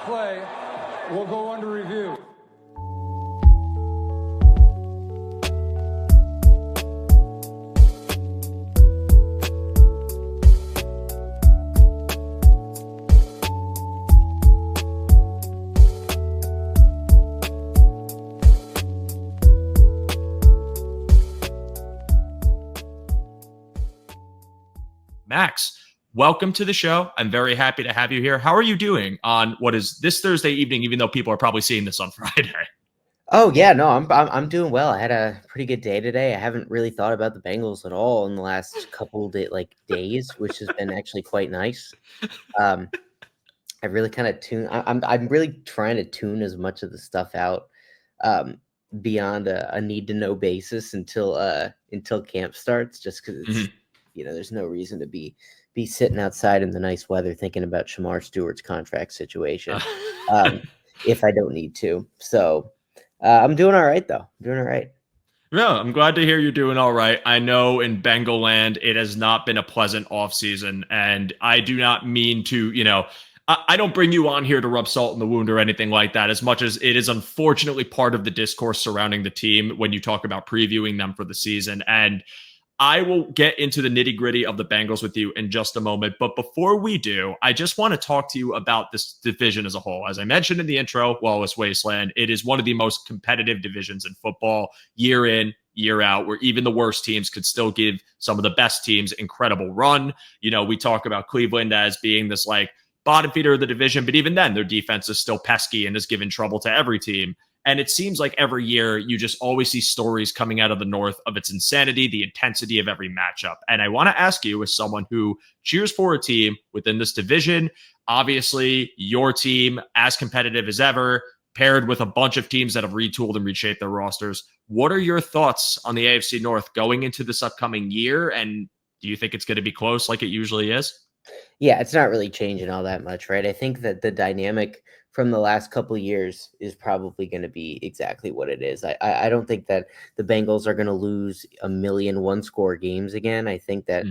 play will go under review. Max, welcome to the show. I'm very happy to have you here. How are you doing on what is this Thursday evening, even though people are probably seeing this on Friday? Oh yeah, no, I'm doing well. I had a pretty good day today. I haven't really thought about the Bengals at all in the last couple days, which has been actually quite nice. I really kind of I'm really trying to tune as much of the stuff out beyond a need to know basis until camp starts, just because it's there's no reason to be sitting outside in the nice weather thinking about Shamar Stewart's contract situation if I don't need to. So. I'm doing all right, though. I'm doing all right. No, I'm glad to hear you're doing all right. I know in Bengal land, it has not been a pleasant offseason, and I do not mean to, I don't bring you on here to rub salt in the wound or anything like that, as much as it is unfortunately part of the discourse surrounding the team when you talk about previewing them for the season. And I will get into the nitty gritty of the Bengals with you in just a moment. But before we do, I just want to talk to you about this division as a whole. As I mentioned in the intro, Wallace Wasteland, it is one of the most competitive divisions in football, year in, year out, where even the worst teams could still give some of the best teams incredible run. We talk about Cleveland as being this bottom feeder of the division, but even then their defense is still pesky and has given trouble to every team. And it seems like every year you just always see stories coming out of the North of its insanity, the intensity of every matchup. And I want to ask you, as someone who cheers for a team within this division, obviously your team as competitive as ever, paired with a bunch of teams that have retooled and reshaped their rosters. What are your thoughts on the AFC North going into this upcoming year? And do you think it's going to be close like it usually is? Yeah, it's not really changing all that much, right? I think that the dynamic from the last couple of years is probably going to be exactly what it is. I don't think that the Bengals are going to lose a million one-score games again. I think that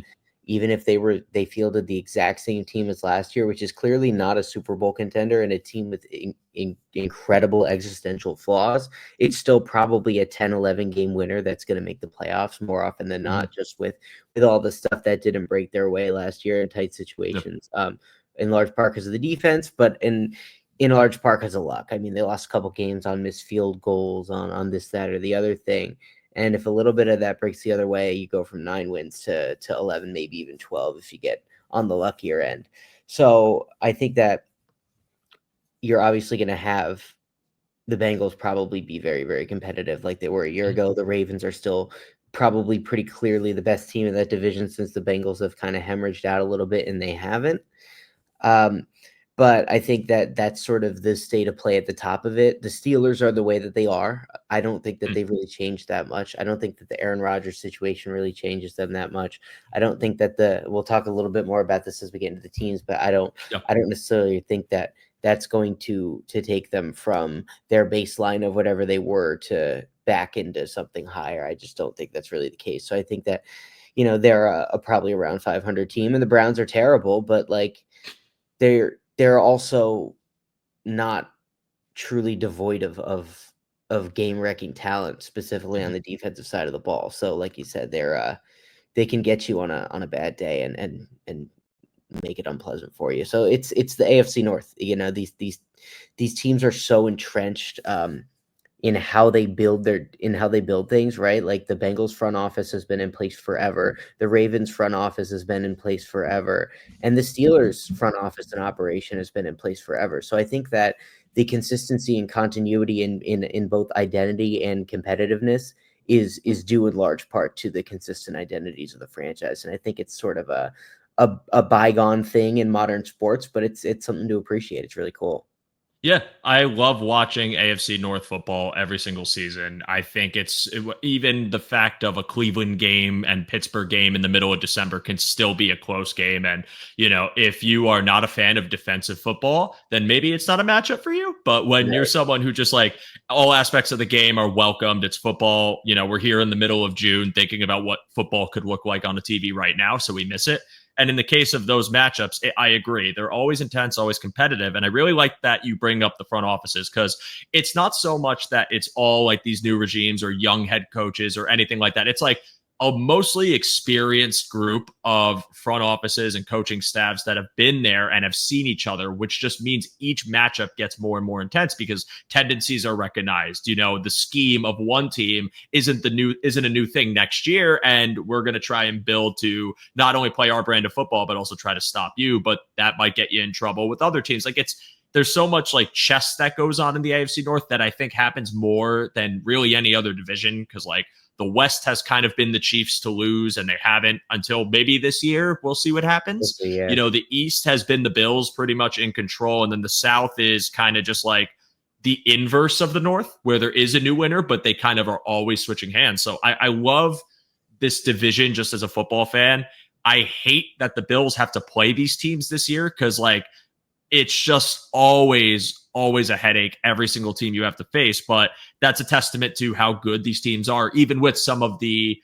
even if they fielded the exact same team as last year, which is clearly not a Super Bowl contender and a team with incredible existential flaws, it's still probably a 10-11 game winner that's going to make the playoffs more often than not, just with all the stuff that didn't break their way last year in tight situations, in large part because of the defense, but in large part because of luck. I mean, they lost a couple games on missed field goals, on this, that, or the other thing. And if a little bit of that breaks the other way, you go from 9 wins to 11, maybe even 12 if you get on the luckier end. So I think that you're obviously going to have the Bengals probably be very, very competitive like they were a year ago. The Ravens are still probably pretty clearly the best team in that division since the Bengals have kind of hemorrhaged out a little bit, and they haven't. But I think that that's sort of the state of play at the top of it. The Steelers are the way that they are. I don't think that they've really changed that much. I don't think that the Aaron Rodgers situation really changes them that much. I don't think that we'll talk a little bit more about this as we get into the teams, but I don't necessarily think that that's going to take them from their baseline of whatever they were to back into something higher. I just don't think that's really the case. So I think that, they're a probably around 500 team, and the Browns are terrible, but they're also not truly devoid of game-wrecking talent, specifically on the defensive side of the ball. So, like you said, they can get you on a bad day and make it unpleasant for you. So it's the AFC North. These teams are so entrenched in how they build things, right? Like the Bengals front office has been in place forever. The Ravens front office has been in place forever. And the Steelers front office and operation has been in place forever. So I think that the consistency and continuity in both identity and competitiveness is due in large part to the consistent identities of the franchise. And I think it's sort of a bygone thing in modern sports, but it's something to appreciate. It's really cool. Yeah, I love watching AFC North football every single season. I think even the fact of a Cleveland game and Pittsburgh game in the middle of December can still be a close game. And, if you are not a fan of defensive football, then maybe it's not a matchup for you. But when you're someone who just all aspects of the game are welcomed, it's football. We're here in the middle of June thinking about what football could look like on the TV right now, so we miss it. And in the case of those matchups, I agree. They're always intense, always competitive. And I really like that you bring up the front offices, because it's not so much that it's all like these new regimes or young head coaches or anything like that. It's like a mostly experienced group of front offices and coaching staffs that have been there and have seen each other, which just means each matchup gets more and more intense because tendencies are recognized. The scheme of one team isn't a new thing next year, and we're going to try and build to not only play our brand of football but also try to stop you. But that might get you in trouble with other teams. Like, there's so much like chess that goes on in the AFC North that I think happens more than really any other division, because like the West has kind of been the Chiefs to lose, and they haven't until maybe this year. We'll see what happens. The East has been the Bills pretty much in control, and then the South is kind of just like the inverse of the North, where there is a new winner, but they kind of are always switching hands. So I love this division just as a football fan. I hate that the Bills have to play these teams this year, because like it's just always a headache, every single team you have to face. But that's a testament to how good these teams are, even with some of the,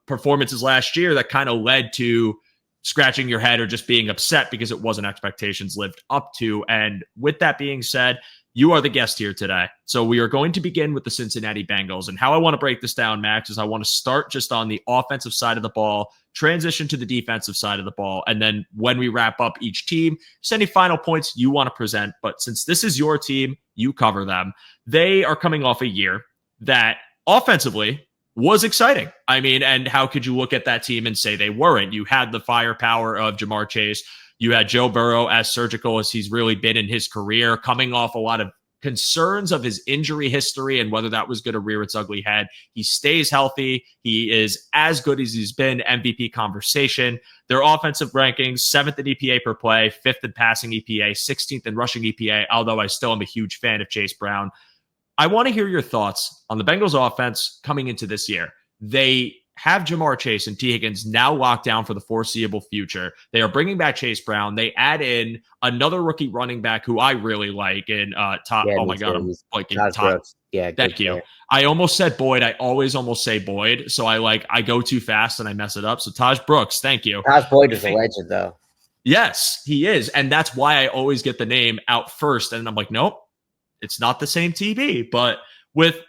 performances last year that kind of led to scratching your head or just being upset because it wasn't expectations lived up to. And with that being said, you are the guest here today. So we are going to begin with the Cincinnati Bengals. And how I want to break this down, Max, is I want to start just on the offensive side of the ball, transition to the defensive side of the ball, and then when we wrap up each team, just any final points you want to present. But since this is your team, you cover them. They are coming off a year that offensively was exciting. I mean, and how could you look at that team and say they weren't? You had the firepower of Jamar Chase. You had Joe Burrow, as surgical as he's really been in his career, coming off a lot of concerns of his injury history and whether that was going to rear its ugly head. He stays healthy. He is as good as he's been. MVP conversation. Their offensive rankings, 7th in EPA per play, 5th in passing EPA, 16th in rushing EPA, although I still am a huge fan of Chase Brown. I want to hear your thoughts on the Bengals offense coming into this year. They have Jamar Chase and T. Higgins now locked down for the foreseeable future. They are bringing back Chase Brown. They add in another rookie running back who I really like in Todd. Oh my God, I'm blanking. Todd. Yeah, thank you. I almost said Boyd. I always almost say Boyd, so I go too fast and I mess it up. So Taj Brooks, thank you. Taj Boyd is a legend, though. Yes, he is, and that's why I always get the name out first, and I'm like, nope, it's not the same TB. But with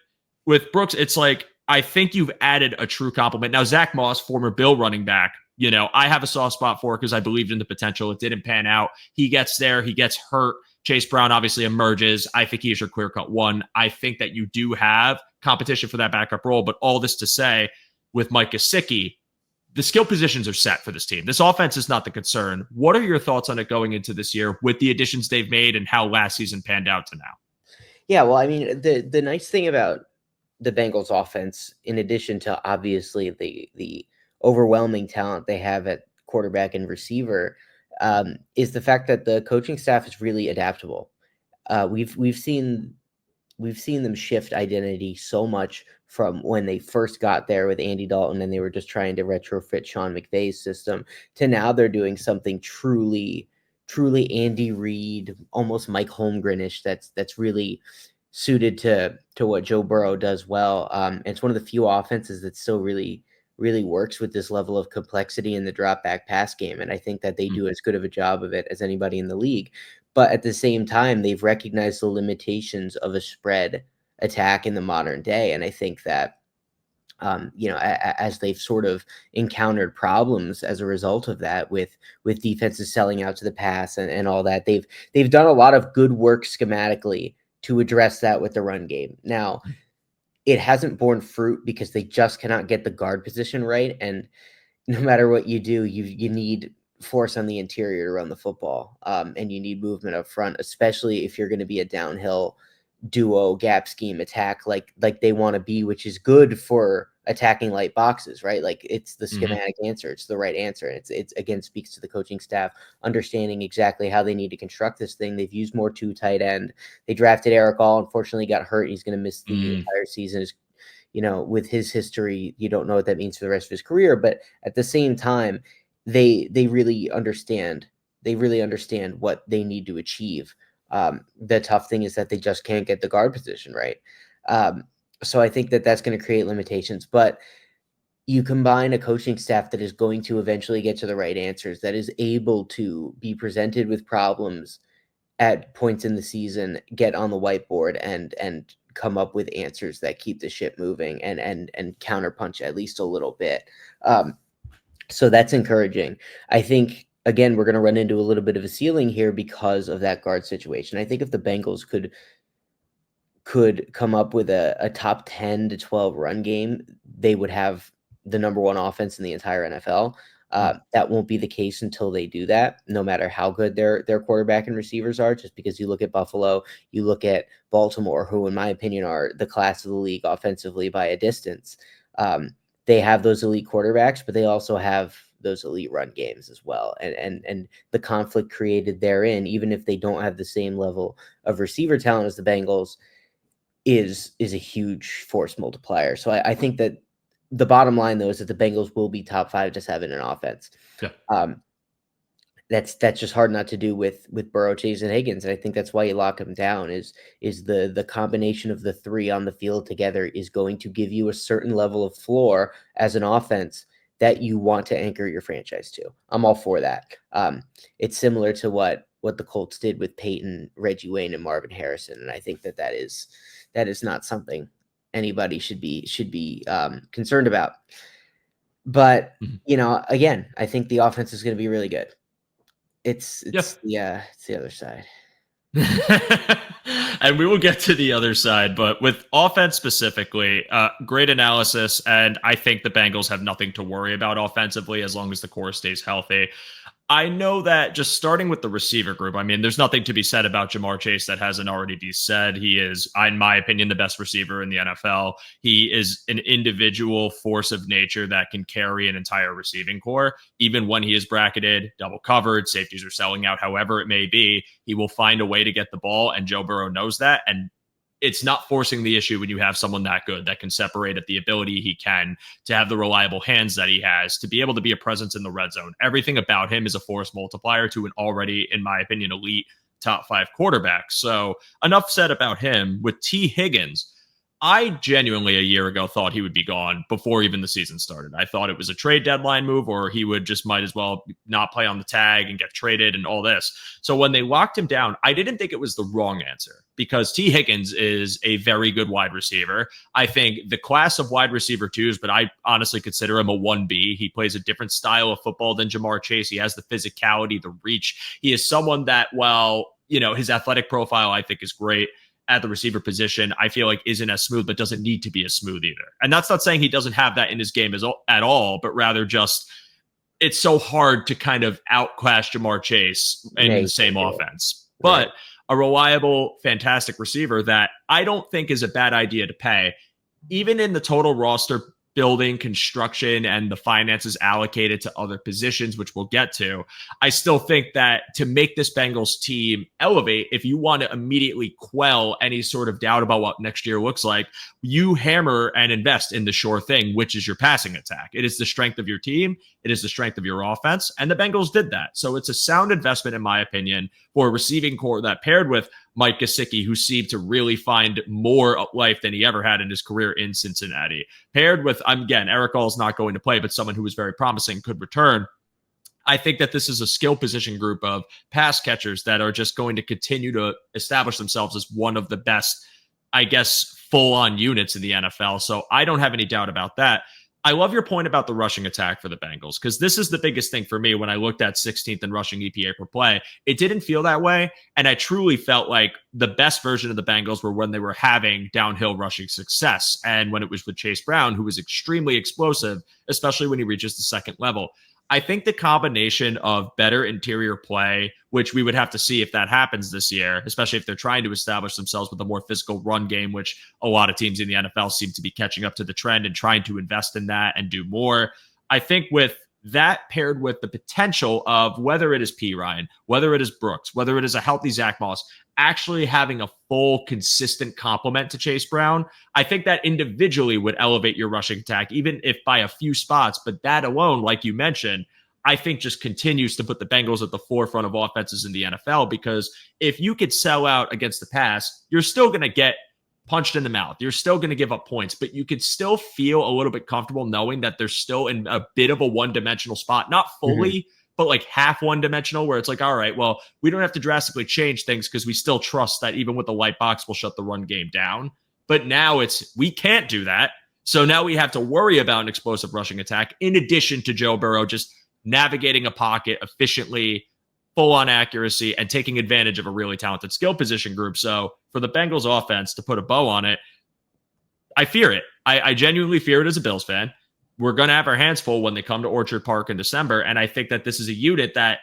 Brooks, it's like, I think you've added a true compliment. Now, Zach Moss, former Bill running back, I have a soft spot for because I believed in the potential. It didn't pan out. He gets there. He gets hurt. Chase Brown obviously emerges. I think he is your clear-cut one. I think that you do have competition for that backup role. But all this to say, with Mike Gesicki, the skill positions are set for this team. This offense is not the concern. What are your thoughts on it going into this year with the additions they've made and how last season panned out to now? Yeah, well, I mean, the nice thing about the Bengals offense, in addition to obviously the overwhelming talent they have at quarterback and receiver, is the fact that the coaching staff is really adaptable. We've seen them shift identity so much from when they first got there with Andy Dalton and they were just trying to retrofit Sean McVay's system to now they're doing something truly Andy Reid, almost Mike Holmgren-ish. That's really suited to what Joe Burrow does well. It's one of the few offenses that still really works with this level of complexity in the drop back pass game. And I think that they do as good of a job of it as anybody in the league. But at the same time, they've recognized the limitations of a spread attack in the modern day. And I think that, as they've sort of encountered problems as a result of that with defenses selling out to the pass and all that, they've done a lot of good work schematically to address that with the run game. Now, it hasn't borne fruit because they just cannot get the guard position right. And no matter what you do, you need force on the interior to run the football. And you need movement up front, especially if you're going to be a downhill duo gap scheme attack like they want to be, which is good for attacking light boxes, right? Like it's the schematic answer. It's the right answer. And it's again speaks to the coaching staff understanding exactly how they need to construct this thing. They've used more 2 tight end. They drafted Eric All, unfortunately got hurt. He's going to miss the entire season. With his history, you don't know what that means for the rest of his career. But at the same time, they really understand. They really understand what they need to achieve. The tough thing is that they just can't get the guard position right. So I think that that's going to create limitations. But you combine a coaching staff that is going to eventually get to the right answers, that is able to be presented with problems at points in the season, get on the whiteboard and come up with answers that keep the ship moving and counterpunch at least a little bit. So that's encouraging. I think, again, we're going to run into a little bit of a ceiling here because of that guard situation. I think if the Bengals could come up with a top 10 to 12 run game, they would have the number one offense in the entire NFL. That won't be the case until they do that, no matter how good their quarterback and receivers are, just because you look at Buffalo, you look at Baltimore, who in my opinion are the class of the league offensively by a distance. They have those elite quarterbacks, but they also have those elite run games as well. And the conflict created therein, even if they don't have the same level of receiver talent as the Bengals, is a huge force multiplier. So I think that the bottom line, though, is that the Bengals will be top 5 to 7 in offense. Yeah. That's just hard not to do with Burrow, Chase, and Higgins. And I think that's why you lock them down is the combination of the three on the field together is going to give you a certain level of floor as an offense that you want to anchor your franchise to. I'm all for that. It's similar to what the Colts did with Peyton, Reggie Wayne, and Marvin Harrison. And I think that is not something anybody should be concerned about. But, again, I think the offense is going to be really good. It's the other side. And we will get to the other side, but with offense specifically, great analysis. And I think the Bengals have nothing to worry about offensively as long as the core stays healthy. I know that just starting with the receiver group, I mean, there's nothing to be said about Jamar Chase that hasn't already been said. He is, in my opinion, the best receiver in the NFL. He is an individual force of nature that can carry an entire receiving core. Even when he is bracketed, double covered, safeties are selling out, however it may be, he will find a way to get the ball, and Joe Burrow knows that. And it's not forcing the issue when you have someone that good that can separate at the ability he can, to have the reliable hands that he has, to be able to be a presence in the red zone. Everything about him is a force multiplier to an already, in my opinion, elite top 5 quarterback. So enough said about him. With T. Higgins, I genuinely a year ago thought he would be gone before even the season started. I thought it was a trade deadline move, or he would just might as well not play on the tag and get traded and all this. So when they locked him down, I didn't think it was the wrong answer, because T. Higgins is a very good wide receiver. I think the class of wide receiver 2s, but I honestly consider him a 1B. He plays a different style of football than Jamar Chase. He has the physicality, the reach. He is someone that, while, his athletic profile, I think, is great at the receiver position, I feel like isn't as smooth, but doesn't need to be as smooth either. And that's not saying he doesn't have that in his game at all, but rather just it's so hard to kind of outclass Jamar Chase in the same offense. But a reliable, fantastic receiver that I don't think is a bad idea to pay, even in the total roster building construction and the finances allocated to other positions, which we'll get to. I still think that to make this Bengals team elevate, if you want to immediately quell any sort of doubt about what next year looks like, you hammer and invest in the sure thing, which is your passing attack. It is the strength of your team. It is the strength of your offense. And the Bengals did that. So it's a sound investment, in my opinion, for a receiving core that paired with Mike Gesicki, who seemed to really find more life than he ever had in his career in Cincinnati. Paired with, again, Eric All's not going to play, but someone who was very promising could return. I think that this is a skill position group of pass catchers that are just going to continue to establish themselves as one of the best, I guess, full-on units in the NFL. So I don't have any doubt about that. I love your point about the rushing attack for the Bengals, because this is the biggest thing for me when I looked at 16th in rushing EPA per play. It didn't feel that way, and I truly felt like the best version of the Bengals were when they were having downhill rushing success, and when it was with Chase Brown, who was extremely explosive, especially when he reaches the second level. I think the combination of better interior play, which we would have to see if that happens this year, especially if they're trying to establish themselves with a more physical run game, which a lot of teams in the NFL seem to be catching up to the trend and trying to invest in that and do more. I think with that paired with the potential of whether it is P. Ryan, whether it is Brooks, whether it is a healthy Zach Moss, actually having a full, consistent complement to Chase Brown, I think that individually would elevate your rushing attack, even if by a few spots. But that alone, like you mentioned, I think just continues to put the Bengals at the forefront of offenses in the NFL, because if you could sell out against the pass, you're still going to get punched in the mouth. You're still going to give up points, but you could still feel a little bit comfortable knowing that they're still in a bit of a one-dimensional spot, not fully, but like half one-dimensional, where it's like, all right, well, we don't have to drastically change things because we still trust that even with the light box, we'll shut the run game down. But now we can't do that. So now we have to worry about an explosive rushing attack in addition to Joe Burrow just navigating a pocket efficiently, full on accuracy, and taking advantage of a really talented skill position group. So for the Bengals offense to put a bow on it, I fear it. I genuinely fear it as a Bills fan. We're going to have our hands full when they come to Orchard Park in December. And I think that this is a unit that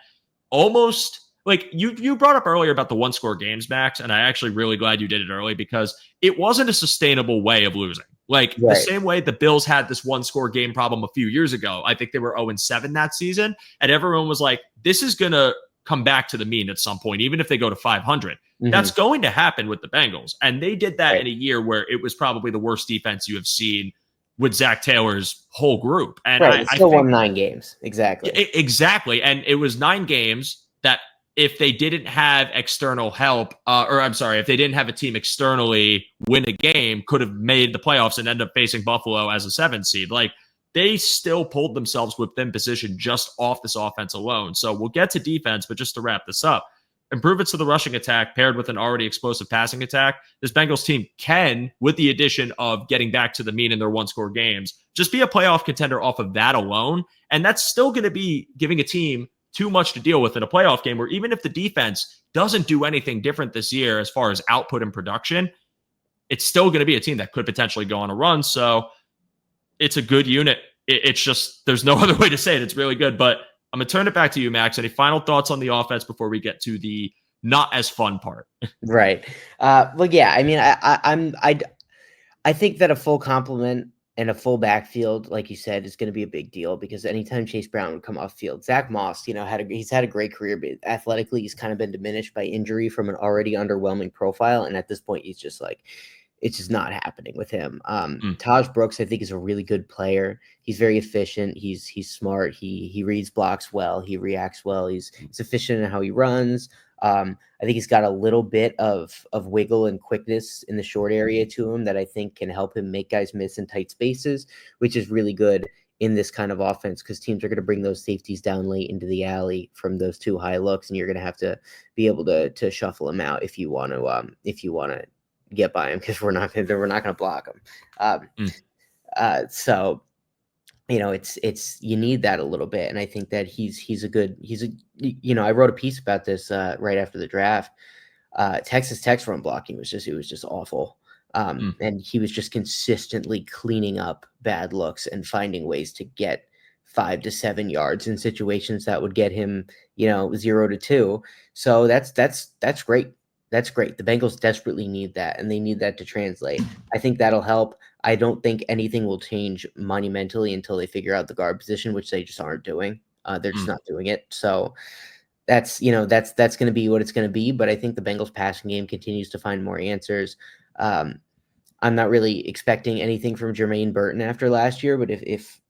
almost, like you brought up earlier about the one-score games, Max, and I actually really glad you did it early because it wasn't a sustainable way of losing. Like the same way the Bills had this one-score game problem a few years ago. I think they were 0-7 that season, and everyone was like, this is going to come back to the mean at some point, even if they go to 500. That's going to happen with the Bengals. And they did that in a year where it was probably the worst defense you have seen with Zach Taylor's whole group. And I still won 9 games. Exactly. Exactly. And it was 9 games that if they didn't have external help, if they didn't have a team externally win a game, could have made the playoffs and end up facing Buffalo as a 7th seed. Like, they still pulled themselves within position just off this offense alone. So we'll get to defense, but just to wrap this up, improvements to the rushing attack paired with an already explosive passing attack, this Bengals team can, with the addition of getting back to the mean in their one-score games, just be a playoff contender off of that alone. And that's still going to be giving a team too much to deal with in a playoff game where even if the defense doesn't do anything different this year as far as output and production, it's still going to be a team that could potentially go on a run. So it's a good unit. It's just, there's no other way to say it. It's really good. But I'm going to turn it back to you, Max. Any final thoughts on the offense before we get to the not as fun part? Right. Well, yeah, I mean, I think that a full complement and a full backfield, like you said, is going to be a big deal because anytime Chase Brown would come off field, Zach Moss, he's had a great career, but athletically, he's kind of been diminished by injury from an already underwhelming profile. And at this point, he's just like, it's just not happening with him. Taj Brooks, I think, is a really good player. He's very efficient. He's smart. He reads blocks well. He reacts well. He's efficient in how he runs. I think he's got a little bit of wiggle and quickness in the short area to him that I think can help him make guys miss in tight spaces, which is really good in this kind of offense because teams are going to bring those safeties down late into the alley from those 2 high looks, and you're going to have to be able to shuffle them out if you want to get by him because we're not going to block him. So it's you need that a little bit, and I think that I wrote a piece about this right after the draft. Texas Tech's run blocking was just awful, and he was just consistently cleaning up bad looks and finding ways to get 5 to 7 yards in situations that would get him 0 to 2. So that's great. That's great. The Bengals desperately need that, and they need that to translate. I think that'll help. I don't think anything will change monumentally until they figure out the guard position, which they just aren't doing. They're just not doing it. So that's going to be what it's going to be. But I think the Bengals passing game continues to find more answers. I'm not really expecting anything from Jermaine Burton after last year, but if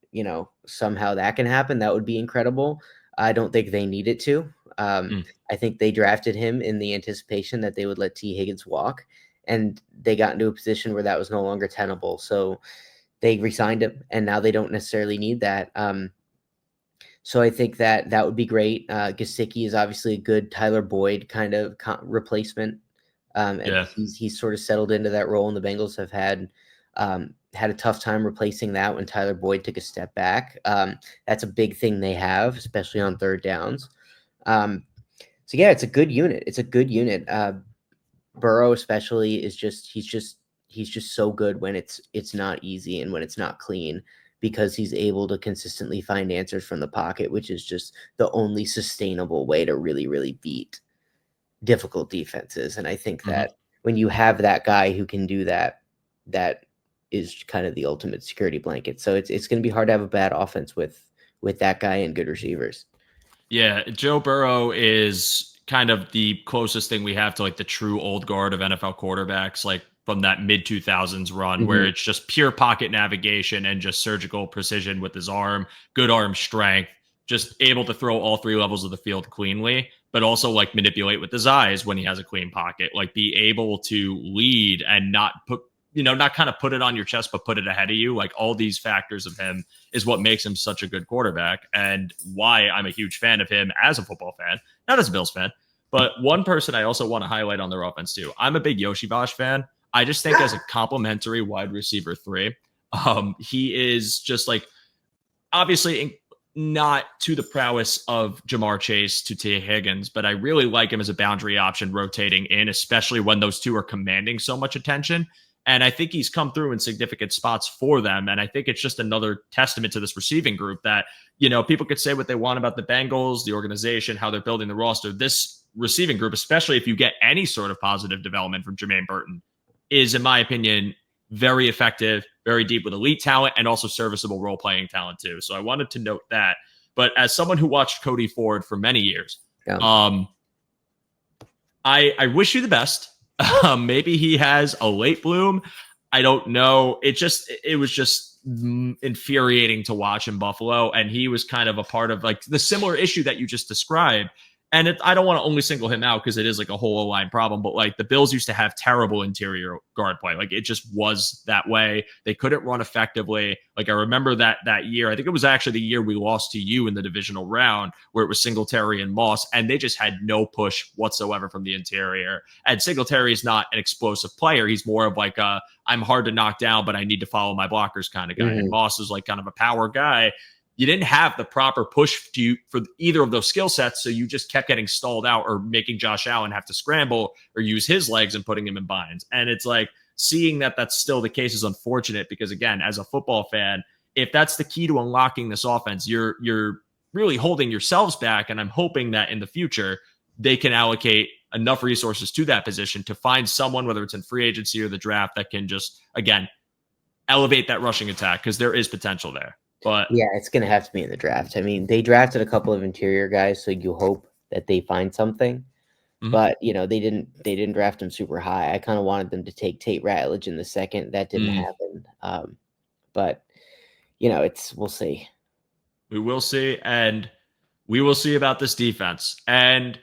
somehow that can happen, that would be incredible. I don't think they need it to. I think they drafted him in the anticipation that they would let T. Higgins walk, and they got into a position where that was no longer tenable. So they re-signed him, and now they don't necessarily need that. So I think that would be great. Gesicki is obviously a good Tyler Boyd kind of replacement. And he's sort of settled into that role, and the Bengals have had a tough time replacing that when Tyler Boyd took a step back. That's a big thing they have, especially on third downs. So yeah, it's a good unit. It's a good unit. Burrow especially he's just so good when it's not easy and when it's not clean, because he's able to consistently find answers from the pocket, which is just the only sustainable way to really, really beat difficult defenses. And I think that when you have that guy who can do that, that is kind of the ultimate security blanket. So it's going to be hard to have a bad offense with that guy and good receivers. Yeah, Joe Burrow is kind of the closest thing we have to like the true old guard of NFL quarterbacks, like from that mid 2000s run where it's just pure pocket navigation and just surgical precision with his arm, good arm strength, just able to throw all 3 levels of the field cleanly. but also like manipulate with his eyes when he has a clean pocket, like be able to lead and not put, not kind of put it on your chest, but put it ahead of you. Like all these factors of him is what makes him such a good quarterback and why I'm a huge fan of him as a football fan, not as a Bills fan. But one person I also want to highlight on their offense too. I'm a big Yoshi Bosch fan. I just think as a complimentary wide receiver 3, he is just like obviously not to the prowess of Jamar Chase to T. Higgins, but I really like him as a boundary option rotating in, especially when those two are commanding so much attention. And I think he's come through in significant spots for them. And I think it's just another testament to this receiving group that, people could say what they want about the Bengals, the organization, how they're building the roster. This receiving group, especially if you get any sort of positive development from Jermaine Burton, is, in my opinion, very effective, very deep with elite talent and also serviceable role-playing talent too. So I wanted to note that. But as someone who watched Cody Ford for many years, I wish you the best. Maybe he has a late bloom. I don't know. It was just infuriating to watch in Buffalo. And he was kind of a part of like the similar issue that you just described. And I don't want to only single him out because it is like a whole line problem, but like the Bills used to have terrible interior guard play. Like it just was that way. They couldn't run effectively. Like I remember that year, I think it was actually the year we lost to you in the divisional round where it was Singletary and Moss, and they just had no push whatsoever from the interior. And Singletary is not an explosive player. He's more of like I'm hard to knock down, but I need to follow my blockers kind of guy. Mm-hmm. And Moss is like kind of a power guy. You didn't have the proper push for either of those skill sets, so you just kept getting stalled out or making Josh Allen have to scramble or use his legs and putting him in binds. And it's like seeing that that's still the case is unfortunate because, again, as a football fan, if that's the key to unlocking this offense, you're really holding yourselves back. And I'm hoping that in the future they can allocate enough resources to that position to find someone, whether it's in free agency or the draft, that can just, again, elevate that rushing attack because there is potential there. But yeah, it's going to have to be in the draft. I mean, they drafted a couple of interior guys, so you hope that they find something. Mm-hmm. But they didn't draft them super high. I kind of wanted them to take Tate Ratledge in the second. That didn't happen. But we'll see. We will see, and we will see about this defense. And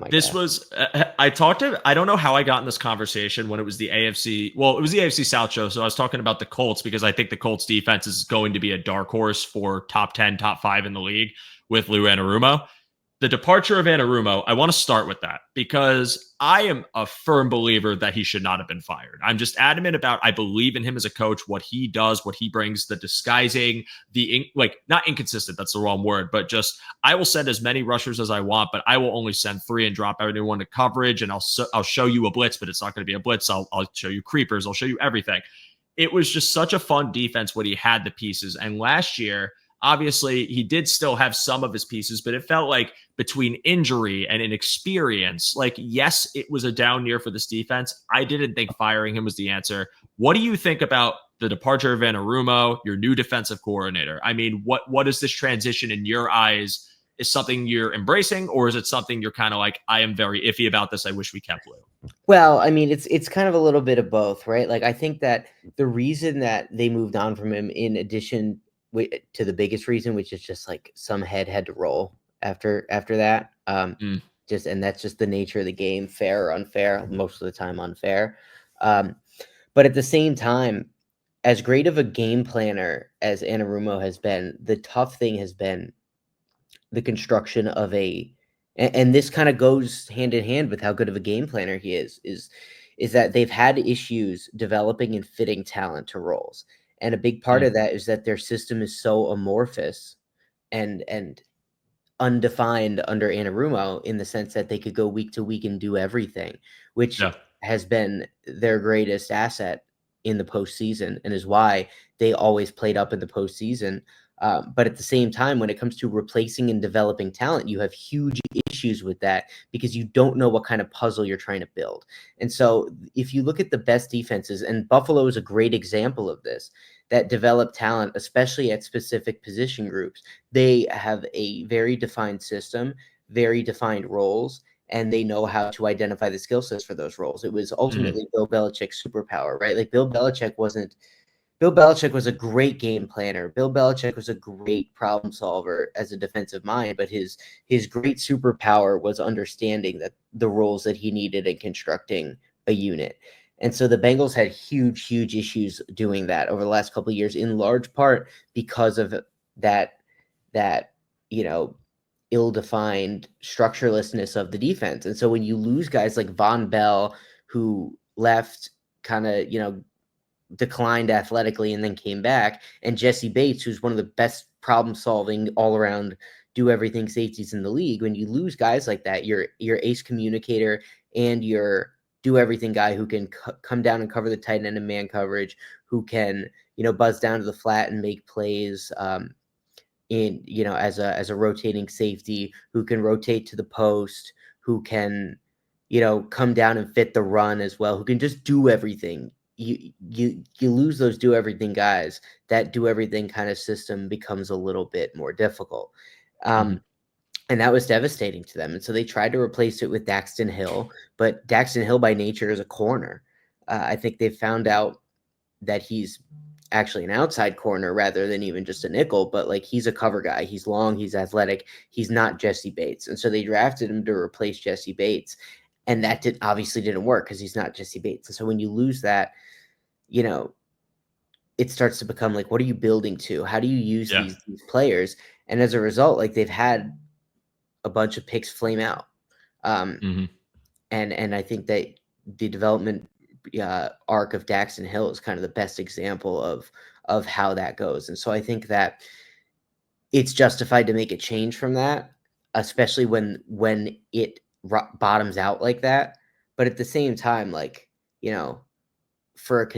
this God. Was I don't know how I got in this conversation when it was the AFC. Well, it was the AFC South show. So I was talking about the Colts because I think the Colts defense is going to be a dark horse for top 10, top 5 in the league with Lou Anarumo. The departure of Anarumo, I want to start with that because I am a firm believer that he should not have been fired. I'm just adamant about I believe in him as a coach, what he does, what he brings, the disguising, not inconsistent, that's the wrong word, but just I will send as many rushers as I want, but I will only send 3 and drop everyone to coverage, and I'll show you a blitz, but it's not going to be a blitz. I'll show you creepers. I'll show you everything. It was just such a fun defense when he had the pieces. And last year, obviously, he did still have some of his pieces, but it felt like between injury and inexperience, like, yes, it was a down year for this defense. I didn't think firing him was the answer. What do you think about the departure of Anarumo, your new defensive coordinator? I mean, what is this transition in your eyes? Is something you're embracing, or is it something you're kind of like, I am very iffy about this. I wish we kept Lou? Well, I mean, it's kind of a little bit of both, right? Like, I think that the reason that they moved on from him, in addition to the biggest reason, which is just like some head had to roll after that. And that's just the nature of the game, fair or unfair, most of the time unfair. But at the same time, as great of a game planner as Anarumo has been, the tough thing has been the construction of and this kind of goes hand in hand with how good of a game planner he is that they've had issues developing and fitting talent to roles. And a big part of that is that their system is so amorphous and undefined under Anarumo, in the sense that they could go week to week and do everything, which has been their greatest asset in the postseason and is why they always played up in the postseason. But at the same time, when it comes to replacing and developing talent, you have huge issues with that because you don't know what kind of puzzle you're trying to build. And so if you look at the best defenses, and Buffalo is a great example of this, that develop talent, especially at specific position groups, they have a very defined system, very defined roles, and they know how to identify the skill sets for those roles. It was ultimately Bill Belichick's superpower, right? Like Bill Belichick Bill Belichick was a great game planner. Bill Belichick was a great problem solver as a defensive mind, but his great superpower was understanding that the roles that he needed in constructing a unit. And so the Bengals had huge issues doing that over the last couple of years, in large part because of that ill-defined structurelessness of the defense. And so when you lose guys like Von Bell, who left kind of, declined athletically and then came back, and Jesse Bates, who's one of the best problem-solving all-around do-everything safeties in the league, when you lose guys like that, your ace communicator and your do-everything guy who can come down and cover the tight end and man coverage, who can, buzz down to the flat and make plays, as a rotating safety, who can rotate to the post, who can, come down and fit the run as well, who can just do everything. You lose those do everything guys. That do everything kind of system becomes a little bit more difficult. And that was devastating to them. And so they tried to replace it with Daxton Hill, but Daxton Hill by nature is a corner. I think they found out that he's actually an outside corner rather than even just a nickel, but like he's a cover guy. He's long, he's athletic. He's not Jesse Bates. And so they drafted him to replace Jesse Bates. And that obviously didn't work because he's not Jesse Bates. And so when you lose that, it starts to become like, what are you building to? How do you use these players? And as a result, like they've had a bunch of picks flame out. And I think that the development arc of Daxton Hill is kind of the best example of how that goes. And so I think that it's justified to make a change from that, especially when it bottoms out like that. But at the same time, like, for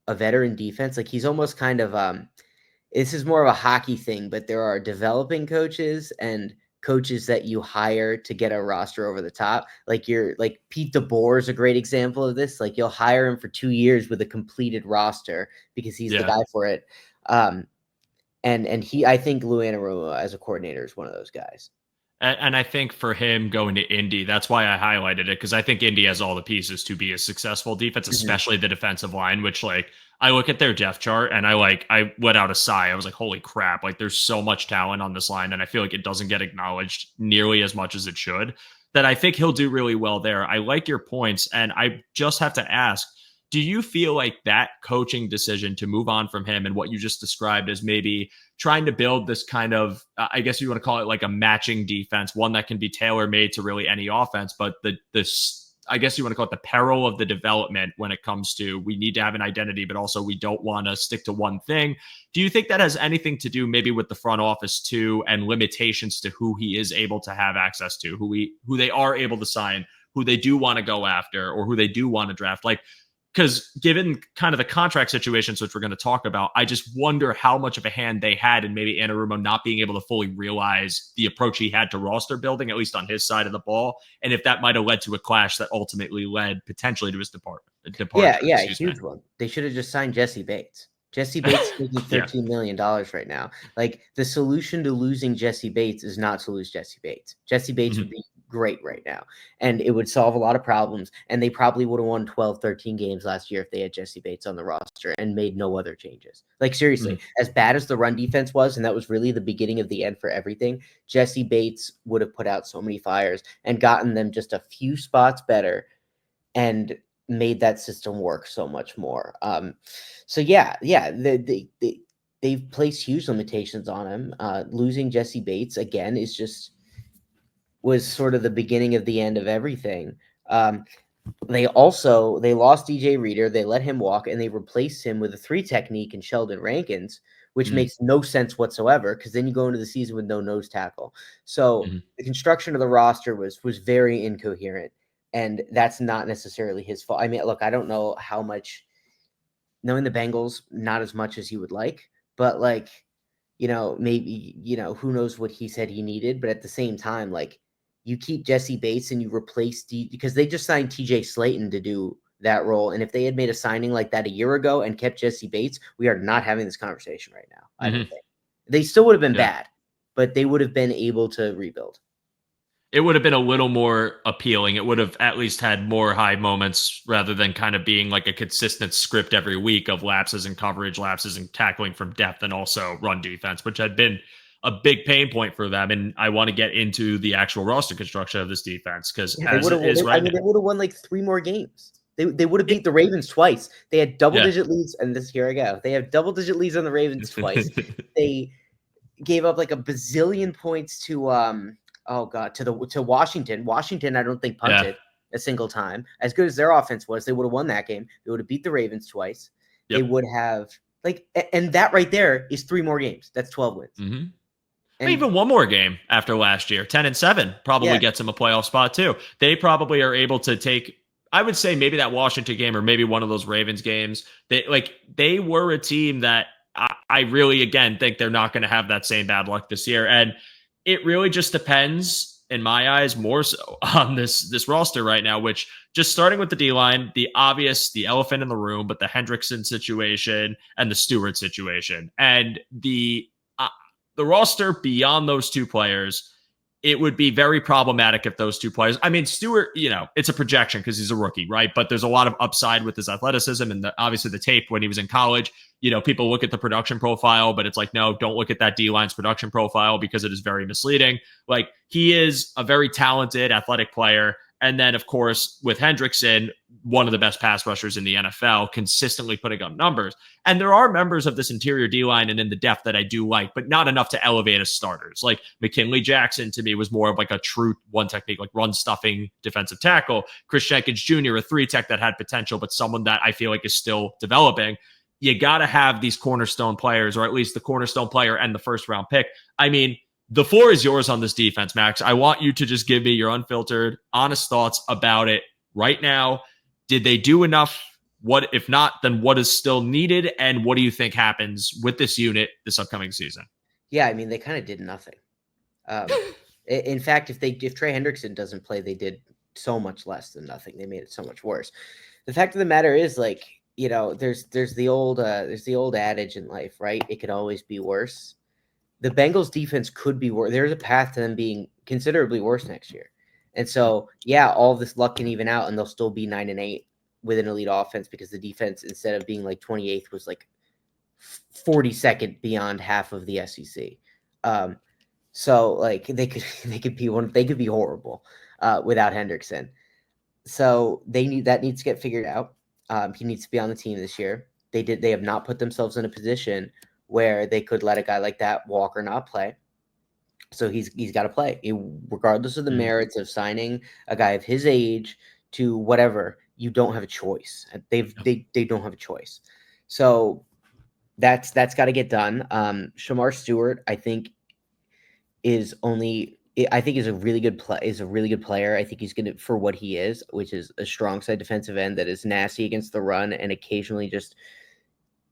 a veteran defense, like he's almost kind of this is more of a hockey thing, but there are developing coaches and coaches that you hire to get a roster over the top. Like Pete DeBoer is a great example of this. Like you'll hire him for 2 years with a completed roster because he's the guy for it. And I think Lou Anarumo as a coordinator is one of those guys. And I think for him going to Indy, that's why I highlighted it, because I think Indy has all the pieces to be a successful defense, especially the defensive line, which like I look at their depth chart and I let out a sigh. I was like, holy crap, like there's so much talent on this line. And I feel like it doesn't get acknowledged nearly as much as it should, that I think he'll do really well there. I like your points. And I just have to ask, do you feel like that coaching decision to move on from him and what you just described as maybe trying to build this kind of, I guess you want to call it like a matching defense, one that can be tailor-made to really any offense, but I guess you want to call it the peril of the development when it comes to we need to have an identity, but also we don't want to stick to one thing. Do you think that has anything to do maybe with the front office too, and limitations to who he is able to have access to, who they are able to sign, who they do want to go after, or who they do want to draft? Like, because given kind of the contract situations, which we're going to talk about, I just wonder how much of a hand they had in maybe Anarumo not being able to fully realize the approach he had to roster building, at least on his side of the ball, and if that might have led to a clash that ultimately led potentially to his departure. Yeah, huge one. They should have just signed Jesse Bates. Jesse Bates is making $13 million right now. Like the solution to losing Jesse Bates is not to lose Jesse Bates. Jesse Bates would be great right now, and it would solve a lot of problems, and they probably would have won 12, 13 games last year if they had Jesse Bates on the roster and made no other changes. Like seriously, as bad as the run defense was, and that was really the beginning of the end for everything, Jesse Bates would have put out so many fires and gotten them just a few spots better and made that system work so much more. They've placed huge limitations on him. Losing Jesse Bates again was sort of the beginning of the end of everything. They lost DJ Reader, they let him walk, and they replaced him with a 3 technique in Sheldon Rankins, which makes no sense whatsoever, because then you go into the season with no nose tackle. So the construction of the roster was very incoherent. And that's not necessarily his fault. I mean, look, I don't know how much, knowing the Bengals, not as much as you would like, but like, maybe, who knows what he said he needed. But at the same time, like you keep Jesse Bates and you replace because they just signed TJ Slayton to do that role. And if they had made a signing like that a year ago and kept Jesse Bates, we are not having this conversation right now. I don't think they still would have been bad, but they would have been able to rebuild. It would have been a little more appealing. It would have at least had more high moments rather than kind of being like a consistent script every week of lapses in coverage, lapses in tackling from depth, and also run defense, which had been a big pain point for them. And I want to get into the actual roster construction of this defense because Yeah, as it is right now, they would have won like 3 more games. They would have beat the Ravens twice. They had double-digit leads, and here I go. They have double-digit leads on the Ravens twice. They gave up like a bazillion points to to Washington. Washington, I don't think punted a single time. As good as their offense was, they would have won that game. They would have beat the Ravens twice. They would have and that right there is 3 more games. That's 12 wins. Mm-hmm. And even one more game after last year, 10-7 probably gets them a playoff spot too. They probably are able to take, I would say maybe that Washington game or maybe one of those Ravens games. They were a team that I really, again, think they're not going to have that same bad luck this year. And it really just depends, in my eyes, more so on this roster right now, which just starting with the D-line, the elephant in the room, but the Hendrickson situation and the Stewart situation. And the roster beyond those 2 players, it would be very problematic if those 2 players, I mean, Stewart, it's a projection because he's a rookie, right? But there's a lot of upside with his athleticism and obviously the tape when he was in college. People look at the production profile, but it's like, no, don't look at that D-line's production profile because it is very misleading. Like, he is a very talented athletic player. And then, of course, with Hendrickson, one of the best pass rushers in the NFL, consistently putting up numbers. And there are members of this interior D-line and in the depth that I do like, but not enough to elevate as starters. Like McKinley Jackson, to me, was more of like a true one technique, like run stuffing defensive tackle. Chris Jenkins Jr., a 3-tech that had potential, but someone that I feel like is still developing. You got to have these cornerstone players, or at least the cornerstone player and the first-round pick. I mean, the floor is yours on this defense, Max. I want you to just give me your unfiltered, honest thoughts about it right now. Did they do enough? What, if not, then what is still needed? And what do you think happens with this unit this upcoming season? Yeah, I mean, they kind of did nothing. In fact, if Trey Hendrickson doesn't play, they did so much less than nothing. They made it so much worse. The fact of the matter is, there's the old adage in life, right? It could always be worse. The Bengals defense could be worse. There's a path to them being considerably worse next year. And so, all this luck can even out and they'll still be 9-8 with an elite offense because the defense, instead of being like 28th, was like 42nd beyond half of the SEC. So like they could be horrible without Hendrickson. So that needs to get figured out. He needs to be on the team this year. They have not put themselves in a position where they could let a guy like that walk or not play. So he's got to play, regardless of the merits of signing a guy of his age to whatever. You don't have a choice. They don't have a choice. So that's got to get done. Shamar Stewart, I think, is a really good player. I think he's going to, for what he is, which is a strong side defensive end that is nasty against the run and occasionally just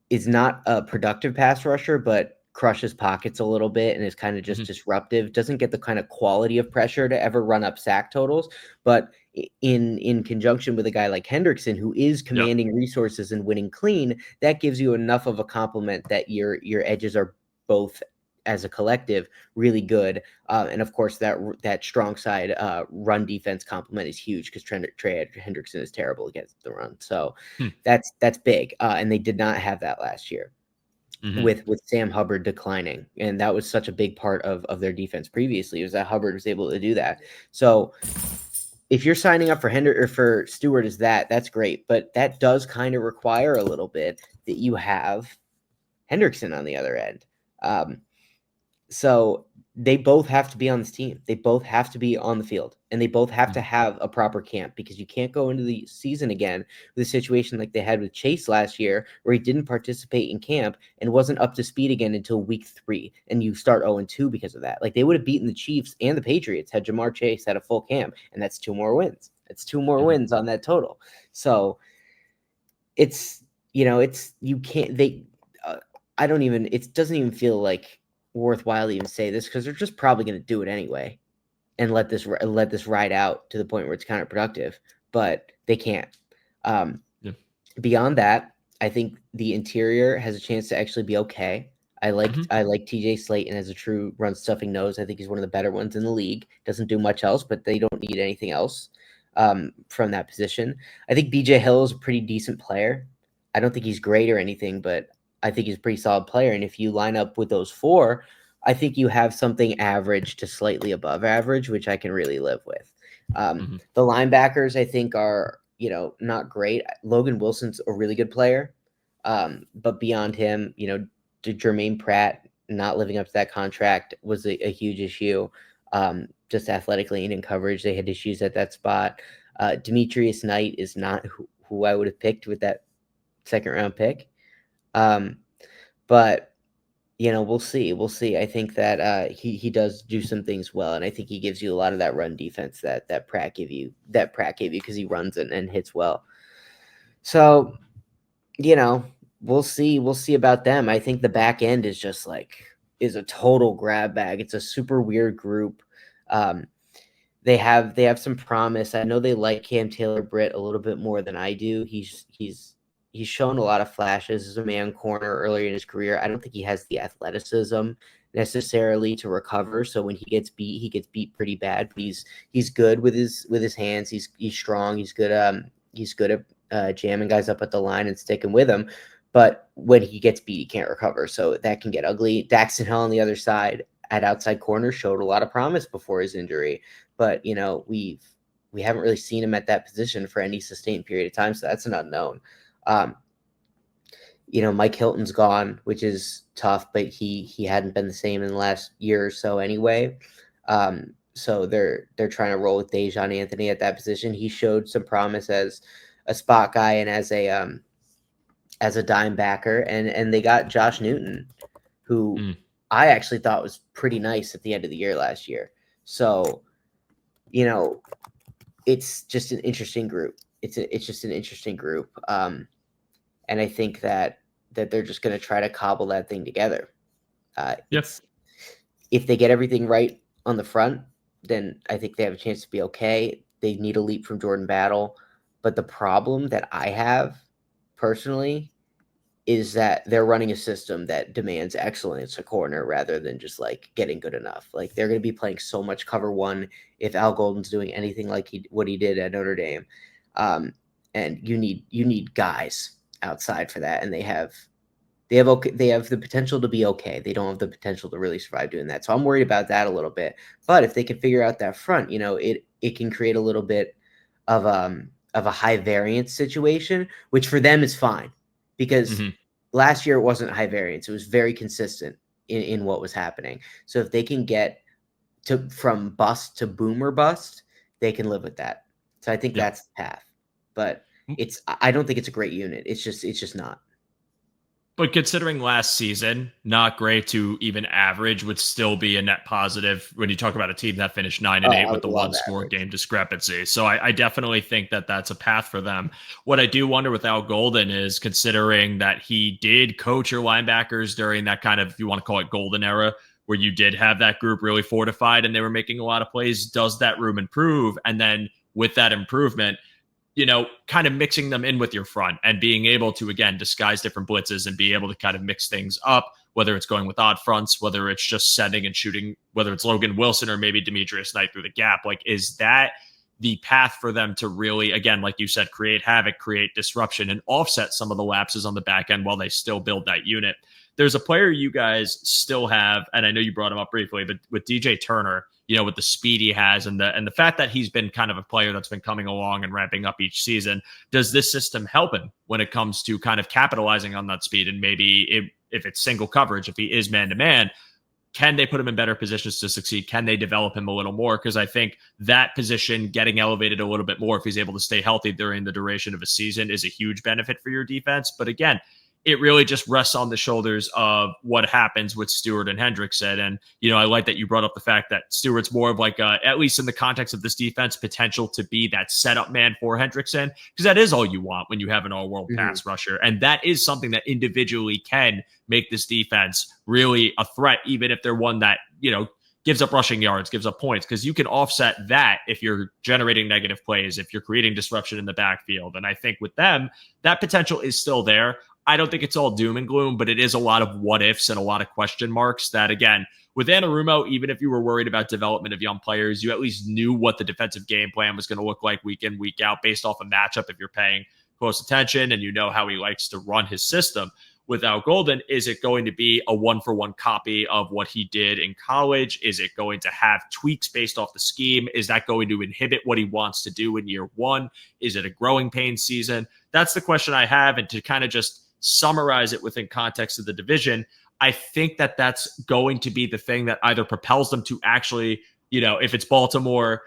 is not a productive pass rusher, but crushes pockets a little bit and is kind of just disruptive. Doesn't get the kind of quality of pressure to ever run up sack totals, but in conjunction with a guy like Hendrickson, who is commanding resources and winning clean, that gives you enough of a complement that your edges are both, as a collective, really good. And of course, that strong side run defense complement is huge because Trey Hendrickson is terrible against the run. So that's big. And they did not have that last year with Sam Hubbard declining. And that was such a big part of their defense previously, was that Hubbard was able to do that. So if you're signing up for Stewart as that's great. But that does kind of require a little bit that you have Hendrickson on the other end. So they both have to be on this team. They both have to be on the field, and they both have to have a proper camp, because you can't go into the season again with a situation like they had with Chase last year, where he didn't participate in camp and wasn't up to speed again until week 3, and you start 0-2 because of that. Like, they would have beaten the Chiefs and the Patriots had Jamar Chase had a full camp, and that's 2 more wins. It's 2 more wins on that total. So it's, you can't, it doesn't even feel like worthwhile to even say this, because they're just probably going to do it anyway and let this ride out to the point where it's counterproductive, but they can't. Beyond that, I think the interior has a chance to actually be okay. I like TJ Slayton as a true run stuffing nose. I think he's one of the better ones in the league. Doesn't do much else, but they don't need anything else from that position. I think BJ Hill is a pretty decent player. I don't think he's great or anything, but I think he's a pretty solid player. And if you line up with those four, I think you have something average to slightly above average, which I can really live with. The linebackers, I think, are, not great. Logan Wilson's a really good player. But beyond him, Jermaine Pratt not living up to that contract was a huge issue. Just athletically and in coverage, they had issues at that spot. Demetrius Knight is not who I would have picked with that second round pick. But we'll see. We'll see. I think that he does do some things well, and I think he gives you a lot of that run defense that Pratt gave you because he runs and hits well. So, we'll see. We'll see about them. I think the back end is just is a total grab bag. It's a super weird group. They have some promise. I know they like Cam Taylor-Britt a little bit more than I do. He's shown a lot of flashes as a man corner earlier in his career. I don't think he has the athleticism necessarily to recover. So when he gets beat pretty bad. But he's good with his hands. He's strong. He's good at jamming guys up at the line and sticking with them. But when he gets beat, he can't recover. So that can get ugly. Daxton Hill on the other side at outside corner showed a lot of promise before his injury. But, we haven't really seen him at that position for any sustained period of time. So that's an unknown. Mike Hilton's gone, which is tough, but he hadn't been the same in the last year or so anyway. So they're trying to roll with Dejon Anthony at that position. He showed some promise as a spot guy and as a dime backer, and they got Josh Newton, who I actually thought was pretty nice at the end of the year last year. So, it's just an interesting group. It's just an interesting group. And I think that they're just going to try to cobble that thing together. Yes. If they get everything right on the front, then I think they have a chance to be okay. They need a leap from Jordan Battle. But the problem that I have personally is that they're running a system that demands excellence at corner rather than just getting good enough. They're going to be playing so much cover one if Al Golden's doing anything like what he did at Notre Dame. And you need guys outside for that, and they have the potential to be okay. They don't have the potential to really survive doing that. So I'm worried about that a little bit. But if they can figure out that front, it can create a little bit of a high variance situation, which for them is fine because last year it wasn't high variance. It was very consistent in what was happening. So if they can get from bust to boom or bust, they can live with that. So I think that's the path. But I don't think it's a great unit. It's just not. But considering last season, not great to even average would still be a net positive when you talk about a team that finished 9-8 with the one score game discrepancy. So I definitely think that that's a path for them. What I do wonder with Al Golden is considering that he did coach your linebackers during that kind of, if you want to call it golden era, where you did have that group really fortified and they were making a lot of plays. Does that room improve? And then with that improvement, kind of mixing them in with your front and being able to, again, disguise different blitzes and be able to kind of mix things up, whether it's going with odd fronts, whether it's just setting and shooting, whether it's Logan Wilson or maybe Demetrius Knight through the gap. Is that the path for them to really, again, like you said, create havoc, create disruption, and offset some of the lapses on the back end while they still build that unit? There's a player you guys still have, and I know you brought him up briefly, but with DJ Turner, with the speed he has and the fact that he's been kind of a player that's been coming along and ramping up each season, does this system help him when it comes to kind of capitalizing on that speed? And maybe if it's single coverage, if he is man-to-man, can they put him in better positions to succeed? Can they develop him a little more? Because I think that position getting elevated a little bit more if he's able to stay healthy during the duration of a season is a huge benefit for your defense. But again, it really just rests on the shoulders of what happens with Stewart and Hendrickson. And, I like that you brought up the fact that Stewart's more of at least in the context of this defense, potential to be that setup man for Hendrickson, because that is all you want when you have an all-world pass rusher. And that is something that individually can make this defense really a threat, even if they're one that, gives up rushing yards, gives up points, because you can offset that if you're generating negative plays, if you're creating disruption in the backfield. And I think with them, that potential is still there. I don't think it's all doom and gloom, but it is a lot of what ifs and a lot of question marks that, again, with Anarumo, even if you were worried about development of young players, you at least knew what the defensive game plan was going to look like week in, week out, based off a matchup if you're paying close attention and you know how he likes to run his system. Without Golden, is it going to be a one-for-one copy of what he did in college? Is it going to have tweaks based off the scheme? Is that going to inhibit what he wants to do in year one? Is it a growing pain season? That's the question I have. And to kind of just summarize it within context of the division, I think that that's going to be the thing that either propels them to actually, if it's Baltimore,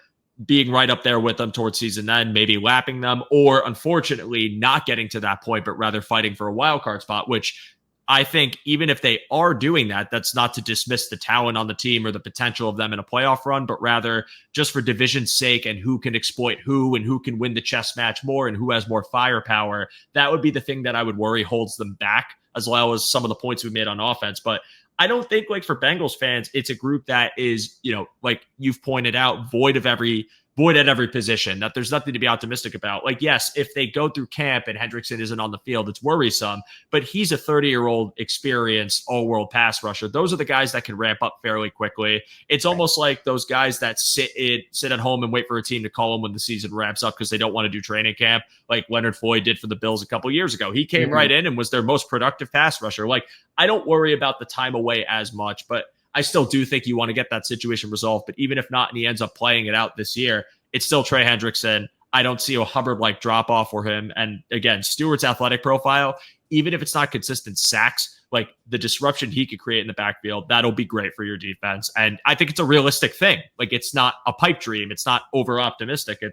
being right up there with them towards season end, maybe lapping them, or unfortunately not getting to that point, but rather fighting for a wild card spot, which I think even if they are doing that, that's not to dismiss the talent on the team or the potential of them in a playoff run, but rather just for division's sake and who can exploit who and who can win the chess match more and who has more firepower. That would be the thing that I would worry holds them back, as well as some of the points we made on offense. But I don't think, like, for Bengals fans, it's a group that is, like you've pointed out, void at every position, that there's nothing to be optimistic about. Like, yes, if they go through camp and Hendrickson isn't on the field, it's worrisome, but he's a 30-year-old experienced all-world pass rusher. Those are the guys that can ramp up fairly quickly. It's almost like those guys that sit at home and wait for a team to call them when the season ramps up because they don't want to do training camp, like Leonard Floyd did for the Bills a couple years ago. He came right in and was their most productive pass rusher. Like, I don't worry about the time away as much, but I still do think you want to get that situation resolved. But even if not, and he ends up playing it out this year, it's still Trey Hendrickson. I don't see a Hubbard-like drop-off for him. And again, Stewart's athletic profile, even if it's not consistent sacks, like the disruption he could create in the backfield, that'll be great for your defense. And I think it's a realistic thing. Like, it's not a pipe dream. It's not over-optimistic.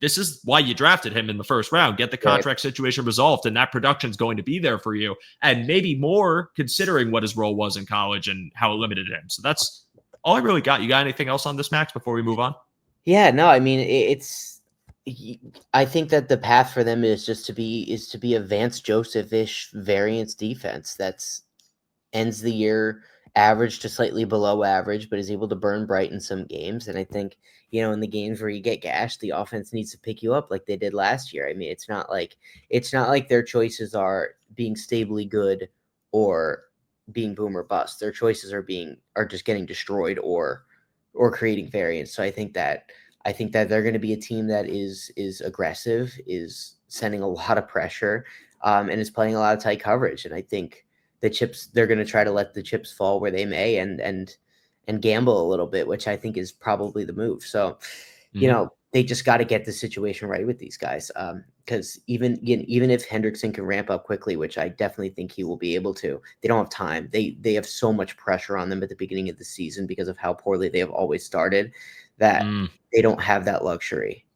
This is why you drafted him in the first round. Get the contract situation resolved, and that production is going to be there for you. And maybe more considering what his role was in college and how it limited him. So that's all I really got. You got anything else on this, Max, before we move on? Yeah, no, I mean, I think that the path for them is just to be a Vance Joseph-ish variance defense that's ends the year average to slightly below average, but is able to burn bright in some games. And I think, in the games where you get gashed, the offense needs to pick you up like they did last year. I mean, it's not like their choices are being stably good or being boom or bust. Their choices are just getting destroyed or creating variance. So I think that they're going to be a team that is aggressive, is sending a lot of pressure, and is playing a lot of tight coverage. And I think they're going to try to let the chips fall where they may and gamble a little bit, which I think is probably the move. So, they just got to get the situation right with these guys. Because even if Hendrickson can ramp up quickly, which I definitely think he will be able to, they don't have time. They have so much pressure on them at the beginning of the season because of how poorly they have always started that they don't have that luxury.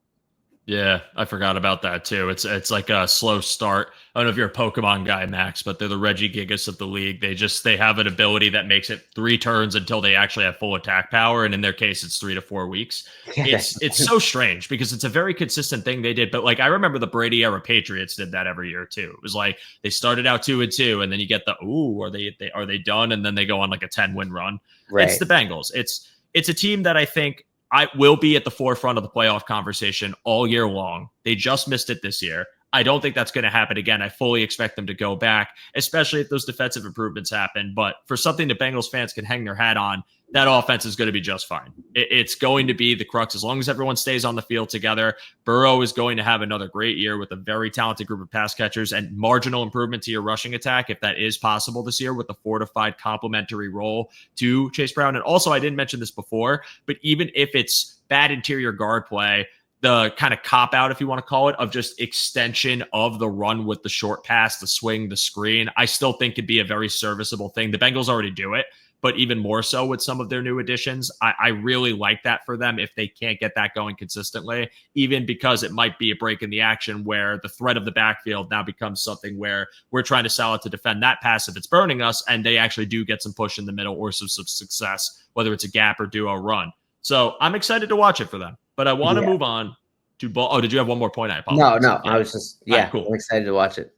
Yeah, I forgot about that too. It's like a slow start. I don't know if you're a Pokemon guy, Max, but they're the Regigigas of the league. They have an ability that makes it 3 turns until they actually have full attack power, and in their case, it's 3 to 4 weeks. Yeah, it's so strange because it's a very consistent thing they did. But like, I remember the Brady era Patriots did that every year too. It was like they started out 2-2, and then you get the are they done, and then they go on like a 10-win run. Right. It's the Bengals. It's a team that I think I will be at the forefront of the playoff conversation all year long. They just missed it this year. I don't think that's going to happen again. I fully expect them to go back, especially if those defensive improvements happen. But for something that Bengals fans can hang their hat on, that offense is going to be just fine. It's going to be the crux as long as everyone stays on the field together. Burrow is going to have another great year with a very talented group of pass catchers and marginal improvement to your rushing attack, if that is possible this year, with a fortified complementary role to Chase Brown. And also, I didn't mention this before, but even if it's bad interior guard play, the kind of cop out, if you want to call it, of just extension of the run with the short pass, the swing, the screen, I still think could be a very serviceable thing. The Bengals already do it, but even more so with some of their new additions. I really like that for them if they can't get that going consistently, even because it might be a break in the action where the threat of the backfield now becomes something where we're trying to sell it to defend that pass if it's burning us, and they actually do get some push in the middle or some success, whether it's a gap or duo run. So I'm excited to watch it for them. But I want to move on to ball. Oh, did you have one more point? I apologize. No, I was just, right, cool. I'm excited to watch it.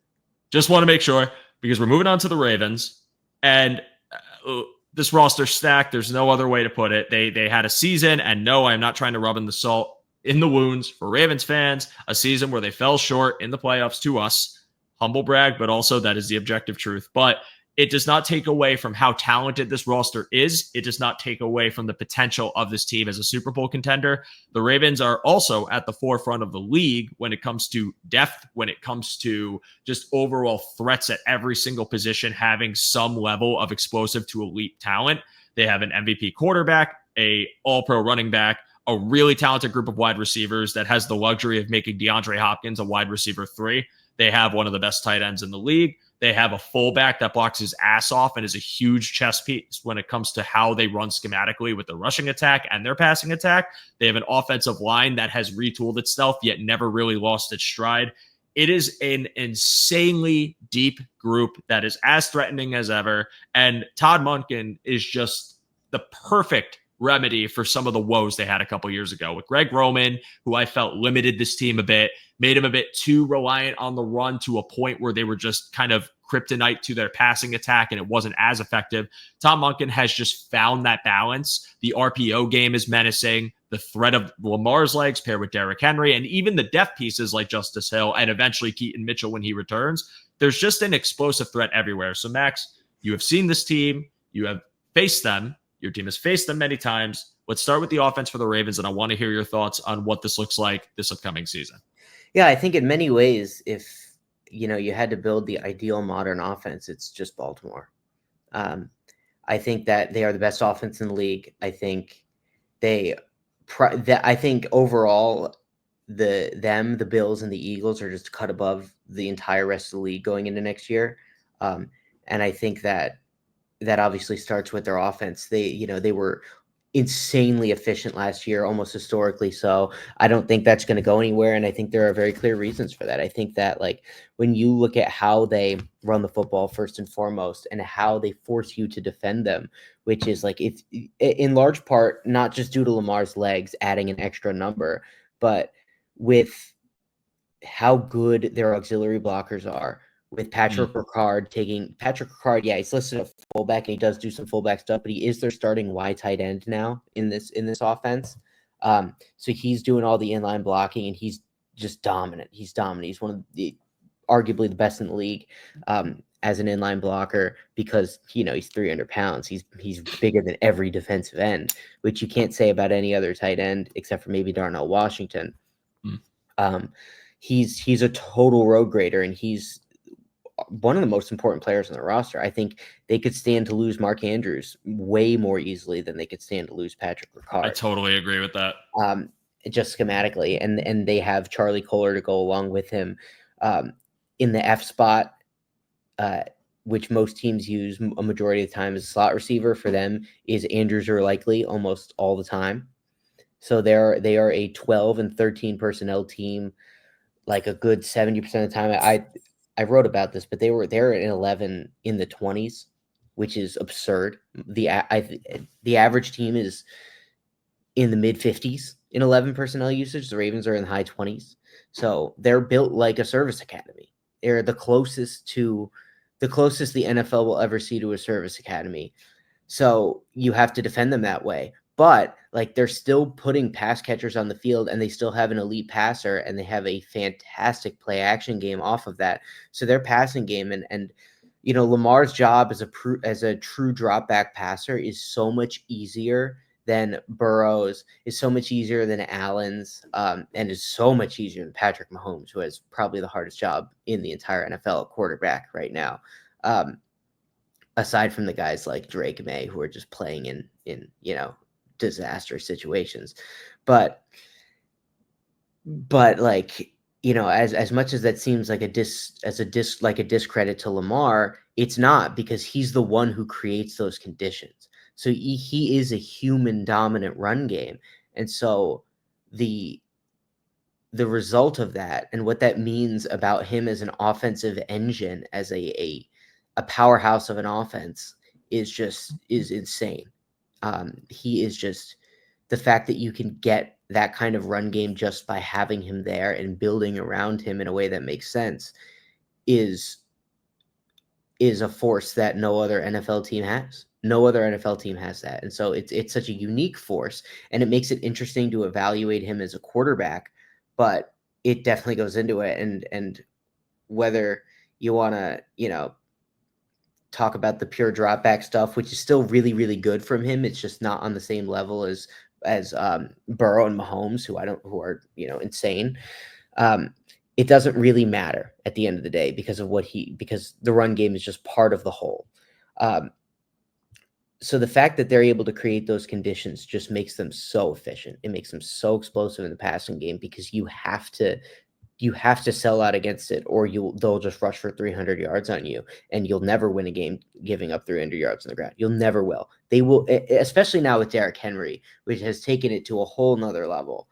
Just want to make sure, because we're moving on to the Ravens, and this roster stacked. There's no other way to put it. They had a season, and no, I'm not trying to rub in the salt in the wounds for Ravens fans, a season where they fell short in the playoffs to us. humble brag, but also that is the objective truth. But it does not take away from how talented this roster is. It does not take away from the potential of this team as a Super Bowl contender. The Ravens are also at the forefront of the league when it comes to depth, when it comes to just overall threats at every single position, having some level of explosive to elite talent. They have an MVP quarterback, a all-pro running back, a really talented group of wide receivers that has the luxury of making DeAndre Hopkins a wide receiver 3. They have one of the best tight ends in the league. They have a fullback that blocks his ass off and is a huge chess piece when it comes to how they run schematically with the rushing attack and their passing attack. They have an offensive line that has retooled itself, yet never really lost its stride. It is an insanely deep group that is as threatening as ever. And Todd Monken is just the perfect remedy for some of the woes they had a couple years ago with Greg Roman, who I felt limited this team a bit, made him a bit too reliant on the run to a point where they were just kind of kryptonite to their passing attack and it wasn't as effective. Tom Monken has just found that balance. The RPO game is menacing. The threat of Lamar's legs paired with Derrick Henry and even the depth pieces like Justice Hill and eventually Keaton Mitchell when he returns. There's just an explosive threat everywhere. So Max, you have seen this team. You have faced them. Your team has faced them many times. Let's start with the offense for the Ravens, and I want to hear your thoughts on what this looks like this upcoming season. Yeah, I think in many ways, if you had to build the ideal modern offense, it's just Baltimore. I think that they are the best offense in the league. I think I think overall, the Bills and the Eagles are just cut above the entire rest of the league going into next year. And I think that obviously starts with their offense. They were insanely efficient last year, almost historically so. I don't think that's going to go anywhere, and I think there are very clear reasons for that. I think that when you look at how they run the football first and foremost and how they force you to defend them, which is if in large part not just due to Lamar's legs adding an extra number, but with how good their auxiliary blockers are. With Patrick Ricard, yeah, he's listed at fullback and he does do some fullback stuff, but he is their starting wide tight end now in this offense. So he's doing all the inline blocking and he's just dominant. He's dominant. He's one of the arguably the best in the league as an inline blocker because he's 300 pounds. He's bigger than every defensive end, which you can't say about any other tight end except for maybe Darnell Washington. He's a total road grader and he's one of the most important players on the roster. I think they could stand to lose Mark Andrews way more easily than they could stand to lose Patrick Ricard. I totally agree with that. Just schematically, and they have Charlie Kohler to go along with him in the F spot, which most teams use a majority of the time as a slot receiver. For them, is Andrews or Likely almost all the time. So they are a 12 and 13 personnel team, like a good 70% of the time. I wrote about this, but they're at 11 in the 20s, which is absurd. The average team is in the mid 50s in 11 personnel usage. The Ravens are in the high 20s. So they're built like a service academy. They're the closest the NFL will ever see to a service academy. So you have to defend them that way. But they're still putting pass catchers on the field and they still have an elite passer and they have a fantastic play action game off of that. So their passing game and Lamar's job as a true drop back passer is so much easier than Burrow's, is so much easier than Allen's, and is so much easier than Patrick Mahomes, who has probably the hardest job in the entire NFL at quarterback right now. Aside from the guys like Drake May, who are just playing in disaster situations, but as much as that seems like a discredit to Lamar, it's not, because he's the one who creates those conditions. So he is a human dominant run game, and so the result of that and what that means about him as an offensive engine, as a powerhouse of an offense, is insane. He is just, the fact that you can get that kind of run game just by having him there and building around him in a way that makes sense is a force that no other NFL team has. No other NFL team has that. And so it's such a unique force, and it makes it interesting to evaluate him as a quarterback, but it definitely goes into it. And whether You want to, talk about the pure drop back stuff, which is still really, really good from him. It's just not on the same level as Burrow and Mahomes, who are insane. It doesn't really matter at the end of the day because the run game is just part of the whole. So the fact that they're able to create those conditions just makes them so efficient. It makes them so explosive in the passing game because you have to sell out against it, or they'll just rush for 300 yards on you, and you'll never win a game giving up 300 yards on the ground. You'll never will. They will, especially now with Derrick Henry, which has taken it to a whole nother level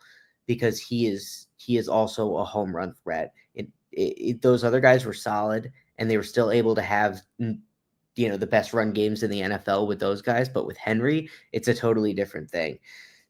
because he is also a home run threat. Those other guys were solid, and they were still able to have the best run games in the NFL with those guys, but with Henry, it's a totally different thing.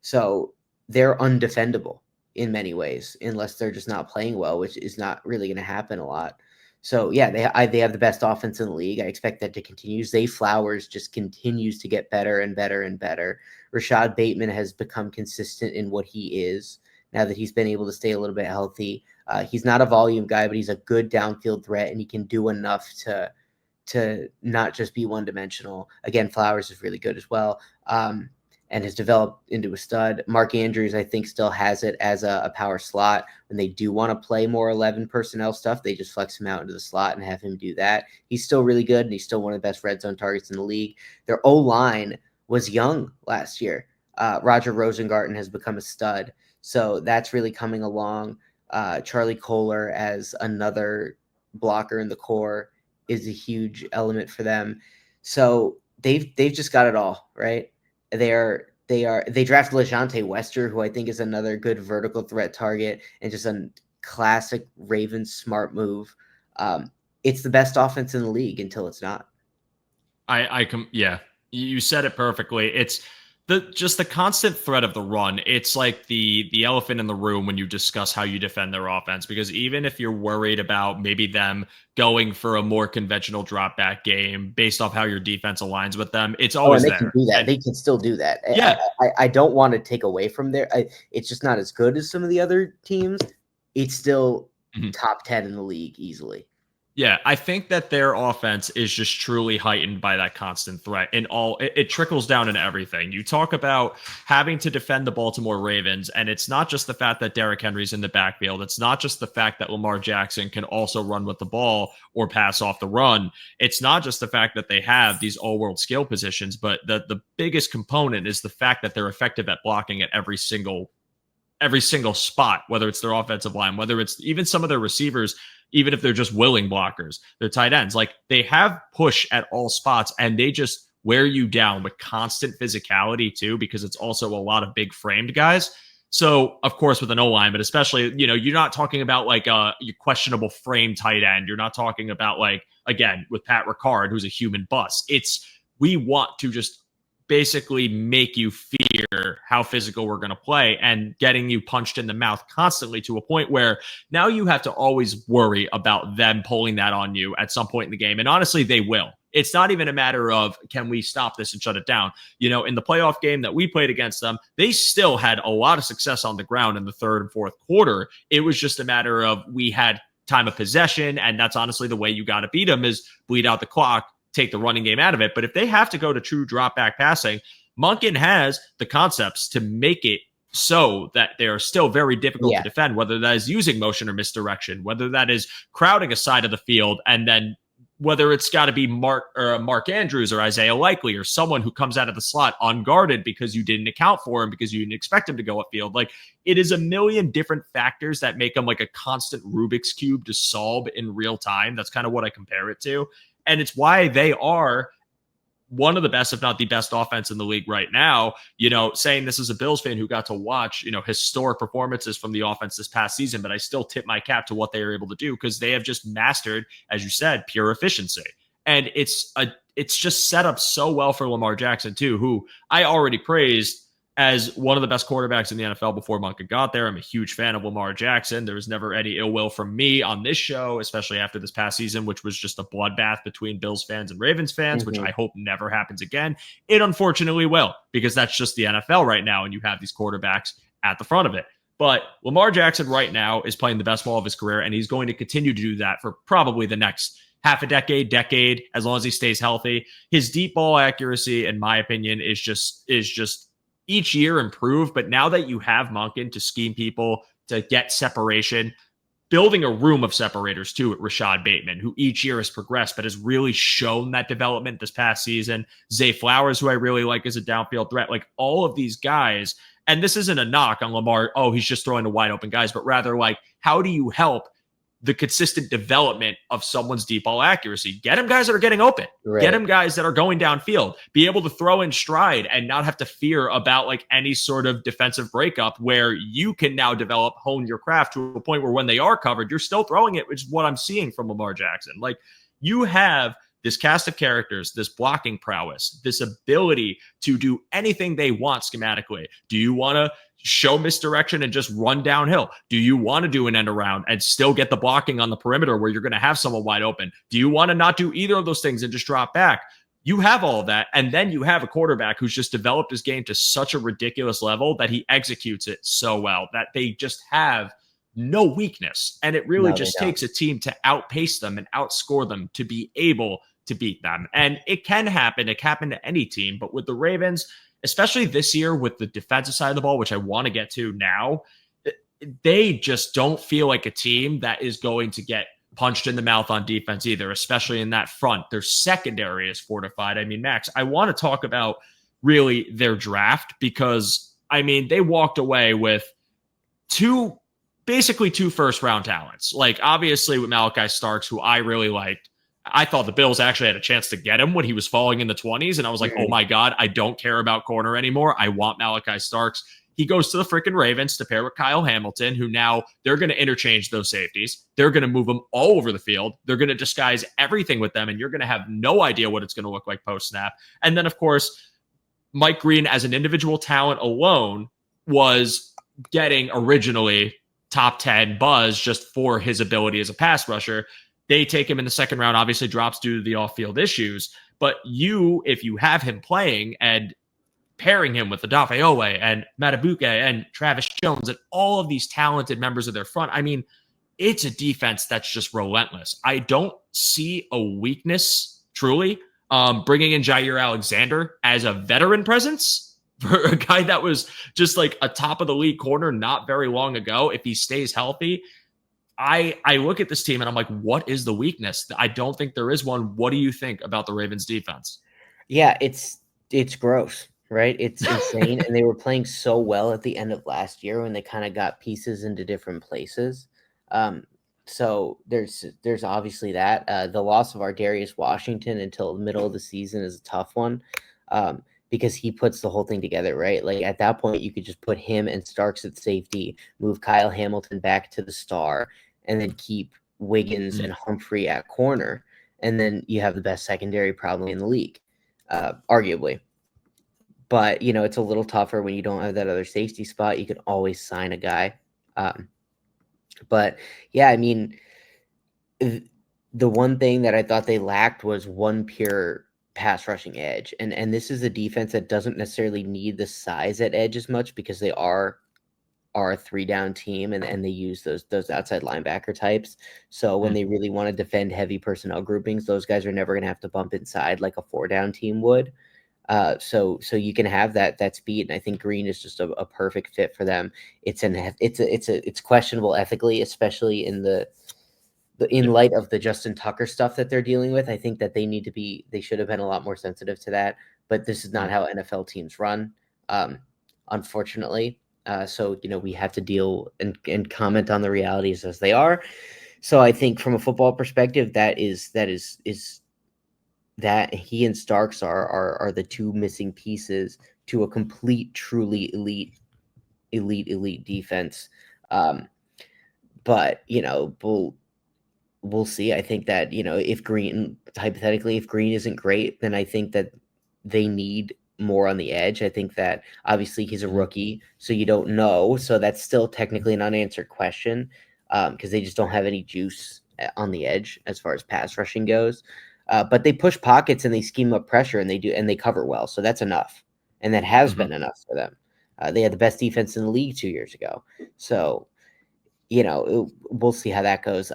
So they're undefendable in many ways, unless they're just not playing well, which is not really going to happen a lot. So yeah, they have the best offense in the league. I expect that to continue. Zay Flowers just continues to get better and better and better. Rashad Bateman has become consistent in what he is now that he's been able to stay a little bit healthy. He's not a volume guy, but he's a good downfield threat, and he can do enough to not just be one-dimensional. Again, Flowers is really good as well, and has developed into a stud. Mark Andrews, I think, still has it as a power slot. When they do want to play more 11 personnel stuff, they just flex him out into the slot and have him do that. He's still really good, and he's still one of the best red zone targets in the league. Their O-line was young last year. Roger Rosengarten has become a stud, so that's really coming along. Charlie Kohler as another blocker in the core is a huge element for them. So they've just got it all, right? They drafted LeJontay Wester, who I think is another good vertical threat target and just a classic Ravens smart move. It's the best offense in the league until it's not. Yeah, you said it perfectly. It's the constant threat of the run. It's like the elephant in the room when you discuss how you defend their offense, because even if you're worried about maybe them going for a more conventional drop back game based off how your defense aligns with them, it's always they there. Can do that. And they can still do that. Yeah. I don't want to take away from there. It's just not as good as some of the other teams. It's still top 10 in the league easily. Yeah, I think that their offense is just truly heightened by that constant threat. It trickles down into everything. You talk about having to defend the Baltimore Ravens, and it's not just the fact that Derrick Henry's in the backfield. It's not just the fact that Lamar Jackson can also run with the ball or pass off the run. It's not just the fact that they have these all-world skill positions, but the biggest component is the fact that they're effective at blocking at every single spot, whether it's their offensive line, whether it's even some of their receivers, even if they're just willing blockers, their tight ends. Like, they have push at all spots, and they just wear you down with constant physicality too, because it's also a lot of big framed guys. So of course with an O-line, but especially, you're not talking about like your questionable frame tight end. You're not talking about, like, again, with Pat Ricard, who's a human bust. We want to just basically make you fear how physical we're going to play, and getting you punched in the mouth constantly to a point where now you have to always worry about them pulling that on you at some point in the game. And honestly, they will. It's not even a matter of, can we stop this and shut it down? In the playoff game that we played against them, they still had a lot of success on the ground in the third and fourth quarter. It was just a matter of, we had time of possession, and that's honestly the way you got to beat them, is bleed out the clock, take the running game out of it. But if they have to go to true drop back passing, Monken has the concepts to make it so that they are still very difficult to defend, whether that is using motion or misdirection, whether that is crowding a side of the field, and then whether it's got to be Mark Andrews or Isaiah Likely or someone who comes out of the slot unguarded because you didn't account for him, because you didn't expect him to go upfield. Like, it is a million different factors that make them like a constant Rubik's Cube to solve in real time. That's kind of what I compare it to. And it's why they are one of the best, if not the best offense in the league right now. Saying this as a Bills fan who got to watch, historic performances from the offense this past season, but I still tip my cap to what they are able to do, because they have just mastered, as you said, pure efficiency. And it's just set up so well for Lamar Jackson too, who I already praised as one of the best quarterbacks in the NFL before Monken got there. I'm a huge fan of Lamar Jackson. There was never any ill will from me on this show, especially after this past season, which was just a bloodbath between Bills fans and Ravens fans, which I hope never happens again. It unfortunately will, because that's just the NFL right now, and you have these quarterbacks at the front of it. But Lamar Jackson right now is playing the best ball of his career, and he's going to continue to do that for probably the next half a decade, as long as he stays healthy. His deep ball accuracy, in my opinion, is just each year improved. But now that you have Monken to scheme people, to get separation, building a room of separators too at Rashad Bateman, who each year has progressed, but has really shown that development this past season. Zay Flowers, who I really like as a downfield threat, like all of these guys. And this isn't a knock on Lamar. Oh, he's just throwing to wide open guys, but rather like, how do you help the consistent development of someone's deep ball accuracy? Get him guys that are getting open, Right. Get him guys that are going downfield, be able to throw in stride and not have to fear about like any sort of defensive breakup, where you can now hone your craft to a point where when they are covered, you're still throwing it, which is what I'm seeing from Lamar Jackson. Like, you have this cast of characters, this blocking prowess, this ability to do anything they want schematically. Do you want to show misdirection and just run downhill? Do you want to do an end around and still get the blocking on the perimeter where you're going to have someone wide open? Do you want to not do either of those things and just drop back? You have all of that. And then you have a quarterback who's just developed his game to such a ridiculous level that he executes it so well that they just have no weakness. And it really just takes a team to outpace them and outscore them to be able to beat them. And it can happen. It can happen to any team. But with the Ravens, especially this year with the defensive side of the ball, which I want to get to now, they just don't feel like a team that is going to get punched in the mouth on defense either, especially in that front. Their secondary is fortified. I mean, Max, I want to talk about really their draft because, I mean, they walked away with basically two first-round talents. Like, obviously with Malachi Starks, who I really liked. I thought the Bills actually had a chance to get him when he was falling in the 20s. And I was like, oh my God, I don't care about corner anymore. I want Malachi Starks. He goes to the freaking Ravens to pair with Kyle Hamilton, who now they're going to interchange those safeties. They're going to move them all over the field. They're going to disguise everything with them. And you're going to have no idea what it's going to look like post-snap. And then, of course, Mike Green as an individual talent alone was getting originally top 10 buzz just for his ability as a pass rusher. They take him in the second round, obviously drops due to the off-field issues. But if you have him playing and pairing him with Odafe Owe and Matabuke and Travis Jones and all of these talented members of their front, I mean, it's a defense that's just relentless. I don't see a weakness, truly. Bringing in Jair Alexander as a veteran presence for a guy that was just like a top-of-the-league corner not very long ago, if he stays healthy, I look at this team and I'm like, what is the weakness? I don't think there is one. What do you think about the Ravens defense? Yeah, it's gross, right? It's insane. And they were playing so well at the end of last year when they kind of got pieces into different places. So there's obviously that. The loss of Ardarius Washington until the middle of the season is a tough one. Because he puts the whole thing together, right? Like at that point, you could just put him and Starks at safety, move Kyle Hamilton back to the star, and then keep Wiggins and Humphrey at corner. And then you have the best secondary probably in the league, arguably. But, it's a little tougher when you don't have that other safety spot. You can always sign a guy. But, yeah, I mean, the one thing that I thought they lacked was one pure pass rushing edge. And this is a defense that doesn't necessarily need the size at edge as much because they are a 3-down team and they use those outside linebacker types. So when they really want to defend heavy personnel groupings, those guys are never going to have to bump inside like a 4-down team would. So you can have that speed, and I think Green is just a perfect fit for them. It's questionable ethically, especially in light of the Justin Tucker stuff that they're dealing with. I think that they should have been a lot more sensitive to that, but this is not how NFL teams run, unfortunately. So, we have to deal and comment on the realities as they are. So I think from a football perspective, that he and Starks are the two missing pieces to a complete, truly elite defense. But, we'll see. I think that, if Green isn't great, then I think that they need more on the edge. I think that obviously he's a rookie, so you don't know. So that's still technically an unanswered question because they just don't have any juice on the edge as far as pass rushing goes. But they push pockets and they scheme up pressure and they cover well. So that's enough. And that has been enough for them. They had the best defense in the league 2 years ago. So, we'll see how that goes.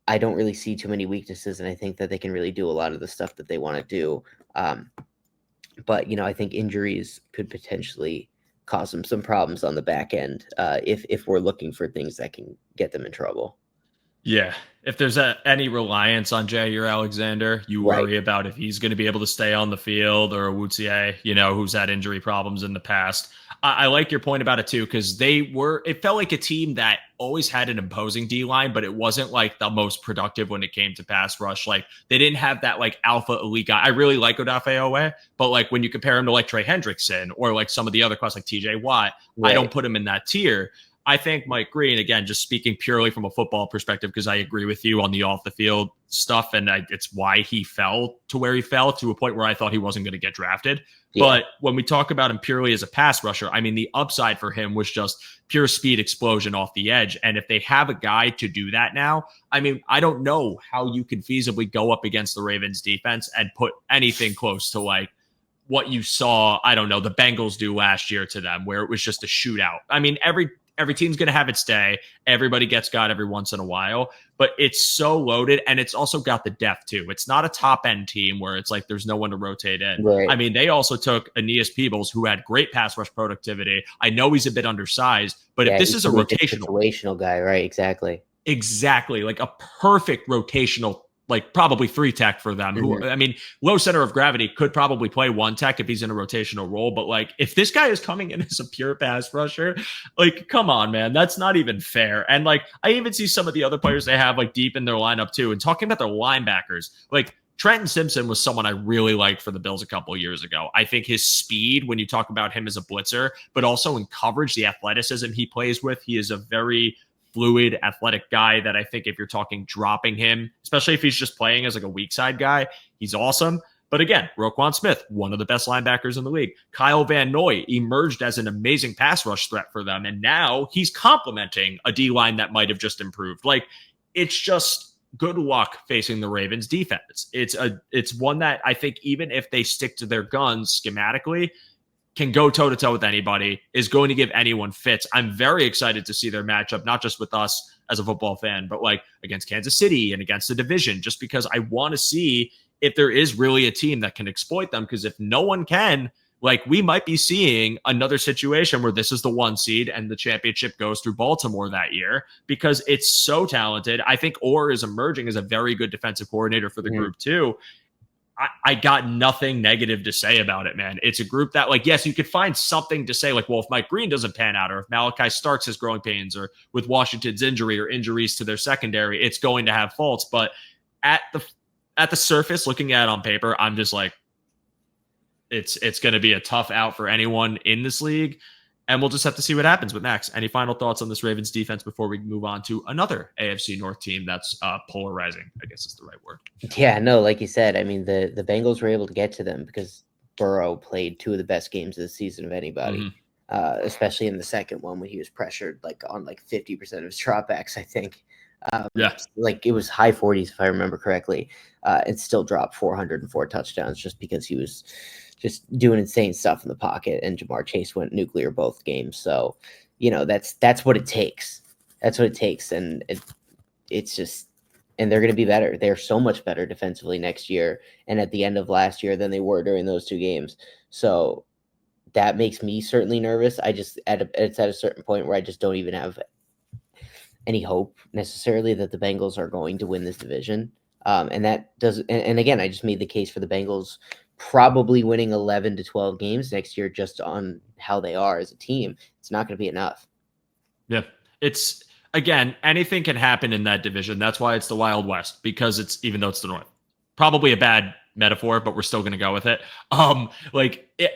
I don't really see too many weaknesses, and I think that they can really do a lot of the stuff that they want to do. But I think injuries could potentially cause them some problems on the back end if we're looking for things that can get them in trouble. Yeah. If there's any reliance on Jair Alexander, you Right. worry about if he's going to be able to stay on the field, or Awuzie, who's had injury problems in the past. I like your point about it too, because it felt like a team that always had an imposing D line, but it wasn't like the most productive when it came to pass rush. Like they didn't have that like alpha elite guy. I really like Odafe Owe, but like when you compare him to like Trey Hendrickson or like some of the other class like TJ Watt, Right. I don't put him in that tier. I think Mike Green, again, just speaking purely from a football perspective, because I agree with you on the off the field stuff, and it's why he fell to where he fell, to a point where I thought he wasn't going to get drafted. Yeah. But when we talk about him purely as a pass rusher, I mean, the upside for him was just pure speed explosion off the edge. And if they have a guy to do that now, I mean, I don't know how you can feasibly go up against the Ravens defense and put anything close to like what you saw, I don't know, the Bengals do last year to them, where it was just a shootout. I mean, every team's going to have its day. Everybody gets got every once in a while, but it's so loaded, and it's also got the depth too. It's not a top end team where it's like there's no one to rotate in. Right. I mean, they also took Aeneas Peebles, who had great pass rush productivity. I know he's a bit undersized, but if this is a situational guy, right? Exactly. Like a perfect rotational, like probably 3 tech for them. Mm-hmm. Who, I mean, low center of gravity could probably play 1 tech if he's in a rotational role. But like, if this guy is coming in as a pure pass rusher, like, come on, man, that's not even fair. And like, I even see some of the other players they have like deep in their lineup too. And talking about their linebackers, like Trenton Simpson was someone I really liked for the Bills a couple of years ago. I think his speed, when you talk about him as a blitzer, but also in coverage, the athleticism he plays with, he is a very fluid, athletic guy that I think if you're talking dropping him, especially if he's just playing as like a weak side guy, he's awesome. But again, Roquan Smith, one of the best linebackers in the league. Kyle Van Noy emerged as an amazing pass rush threat for them, and now he's complementing a D-line that might have just improved. Like, it's just good luck facing the Ravens defense. It's one that I think even if they stick to their guns schematically, can go toe-to-toe with anybody, is going to give anyone fits. I'm very excited to see their matchup, not just with us as a football fan, but like against Kansas City and against the division, just because I want to see if there is really a team that can exploit them. Because if no one can, like, we might be seeing another situation where this is the 1 seed and the championship goes through Baltimore that year, because it's so talented. I think Orr is emerging as a very good defensive coordinator for the group too. I got nothing negative to say about it, man. It's a group that, like, yes, you could find something to say, like, well, if Mike Green doesn't pan out, or if Malachi Starks has growing pains, or with Washington's injury or injuries to their secondary, it's going to have faults. But at the surface, looking at it on paper, I'm just like, it's going to be a tough out for anyone in this league. And we'll just have to see what happens. But Max, any final thoughts on this Ravens defense before we move on to another AFC North team that's polarizing, I guess is the right word. Yeah, no, like you said, I mean, the Bengals were able to get to them because Burrow played 2 of the best games of the season of anybody, especially in the second one when he was pressured like on like 50% of his dropbacks, I think. Like it was high 40s, if I remember correctly. It still dropped 404 touchdowns just because he was just doing insane stuff in the pocket, and Jamar Chase went nuclear both games. So, that's what it takes. That's what it takes. And it's just, and they're going to be better. They're so much better defensively next year and at the end of last year than they were during those 2 games. So that makes me certainly nervous. It's at a certain point where I just don't even have any hope necessarily that the Bengals are going to win this division. And that does, and again, I just made the case for the Bengals probably winning 11 to 12 games next year just on how they are as a team. It's not going to be enough. Yeah. It's, again, anything can happen in that division. That's why it's the Wild West, because it's, even though it's the North, probably a bad metaphor, but we're still going to go with it.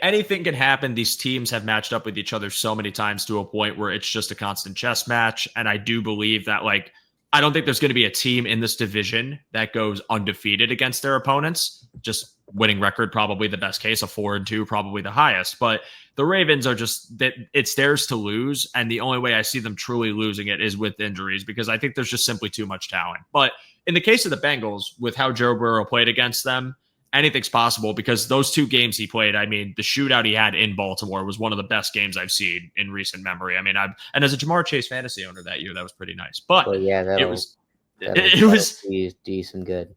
Anything can happen. These teams have matched up with each other so many times to a point where it's just a constant chess match. And I do believe that, like, I don't think there's going to be a team in this division that goes undefeated against their opponents. Just winning record, probably the best case, a 4-2, probably the highest. But the Ravens are just, that it's theirs to lose. And the only way I see them truly losing it is with injuries, because I think there's just simply too much talent. But in the case of the Bengals, with how Joe Burrow played against them, anything's possible, because those 2 games he played, I mean, the shootout he had in Baltimore was one of the best games I've seen in recent memory. I mean, and as a Jamar Chase fantasy owner that year, that was pretty nice. But It was do you some good.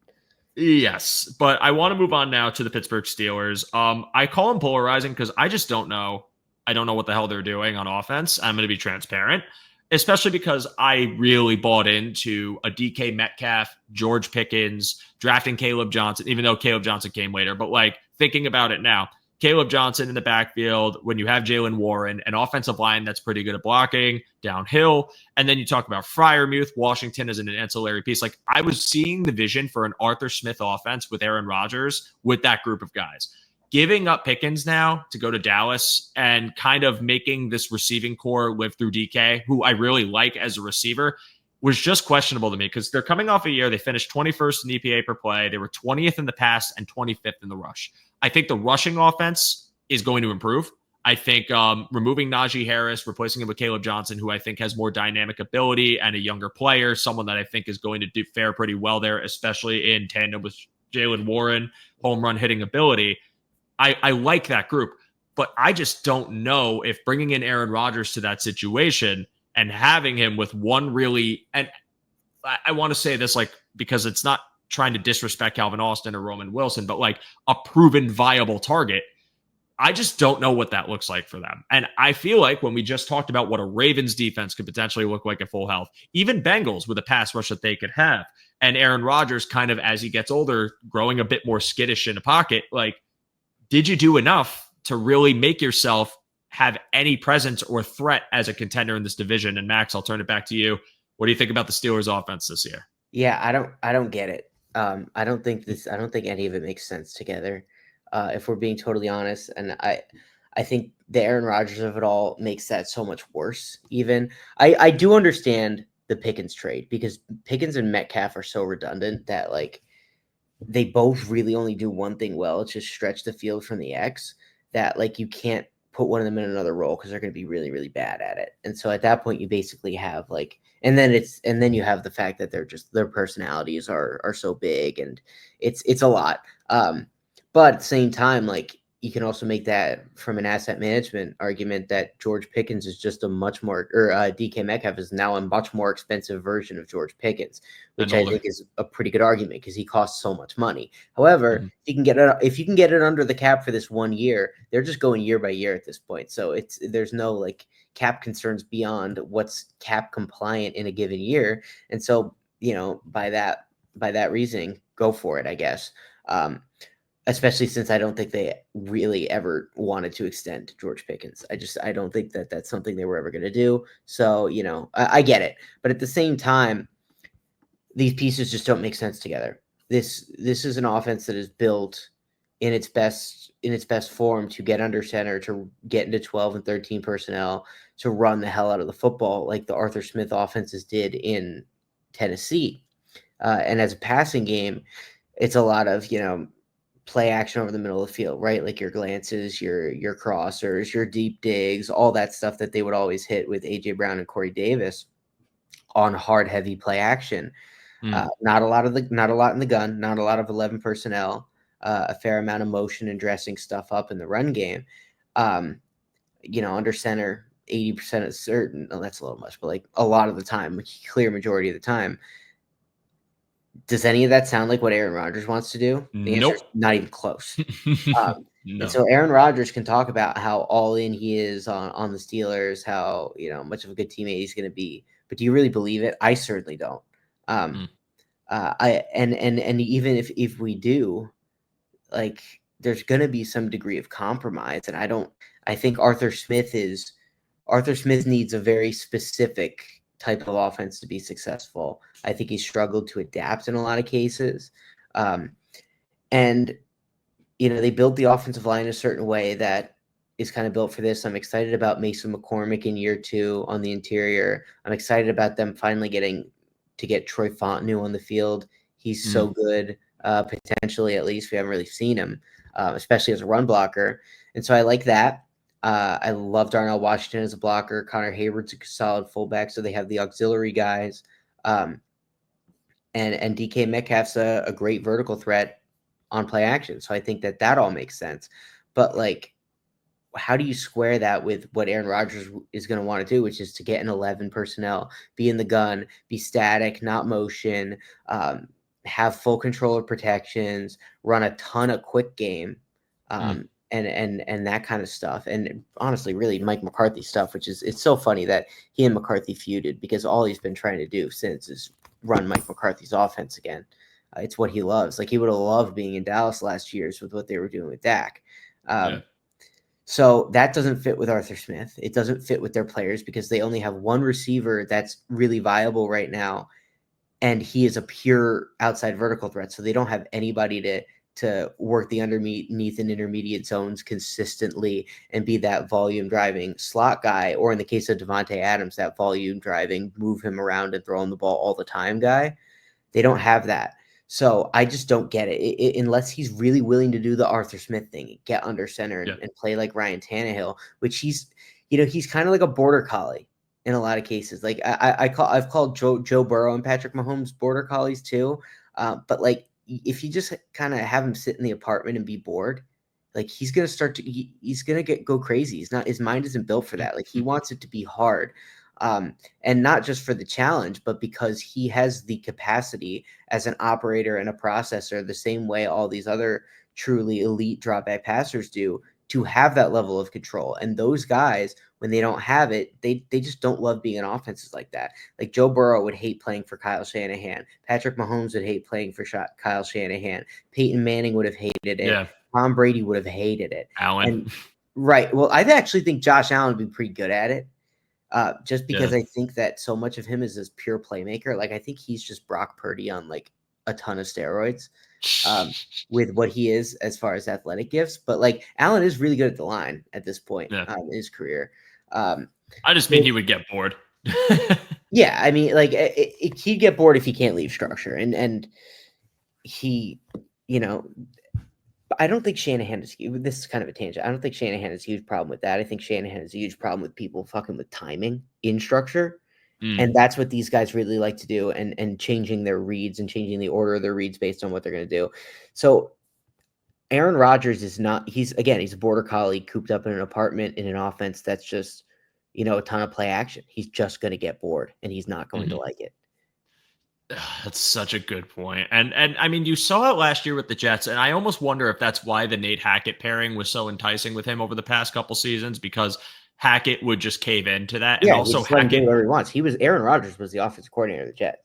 Yes, but I want to move on now to the Pittsburgh Steelers. I call them polarizing because I just don't know. I don't know what the hell they're doing on offense. I'm going to be transparent, especially because I really bought into a DK Metcalf, George Pickens, drafting Caleb Johnson, even though Caleb Johnson came later. But like thinking about it now, Caleb Johnson in the backfield, when you have Jalen Warren, an offensive line that's pretty good at blocking downhill. And then you talk about Freiermuth, Washington as an ancillary piece. Like I was seeing the vision for an Arthur Smith offense with Aaron Rodgers with that group of guys. Giving up Pickens now to go to Dallas and kind of making this receiving core live through DK, who I really like as a receiver, was just questionable to me because they're coming off a year. They finished 21st in EPA per play. They were 20th in the pass and 25th in the rush. I think the rushing offense is going to improve. I think removing Najee Harris, replacing him with Caleb Johnson, who I think has more dynamic ability and a younger player, someone that I think is going to fare pretty well there, especially in tandem with Jalen Warren, home run hitting ability. I like that group, but I just don't know if bringing in Aaron Rodgers to that situation and having him with one really, and I want to say this like because it's not trying to disrespect Calvin Austin or Roman Wilson, but like a proven viable target. I just don't know what that looks like for them. And I feel like when we just talked about what a Ravens defense could potentially look like at full health, even Bengals with a pass rush that they could have, and Aaron Rodgers kind of as he gets older, growing a bit more skittish in the pocket, like, did you do enough to really make yourself have any presence or threat as a contender in this division? And Max, I'll turn it back to you. What do you think about the Steelers offense this year? Yeah, I don't get it. I don't think any of it makes sense together. If we're being totally honest, and I think the Aaron Rodgers of it all makes that so much worse. Even I do understand the Pickens trade because Pickens and Metcalf are so redundant that like they both really only do one thing well. It's just stretch the field from the X that like you can't put one of them in another role because they're going to be really, really bad at it. And so at that point you basically have like, and then you have the fact that their personalities are so big and it's a lot. But at the same time, like you can also make that from an asset management argument that George Pickens is just a much more, or DK Metcalf is now a much more expensive version of George Pickens, which I think is a pretty good argument because he costs so much money. However, if you can get it under the cap for this 1 year, they're just going year by year at this point. So there's no like cap concerns beyond what's cap compliant in a given year. And so, by that reasoning, go for it, I guess. Especially since I don't think they really ever wanted to extend George Pickens. I don't think that that's something they were ever going to do. So, I get it. But at the same time, these pieces just don't make sense together. This is an offense that is built in its best form to get under center, to get into 12 and 13 personnel, to run the hell out of the football like the Arthur Smith offenses did in Tennessee. And as a passing game, it's a lot of, play action over the middle of the field, right? Like your glances, your crossers, your deep digs, all that stuff that they would always hit with AJ Brown and Corey Davis on hard, heavy play action. Not a lot in the gun, not a lot of 11 personnel, a fair amount of motion and dressing stuff up in the run game. Under center, 80% of certain, that's a little much, but like a lot of the time, clear majority of the time. Does any of that sound like what Aaron Rodgers wants to do? The answer is not even close. No. And so Aaron Rodgers can talk about how all in he is on the Steelers, how much of a good teammate he's going to be. But do you really believe it? I certainly don't. And even if we do, like there's going to be some degree of compromise, and I think Arthur Smith needs a very specific type of offense to be successful. I think he struggled to adapt in a lot of cases. And they built the offensive line a certain way that is kind of built for this. I'm excited about Mason McCormick in year 2 on the interior. I'm excited about them finally getting to get Troy Fontenot on the field. He's so good, potentially at least. We haven't really seen him, especially as a run blocker. And so I like that. I love Darnell Washington as a blocker. Connor Hayward's a solid fullback, so they have the auxiliary guys. And DK Metcalf's a great vertical threat on play action. So I think that all makes sense. But like how do you square that with what Aaron Rodgers is going to want to do, which is to get an 11 personnel, be in the gun, be static, not motion, have full control of protections, run a ton of quick game, and that kind of stuff. And honestly, really Mike McCarthy stuff, which is, it's so funny that he and McCarthy feuded, because all he's been trying to do since is run Mike McCarthy's offense again. It's what he loves. Like, he would have loved being in Dallas last year's with what they were doing with Dak. So that doesn't fit with Arthur Smith. It doesn't fit with their players, because they only have one receiver that's really viable right now, and he is a pure outside vertical threat. So they don't have anybody to work the underneath and intermediate zones consistently and be that volume driving slot guy, or in the case of Devontae Adams, that volume driving, move him around and throw him the ball all the time guy. They don't have that. So I just don't get it. Unless he's really willing to do the Arthur Smith thing, get under center and play like Ryan Tannehill, which he's kind of like a border collie in a lot of cases. Like I've called Joe Burrow and Patrick Mahomes border collies too. But like, if you just kind of have him sit in the apartment and be bored, like, he's going to he's going to go crazy. His mind isn't built for that. Like, he wants it to be hard. And not just for the challenge, but because he has the capacity as an operator and a processor, the same way all these other truly elite drop back passers do, to have that level of control. And those guys, when they don't have it, they just don't love being in offenses like that. Like, Joe Burrow would hate playing for Kyle Shanahan. Patrick Mahomes would hate playing for Kyle Shanahan. Peyton Manning would have hated it. Yeah. Tom Brady would have hated it. Allen. Right. Well, I actually think Josh Allen would be pretty good at it. Just because I think that so much of him is this pure playmaker. Like, I think he's just Brock Purdy on like a ton of steroids with what he is as far as athletic gifts. But like, Allen is really good at the line at this point in his career. I just mean he would get bored. Yeah, I mean, like, he'd get bored if he can't leave structure, and he, I don't think Shanahan is. This is kind of a tangent. I don't think Shanahan has a huge problem with that. I think Shanahan has a huge problem with people fucking with timing in structure, and that's what these guys really like to do, and changing their reads and changing the order of their reads based on what they're going to do. So Aaron Rodgers is not. He's a border collie cooped up in an apartment in an offense that's just, a ton of play action. He's just going to get bored, and he's not going to like it. That's such a good point. And I mean, you saw it last year with the Jets, and I almost wonder if that's why the Nate Hackett pairing was so enticing with him over the past couple seasons, because Hackett would just cave into that. And also Hackett do whatever he wants. Aaron Rodgers was the offensive coordinator of the Jets.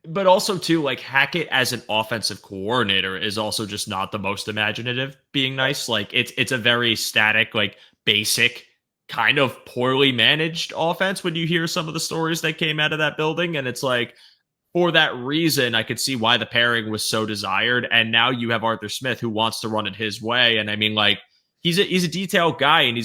But also too, like, Hackett as an offensive coordinator is also just not the most imaginative, being nice. Like, it's a very static, like, basic, kind of poorly managed offense when you hear some of the stories that came out of that building. And it's like, for that reason, I could see why the pairing was so desired. And now you have Arthur Smith, who wants to run it his way. And I mean, like, he's a detailed guy, and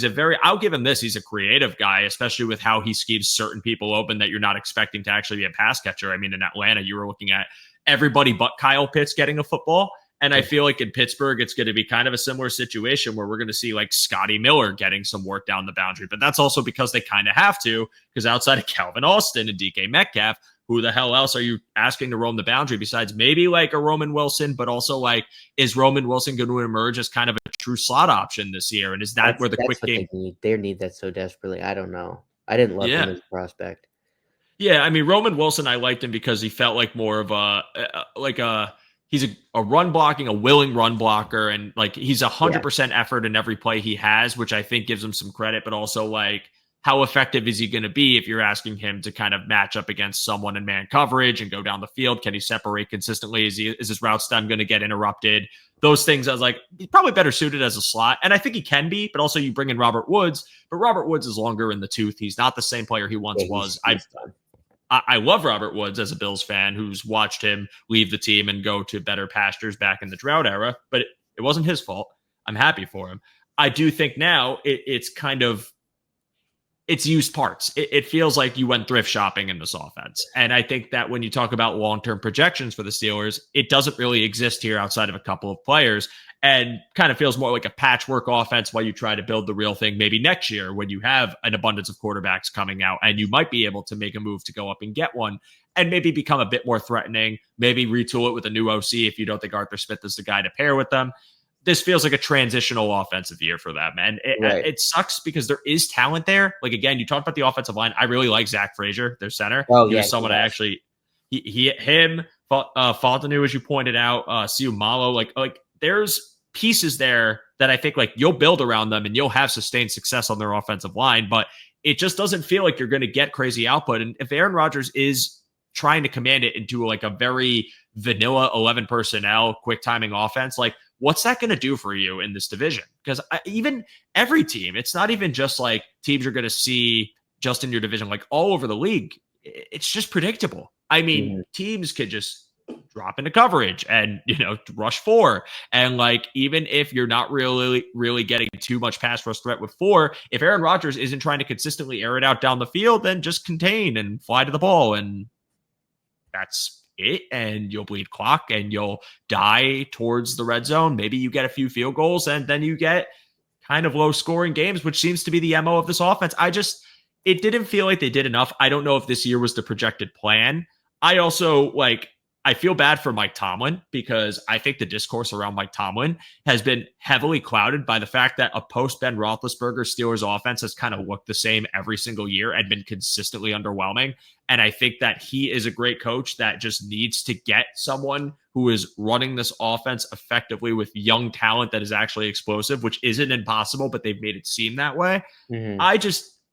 I'll give him this. He's a creative guy, especially with how he schemes certain people open that you're not expecting to actually be a pass catcher. I mean, in Atlanta, you were looking at everybody but Kyle Pitts getting a football. And I feel like in Pittsburgh, it's going to be kind of a similar situation where we're going to see like Scotty Miller getting some work down the boundary. But that's also because they kind of have to, because outside of Calvin Austin and DK Metcalf, who the hell else are you asking to roam the boundary besides maybe like a Roman Wilson? But also, like, is Roman Wilson going to emerge as kind of a true slot option this year? And is that where the quick game? They need that so desperately. I don't know. I didn't love him as a prospect. Yeah, I mean, Roman Wilson, I liked him because he felt like more of he's a run blocking, a willing run blocker, and like he's 100% effort in every play he has, which I think gives him some credit. But also, like, how effective is he going to be if you're asking him to kind of match up against someone in man coverage and go down the field? Can he separate consistently? Is his route stun going to get interrupted? Those things, I was like, he's probably better suited as a slot. And I think he can be, but also you bring in Robert Woods, but Robert Woods is longer in the tooth. He's not the same player he once was. I love Robert Woods as a Bills fan who's watched him leave the team and go to better pastures back in the drought era, but it wasn't his fault. I'm happy for him. I do think now it's kind of, it's used parts. It feels like you went thrift shopping in this offense. And I think that when you talk about long-term projections for the Steelers, it doesn't really exist here outside of a couple of players, and kind of feels more like a patchwork offense while you try to build the real thing maybe next year when you have an abundance of quarterbacks coming out and you might be able to make a move to go up and get one and maybe become a bit more threatening, maybe retool it with a new OC if you don't think Arthur Smith is the guy to pair with them. this feels like a transitional offensive year for them. And it sucks because there is talent there. Like, again, you talked about the offensive line. I really like Zach Frazier, their center. Oh, he was someone I actually, him, Fontenot, as you pointed out, Siu Malo, like there's pieces there that I think like you'll build around them and you'll have sustained success on their offensive line, but it just doesn't feel like you're going to get crazy output. And if Aaron Rodgers is trying to command it into like a very vanilla 11 personnel, quick timing offense, like what's that going to do for you in this division? Because even every team, it's not even just like teams you're going to see just in your division, like all over the league. It's just predictable. I mean, teams could just drop into coverage and, rush 4. And like, even if you're not really getting too much pass rush threat with 4, if Aaron Rodgers isn't trying to consistently air it out down the field, then just contain and fly to the ball. And that's it. And you'll bleed clock and you'll die towards the red zone. Maybe you get a few field goals and then you get kind of low scoring games, which seems to be the MO of this offense. It didn't feel like they did enough. I don't know if this year was the projected plan. I feel bad for Mike Tomlin because I think the discourse around Mike Tomlin has been heavily clouded by the fact that a post-Ben Roethlisberger Steelers offense has kind of looked the same every single year and been consistently underwhelming. And I think that he is a great coach that just needs to get someone who is running this offense effectively with young talent that is actually explosive, which isn't impossible, but they've made it seem that way. I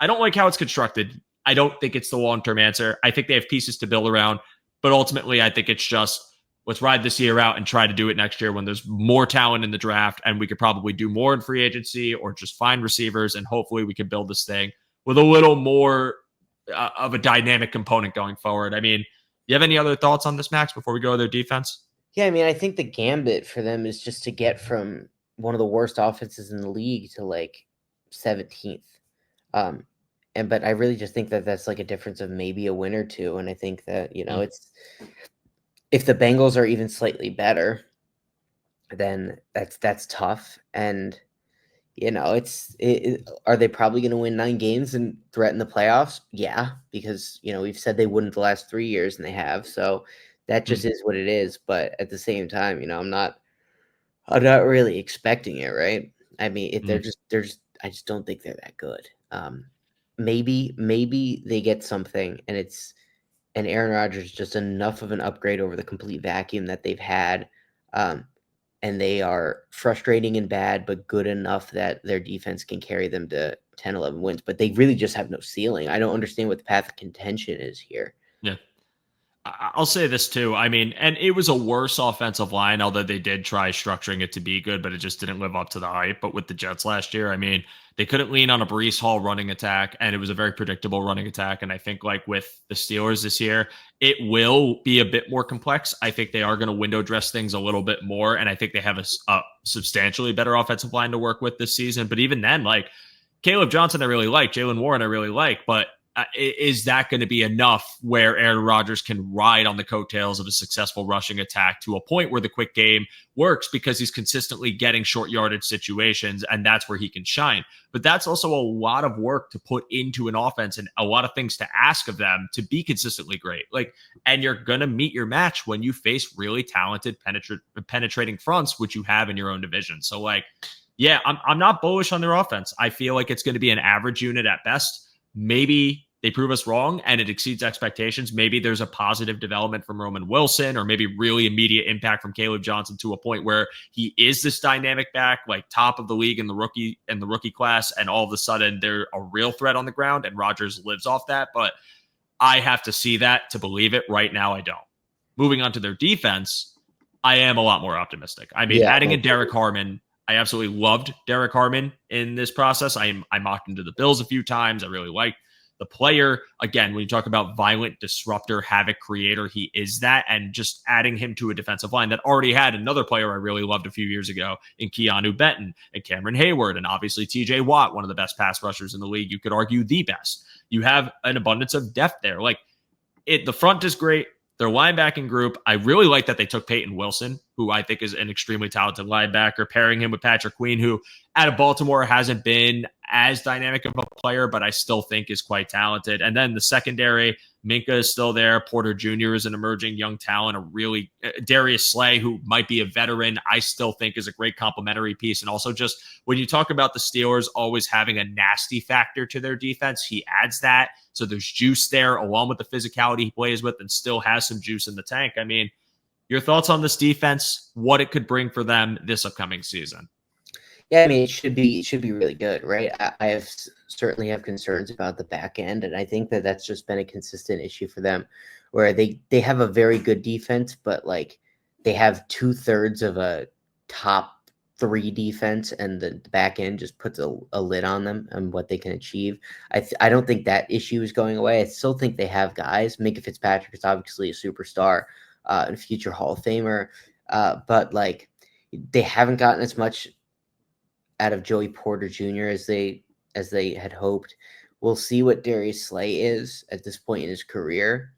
don't like how it's constructed. I don't think it's the long-term answer. I think they have pieces to build around. But ultimately, I think it's just let's ride this year out and try to do it next year when there's more talent in the draft and we could probably do more in free agency or just find receivers. And hopefully we can build this thing with a little more of a dynamic component going forward. I mean, you have any other thoughts on this, Max, before we go to their defense? Yeah, I mean, I think the gambit for them is just to get from one of the worst offenses in the league to like 17th. But I really just think that that's like a difference of maybe a win or two. And I think that, it's if the Bengals are even slightly better, then that's tough. And, are they probably going to win 9 games and threaten the playoffs? Yeah, because, we've said they wouldn't the last 3 years and they have. So that just is what it is. But at the same time, I'm not really expecting it. Right. I mean, if I just don't think they're that good. Maybe they get something and Aaron Rodgers just enough of an upgrade over the complete vacuum that they've had. And they are frustrating and bad, but good enough that their defense can carry them to 10, 11 wins. But they really just have no ceiling. I don't understand what the path of contention is here. Yeah. I'll say this too. I mean, and it was a worse offensive line, although they did try structuring it to be good, but it just didn't live up to the hype. But with the Jets last year, I mean, they couldn't lean on a Breece Hall running attack, and it was a very predictable running attack. And I think like with the Steelers this year, it will be a bit more complex. I think they are going to window dress things a little bit more, and I think they have a substantially better offensive line to work with this season. But even then, like Caleb Johnson, I really like. Jalen Warren, I really like. But is that going to be enough where Aaron Rodgers can ride on the coattails of a successful rushing attack to a point where the quick game works because he's consistently getting short yardage situations, and that's where he can shine? But that's also a lot of work to put into an offense and a lot of things to ask of them to be consistently great. And you're going to meet your match when you face really talented penetrating fronts, which you have in your own division. So yeah, I'm not bullish on their offense. I feel like it's going to be an average unit at best. Maybe they prove us wrong and it exceeds expectations. Maybe there's a positive development from Roman Wilson, or maybe really immediate impact from Caleb Johnson to a point where he is this dynamic back, like top of the league in the rookie class. And all of a sudden they're a real threat on the ground and Rodgers lives off that. But I have to see that to believe it. Right now, I don't. Moving on to their defense, I am a lot more optimistic. I mean, adding in Derek Harmon, I absolutely loved Derek Harmon in this process. I mocked him to the Bills a few times. I really liked the player. Again, when you talk about violent disruptor, havoc creator, he is that. And just adding him to a defensive line that already had another player I really loved a few years ago in Keanu Benton and Cameron Hayward, and obviously TJ Watt, one of the best pass rushers in the league. You could argue the best. You have an abundance of depth there. The front is great. Their linebacking group, I really like that they took Peyton Wilson, who I think is an extremely talented linebacker, pairing him with Patrick Queen, who out of Baltimore hasn't been as dynamic of a player, but I still think is quite talented. And then the secondary, Minka is still there. Porter Jr. is an emerging young talent, a really Darius Slay, who might be a veteran, I still think is a great complementary piece. And also just when you talk about the Steelers always having a nasty factor to their defense, he adds that. So there's juice there along with the physicality he plays with and still has some juice in the tank. I mean, your thoughts on this defense, what it could bring for them this upcoming season? Yeah, I mean, it should be really good, right? I certainly have concerns about the back end, and I think that that's just been a consistent issue for them, where they have a very good defense, but like they have 2/3 of a top 3 defense, and the back end just puts a lid on them and what they can achieve. I don't think that issue is going away. I still think they have guys. Minka Fitzpatrick is obviously a superstar, and a future Hall of Famer, but like they haven't gotten as much out of Joey Porter Jr. as they had hoped. We'll see what Darius Slay is at this point in his career.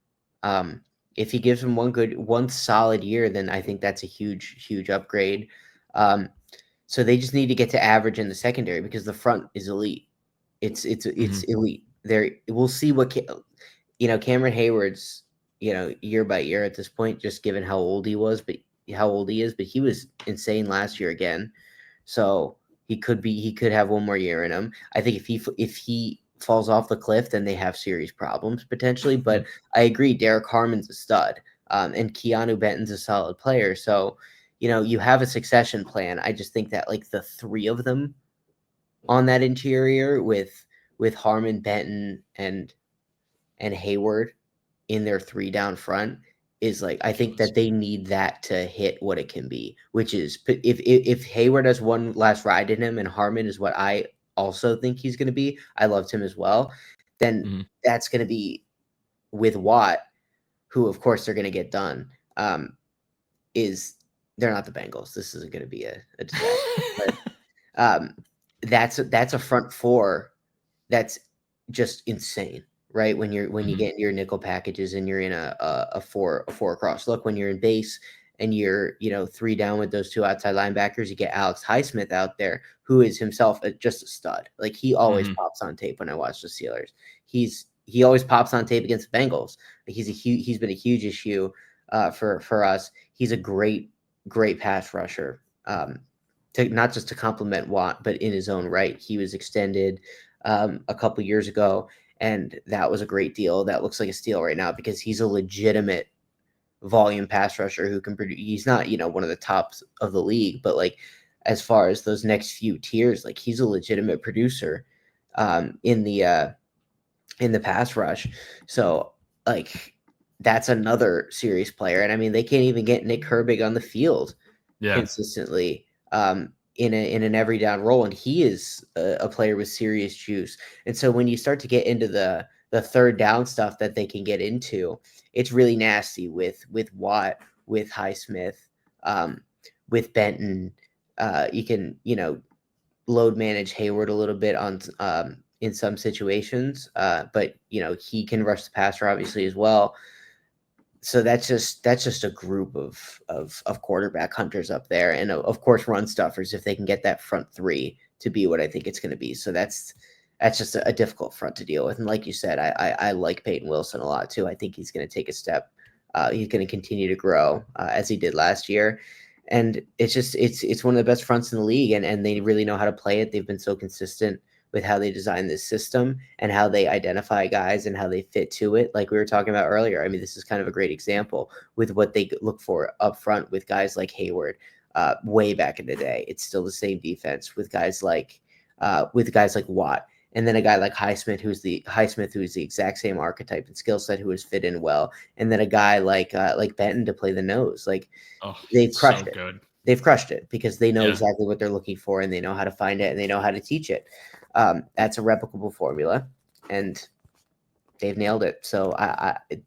If he gives him one solid year, then I think that's a huge upgrade. So they just need to get to average in the secondary because the front is elite. It's elite. We'll see what Cameron Hayward's year by year at this point, just given how old he is, but he was insane last year again. So he could have one more year in him. I think if he falls off the cliff, then they have serious problems potentially. But I agree, Derek Harmon's a stud, and Keanu Benton's a solid player. So you have a succession plan. I just think that like the 3 of them on that interior with Harmon, Benton, and Hayward in their 3 down front is like, I think that they need that to hit what it can be, which is if Hayward has one last ride in him and Harmon is what I also think he's going to be, I loved him as well, then that's going to be with Watt, who of course they're going to get done. They're not the Bengals. This isn't going to be a disaster. But that's a front 4 that's just insane. Right, when you get into your nickel packages and you're in a four across look, when you're in base and you're 3 down with those 2 outside linebackers, you get Alex Highsmith out there, who is himself just a stud. Like he always pops on tape when I watch the Steelers. He always pops on tape against the Bengals. He's been a huge issue for us. He's a great pass rusher. Not just to complement Watt, but in his own right. He was extended a couple years ago. And that was a great deal. That looks like a steal right now because he's a legitimate volume pass rusher who can produce. He's not, one of the tops of the league, but like as far as those next few tiers, like he's a legitimate producer in the pass rush. So like that's another serious player. And I mean, they can't even get Nick Herbig on the field consistently. In an every down role, and he is a player with serious juice. And so when you start to get into the 3rd down stuff that they can get into, it's really nasty with Watt, with Highsmith, with Benton. You can load manage Hayward a little bit on in some situations, but he can rush the passer obviously as well. So that's just a group of quarterback hunters up there, and of course run stuffers if they can get that front 3 to be what I think it's going to be. So that's just a difficult front to deal with. And like you said, I like Peyton Wilson a lot too. I think he's going to take a step. He's going to continue to grow as he did last year, and it's one of the best fronts in the league, and they really know how to play it. They've been so consistent with how they design this system and how they identify guys and how they fit to it. Like we were talking about earlier. I mean, this is kind of a great example with what they look for up front with guys like Hayward way back in the day. It's still the same defense with guys like Watt. And then a guy like Highsmith, who's the exact same archetype and skill set, who has fit in well. And then a guy like Benton to play the nose. Like they've crushed it. Good. They've crushed it because they know exactly what they're looking for and they know how to find it and they know how to teach it. That's a replicable formula, and they've nailed it. So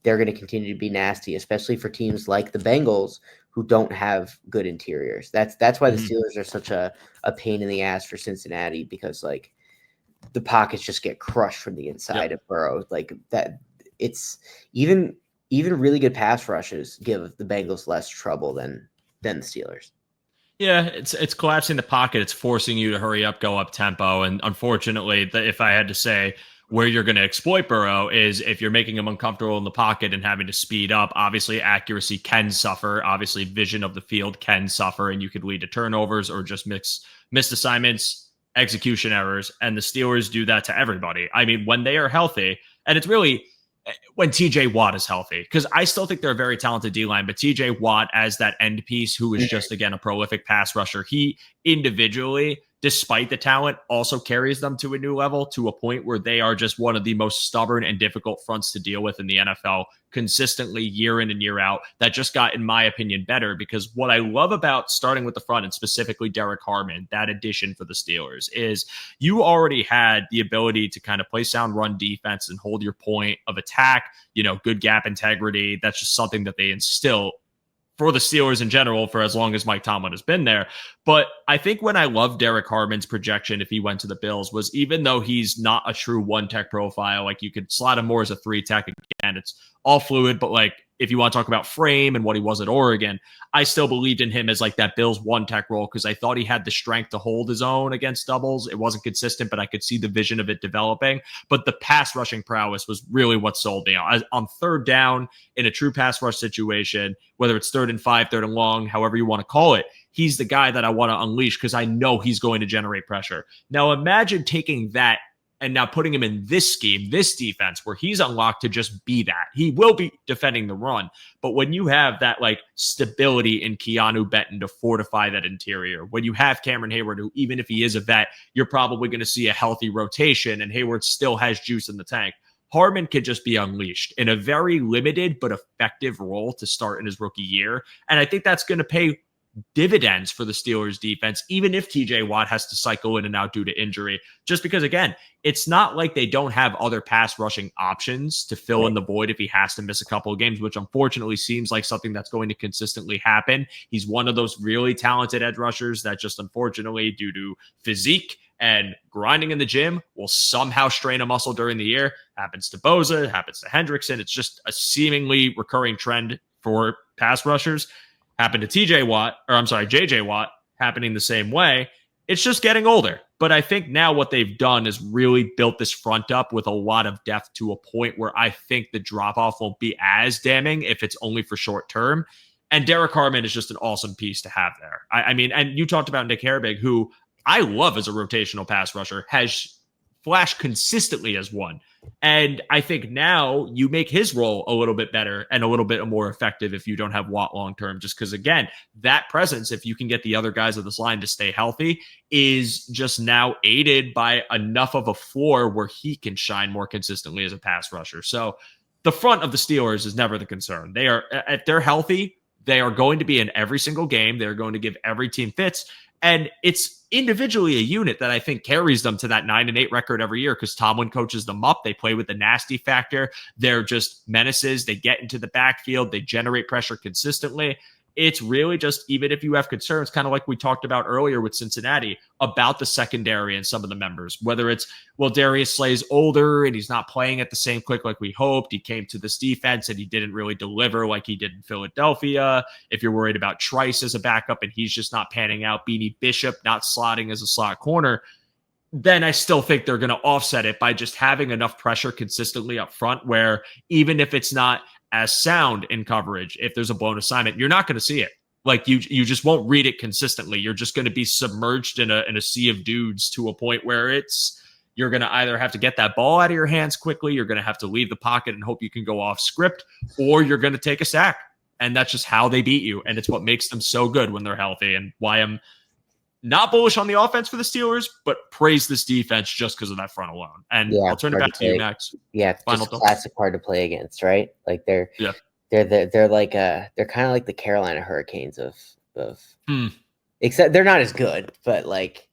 they're going to continue to be nasty, especially for teams like the Bengals who don't have good interiors. That's why the Steelers are such a pain in the ass for Cincinnati, because like the pockets just get crushed from the inside of Burrow. Like that, it's even really good pass rushes give the Bengals less trouble than the Steelers. Yeah, it's collapsing the pocket. It's forcing you to hurry up, go up tempo. And unfortunately, if I had to say where you're going to exploit Burrow is if you're making him uncomfortable in the pocket and having to speed up. Obviously, accuracy can suffer. Obviously, vision of the field can suffer, and you could lead to turnovers or just missed assignments, execution errors. And the Steelers do that to everybody. I mean, when they are healthy, and it's really when TJ Watt is healthy, because I still think they're a very talented D line, but TJ Watt as that end piece, who is just, again, a prolific pass rusher, he individually, despite the talent, also carries them to a new level, to a point where they are just one of the most stubborn and difficult fronts to deal with in the NFL consistently year in and year out. That just got, in my opinion, better, because what I love about starting with the front and specifically Derek Harmon, that addition for the Steelers, is you already had the ability to kind of play sound run defense and hold your point of attack, good gap integrity. That's just something that they instill for the Steelers in general for as long as Mike Tomlin has been there. But I think when I love Derek Harmon's projection, if he went to the Bills, was even though he's not a true one tech profile, like you could slot him more as a three tech again, it's all fluid, but like if you want to talk about frame and what he was at Oregon, I still believed in him as like that Bills one tech role because I thought he had the strength to hold his own against doubles. It wasn't consistent, but I could see the vision of it developing. But the pass rushing prowess was really what sold me on third down in a true pass rush situation, whether it's 3rd and 5, 3rd and long, however you want to call it. He's the guy that I want to unleash because I know he's going to generate pressure. Now imagine taking that and now putting him in this scheme, this defense, where he's unlocked to just be that. He will be defending the run. But when you have that like stability in Keanu Benton to fortify that interior, when you have Cameron Hayward, who even if he is a vet, you're probably going to see a healthy rotation and Hayward still has juice in the tank. Harmon could just be unleashed in a very limited but effective role to start in his rookie year. And I think that's going to pay dividends for the Steelers defense, even if TJ Watt has to cycle in and out due to injury, just because, again, it's not like they don't have other pass rushing options to fill in the void if he has to miss a couple of games, which unfortunately seems like something that's going to consistently happen. He's one of those really talented edge rushers that just unfortunately, due to physique and grinding in the gym, will somehow strain a muscle during the year. Happens to Bosa, happens to Hendrickson. It's just a seemingly recurring trend for pass rushers. Happened to JJ Watt, happening the same way. It's just getting older. But I think now what they've done is really built this front up with a lot of depth to a point where I think the drop-off won't be as damning if it's only for short term. And Derek Harmon is just an awesome piece to have there. I mean, and you talked about Nick Herbig, who I love as a rotational pass rusher, has flashed consistently as one. And I think now you make his role a little bit better and a little bit more effective if you don't have Watt long term, just because, again, that presence, if you can get the other guys of this line to stay healthy, is just now aided by enough of a floor where he can shine more consistently as a pass rusher. So the front of the Steelers is never the concern. They are, if they're healthy, they are going to be in every single game. They're going to give every team fits. And it's individually a unit that I think carries them to that 9-8 record every year because Tomlin coaches them up. They play with the nasty factor. They're just menaces. They get into the backfield. They generate pressure consistently. It's really just, even if you have concerns, kind of like we talked about earlier with Cincinnati, about the secondary and some of the members, whether it's, well, Darius Slay's older and he's not playing at the same click like we hoped. He came to this defense and he didn't really deliver like he did in Philadelphia. If you're worried about Trice as a backup and he's just not panning out, Beanie Bishop not slotting as a slot corner, then I still think they're going to offset it by just having enough pressure consistently up front where even if it's not as sound in coverage, if there's a blown assignment, you're not going to see it. Like you just won't read it consistently. You're just going to be submerged in a sea of dudes to a point where you're going to either have to get that ball out of your hands quickly, you're going to have to leave the pocket and hope you can go off script, or you're going to take a sack. And that's just how they beat you. And it's what makes them so good when they're healthy, and why I'm not bullish on the offense for the Steelers, but praise this defense just because of that front alone. And yeah, I'll turn it back to you, Max. Yeah, just classic hard to play against, right? Like they're like they're kind of like the Carolina Hurricanes of except they're not as good, but like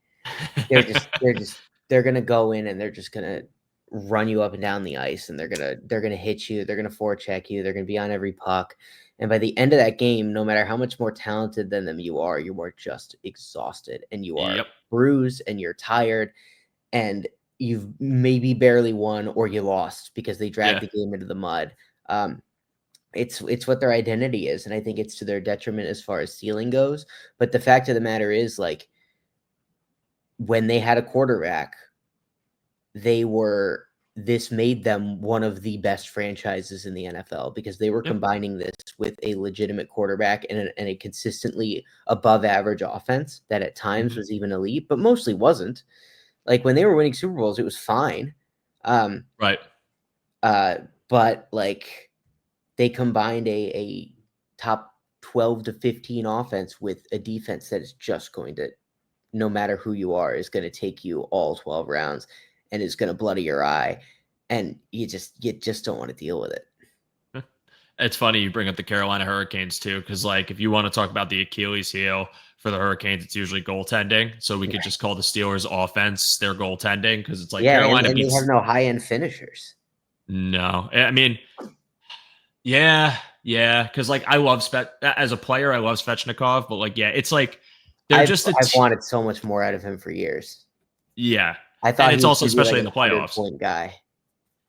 they're gonna go in and they're just gonna run you up and down the ice, and they're gonna hit you, they're gonna forecheck you, they're gonna be on every puck. And by the end of that game, no matter how much more talented than them you are just exhausted, and you are bruised, and you're tired, and you've maybe barely won or you lost because they dragged the game into the mud. It's what their identity is, and I think it's to their detriment as far as ceiling goes. But the fact of the matter is, like, when they had a quarterback, this made them one of the best franchises in the NFL because they were combining this with a legitimate quarterback and a consistently above average offense that at times was even elite, but mostly wasn't. Like when they were winning Super Bowls, it was fine. Right. But like they combined a top 12 to 15 offense with a defense that is just going to, no matter who you are, is going to take you all 12 rounds and is going to bloody your eye. And you just don't want to deal with it. It's funny you bring up the Carolina Hurricanes too, because like if you want to talk about the Achilles heel for the Hurricanes, it's usually goaltending. So we could just call the Steelers offense their goaltending because it's like Carolina and beats. They have no high end finishers. No, I mean, yeah, because like I love as a player, I love Svechnikov, but like it's like they're I've wanted so much more out of him for years. Yeah, I thought and it's also especially like in the playoffs. Point guy.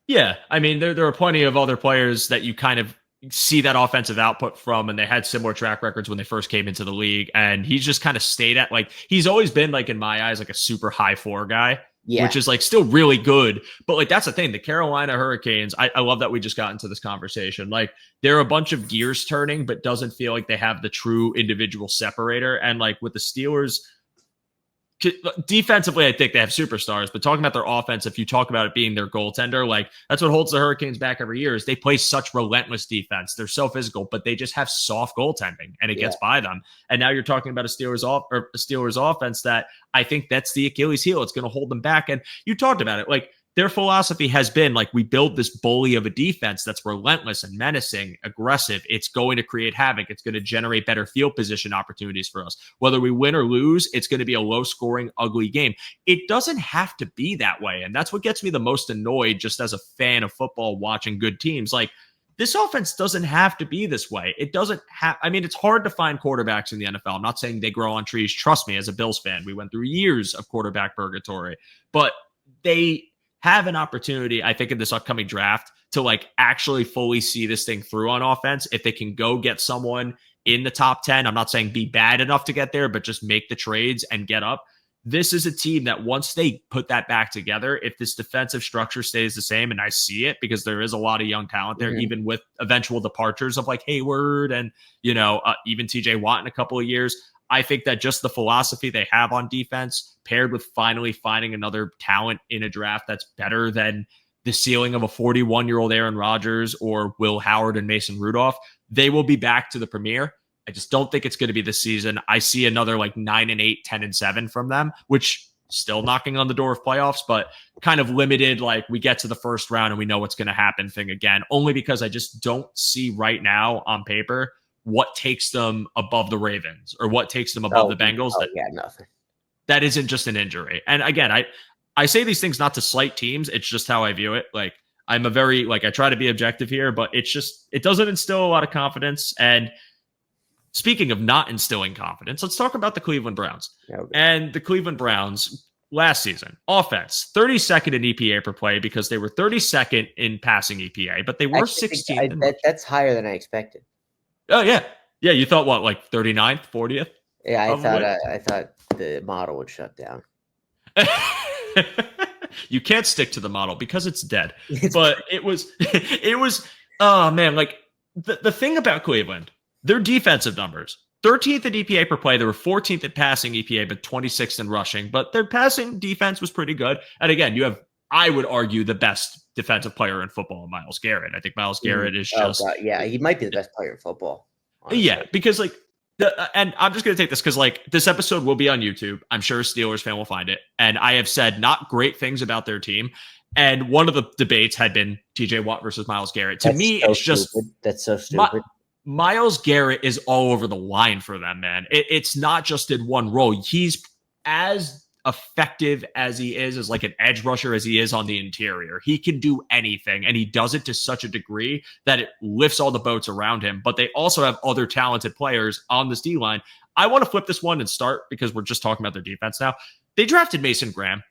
Yeah, I mean there are plenty of other players that you kind of see that offensive output from, and they had similar track records when they first came into the league, and he's just kind of stayed at like he's always been like in my eyes like a super high floor guy. Yeah. Which is like still really good. But like that's the thing. The Carolina Hurricanes, I love that we just got into this conversation. Like they're a bunch of gears turning, but doesn't feel like they have the true individual separator. And like with the Steelers, defensively, I think they have superstars, but talking about their offense, if you talk about it being their goaltender, like that's what holds the Hurricanes back every year is they play such relentless defense. They're so physical, but they just have soft goaltending and it gets by them. And now you're talking about a Steelers offense that I think that's the Achilles heel. It's going to hold them back. And you talked about it. Like their philosophy has been like, we build this bully of a defense that's relentless and menacing, aggressive. It's going to create havoc. It's going to generate better field position opportunities for us. Whether we win or lose, it's going to be a low scoring, ugly game. It doesn't have to be that way. And that's what gets me the most annoyed just as a fan of football watching good teams. Like this offense doesn't have to be this way. It doesn't have, I mean, it's hard to find quarterbacks in the NFL. I'm not saying they grow on trees. Trust me, as a Bills fan, we went through years of quarterback purgatory, but they have an opportunity, I think, in this upcoming draft to like actually fully see this thing through on offense. If they can go get someone in the top 10, I'm not saying be bad enough to get there, but just make the trades and get up. This is a team that once they put that back together, if this defensive structure stays the same, and I see it because there is a lot of young talent there, even with eventual departures of like Hayward and, you know, even TJ Watt in a couple of years, I think that just the philosophy they have on defense paired with finally finding another talent in a draft that's better than the ceiling of a 41-year-old Aaron Rodgers or Will Howard and Mason Rudolph, they will be back to the premiere. I just don't think it's going to be this season. I see another like 9-8, 10-7 from them, which still knocking on the door of playoffs, but kind of limited. Like we get to the first round and we know what's going to happen thing again, only because I just don't see right now on paper what takes them above the Ravens or what takes them above the Bengals. Nothing. That isn't just an injury. And again, I say these things not to slight teams. It's just how I view it. Like I'm a very, like I try to be objective here, but it's just, it doesn't instill a lot of confidence. And speaking of not instilling confidence, let's talk about the Cleveland Browns. Okay. And the Cleveland Browns last season, offense, 32nd in EPA per play because they were 32nd in passing EPA, but they were 16th. That's higher than I expected. Oh, yeah. Yeah, you thought what, like 39th, 40th? Yeah, I thought the model would shut down. You can't stick to the model because it's dead. But it was, oh man, like the thing about Cleveland, their defensive numbers, 13th in EPA per play. They were 14th in passing EPA, but 26th in rushing. But their passing defense was pretty good. And again, you have, I would argue, the best defensive player in football, Myles Garrett. I think Myles Garrett is just... yeah, he might be the best player in football. Honestly. Yeah, because like, and I'm just going to take this because like this episode will be on YouTube. I'm sure a Steelers fan will find it. And I have said not great things about their team. And one of the debates had been TJ Watt versus Myles Garrett. To me, it's just... That's so stupid. Myles Garrett is all over the line for them, man. It's not just in one role. He's as effective as he is as like an edge rusher as he is on the interior. He can do anything, and he does it to such a degree that it lifts all the boats around him. But they also have other talented players on this D-line. I want to flip this one and start because we're just talking about their defense now. They drafted Mason Graham.